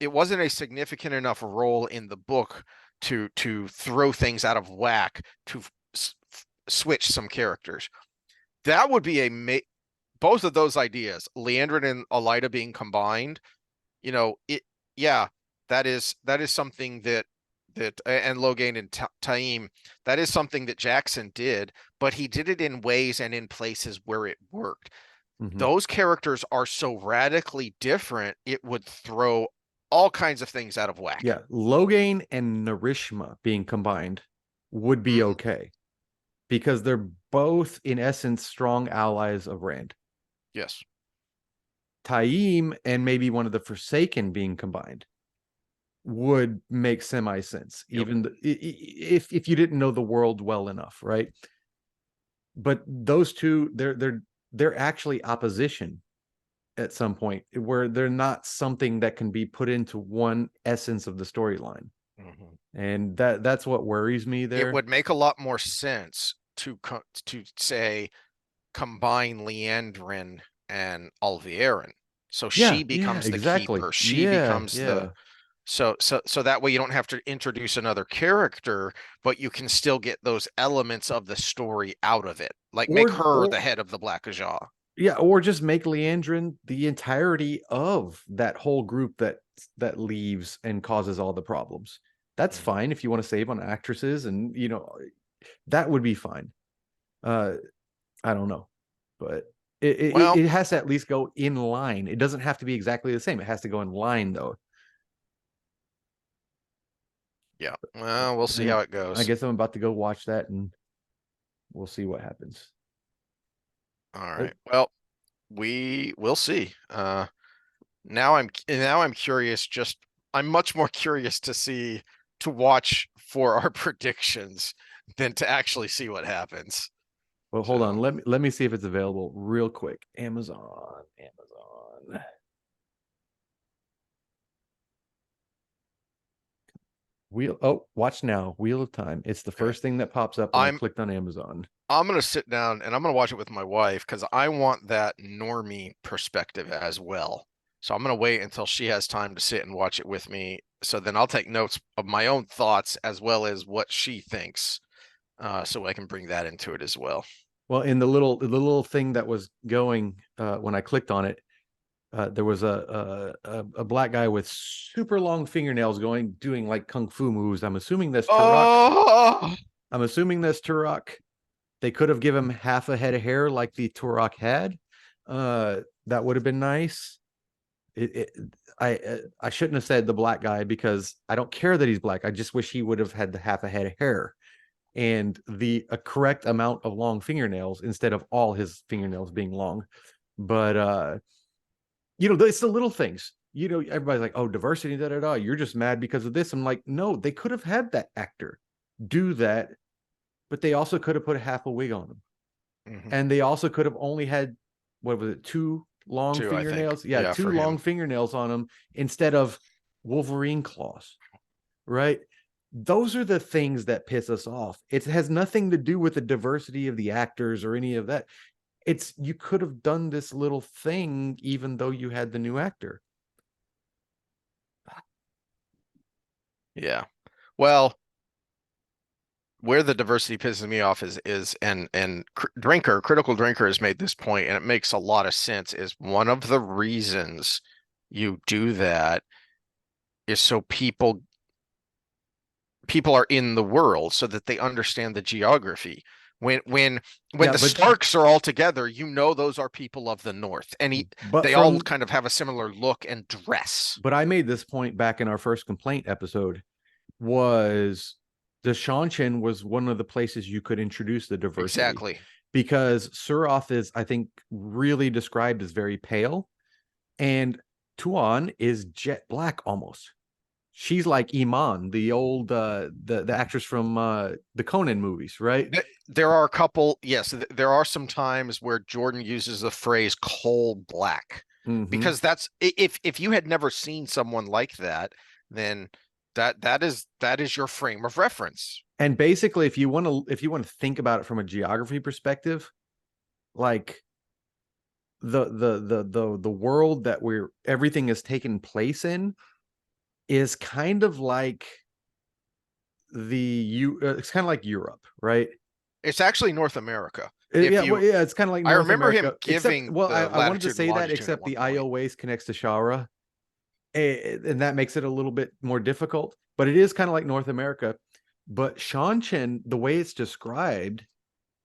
a significant enough role in the book to throw things out of whack to switch some characters. That would be both of those ideas, Leandrin and Elida being combined. It yeah, that is something that and Logain and Taim, that is something that Jackson did, but he did it in ways and in places where it worked. Mm-hmm. Those characters are so radically different, it would throw all kinds of things out of whack. Yeah, Logain and Narishma being combined would be Mm, okay because they're both, in essence, strong allies of Rand. yes. Taim and maybe one of the Forsaken being combined would make semi sense, Yep. even if you didn't know the world well enough, right? But those two, they're actually opposition at some point, where they're not something that can be put into one essence of the storyline, Mhm. and that's what worries me It there. would make a lot more sense to say combine Leandrin and Alviarin. So Yeah, she yeah, becomes the exactly. keeper. She Yeah, becomes the yeah. So that way you don't have to introduce another character, but you can still get those elements of the story out of it. Like make her the or head of the Black Ajah. yeah, or just make Leandrin the entirety of that whole group that leaves and causes all the problems. That's Mhm. fine if you want to save on actresses, and that would be fine. Uh, I don't know, but Well, it has to at least go in line. It doesn't have to be exactly the same. It has to go in line though. yeah. Well, we'll see And how it I goes. guess I'm about to go watch that, and we'll see what happens. All Oh, right. Well, we will see. Now I'm curious. I'm much more curious to watch for our predictions than to actually see what happens. well, hold on. So Let me see if it's available real quick. Amazon, Amazon. Wheel. Oh, watch now. Wheel of Time. It's the okay. first thing that pops up when I I'm clicked on Amazon. I'm gonna sit down and I'm gonna watch it with my wife because I want that normie perspective as well. So I'm gonna wait until she has time to sit and watch it with me. So then I'll take notes of my own thoughts as well as what she thinks, so I can bring that into it as well. Well, in the little thing that was going when I clicked on it, there was a black guy with super long fingernails doing like kung fu moves. I'm assuming that's Turok. Oh, I'm assuming that's Turok. They could have given him half a head of hair like the Turok had. That would have been nice. I shouldn't have said the black guy because I don't care that he's black. I just wish he would have had the half a head of hair and the a correct amount of long fingernails instead of all his fingernails being long. But it's the little things. Everybody's like, "Oh, diversity, da da da." You're just mad because of this. I'm like, no, they could have had that actor do that, but they also could have put a half a wig on him, mhm. and they also could have only had what was it, two long Two, I think. fingernails? Yeah, Yeah, two for long him. fingernails on him instead of Wolverine claws, right? Those are the things that piss us off. It has nothing to do with the diversity of the actors or any of that. It's you could have done this little thing even though you had the new actor. Yeah. Well, where the diversity pisses me off is and critical drinker has made this point, and it makes a lot of sense. Is one of the reasons you do that is so people are in the world so that they understand the geography. When Yeah, the but Starks are all together, those are people of the North, and but they all from kind of have a similar look and dress. but I made this point back in our first complaint episode was the Shanshan was one of the places you could introduce the diversity Exactly. because Suroth is, I think, really described as very pale, and Tuan is jet black almost. She's like Iman, the old the actress from the Conan movies, right? There are a couple, yes, there are some times where Jordan uses the phrase coal black Mm-hmm. because that's if you had never seen someone like that, then that is your frame of reference. And basically, if you want to think about it from a geography perspective, like the world that we're everything is taking place in is kind of like it's kind of like Europe, right? It's actually North America. If Yeah, well, you, yeah, it's kind of like I North remember him America, except, giving well, I, the I wanted to latitude and say that, longitude at except one the point. IO waste connects to Shara, and that makes it a little bit more difficult. But it is kind of like North America. But Shanshan, the way it's described,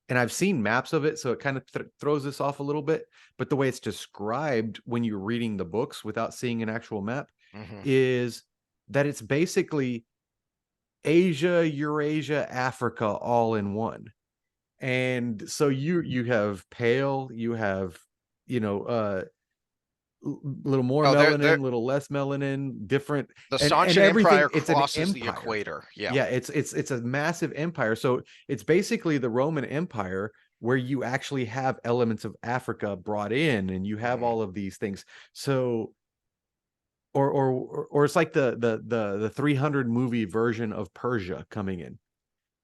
and I've seen maps of it, so it kind of throws this off a little bit. But the way it's described when you're reading the books without seeing an actual map Mhm. is that it's basically Asia, Eurasia, Africa all in one. And so you have pale, you have little more Oh, melanin, little less melanin, different, the and Sanchin everything. Empire It's an crosses the empire. equator. Yeah. Yeah, it's a massive empire. So it's basically the Roman Empire where you actually have elements of Africa brought in, and you have Mhm. all of these things. So or it's like the 300 movie version of Persia coming in,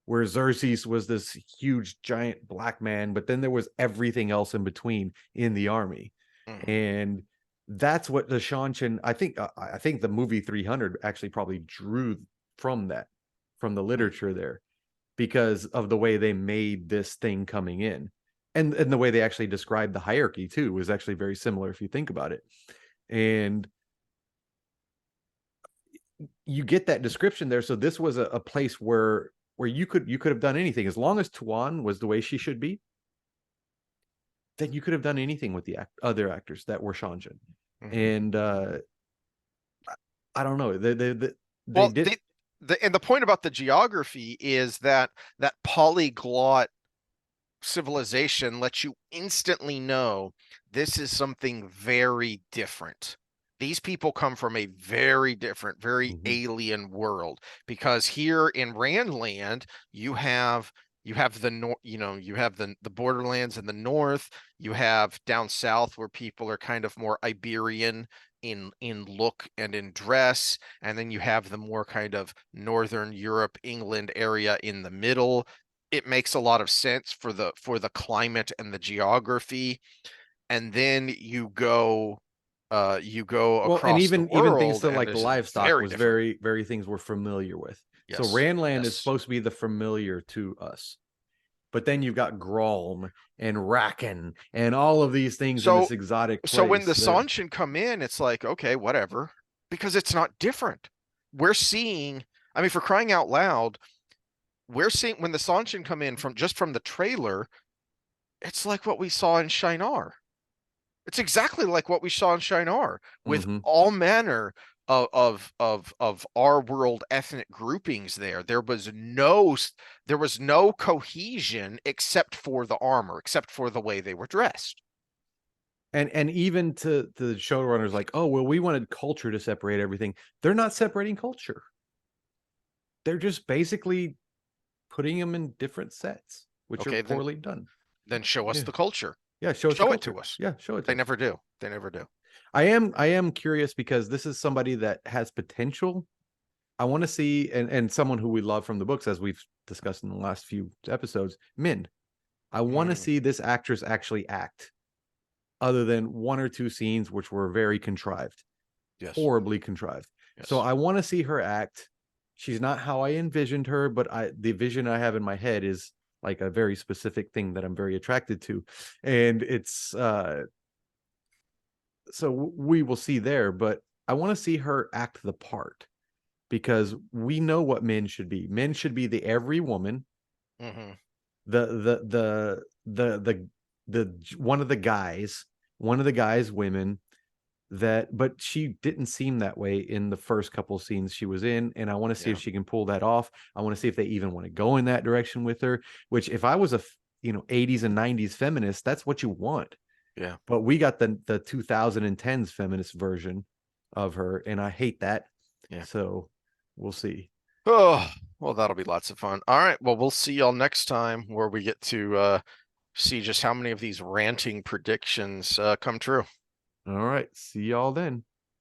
where Xerxes was this huge giant black man, but then there was everything else in between in the army. Mhm. And that's what the Shanshan, I think the movie 300 actually probably drew from that, from the literature there, because of the way they made this thing coming in. And the way they actually described the hierarchy too was actually very similar if you think about it. And you get that description there. So this was a place where you could have done anything as long as Tuan was the way she should be. Then you could have done anything with the other actors that were Shanjan. Mhm. And I don't know. They Well, did. and the point about the geography is that that polyglot civilization lets you instantly know this is something very different. These people come from a very different, very Mhm. alien world, because here in Randland, you have the north, you have the borderlands in the north, you have down south where people are kind of more Iberian in look and in dress, and then you have the more kind of northern Europe, England area in the middle. It makes a lot of sense for the climate and the geography. And then you go Well, and across the even things world, to and like the this is livestock very was different. very things we're familiar with. So Yes, Randland is yes. supposed to be the familiar to us. But then you've got Grolm and Racken and all of these things in So this exotic so when the place. They're Sanshin come in, it's like, okay, whatever, because it's not different. We're seeing, I mean, for crying out loud, we're seeing when the Sanshin come in from just from the trailer, it's like what we saw in Shinar. It's exactly like what we saw in Shinar, with mm-hmm. all manner of our world ethnic groupings there. There was no cohesion except for the armor, except for the way they were dressed. And even to the showrunners like, oh well, we wanted culture to separate everything. They're not separating culture. They're just basically putting them in different sets, which are Okay, poorly done. then show us Yeah. the culture. Yeah, show us the Show it culture. to us. Yeah, show it to They us. never do. They never do. I am curious because this is somebody that has potential. I want to see and someone who we love from the books, as we've discussed in the last few episodes, Min. I want to Mm, see this actress actually act, other than one or two scenes which were very contrived, yes, horribly contrived. So yes. I want to see her act. She's not how I envisioned her, but the vision I have in my head is like a very specific thing that I'm very attracted to. And it's so we will see there, but I want to see her act the part because we know what men should be. Men should be the every woman, Hmm. the the the one of the guys women that, but she didn't seem that way in the first couple scenes she was in, and I want to see if Yeah, she can pull that off. I want to see if they even want to go in that direction with her, which if I was a 80s and 90s feminist, that's what you want. yeah. But we got the 2010s feminist version of her, and I hate that. Yeah. So we'll see. Oh, well, that'll be lots of fun. All right. Well, we'll see y'all next time where we get to see just how many of these ranting predictions come true. All right, see y'all then.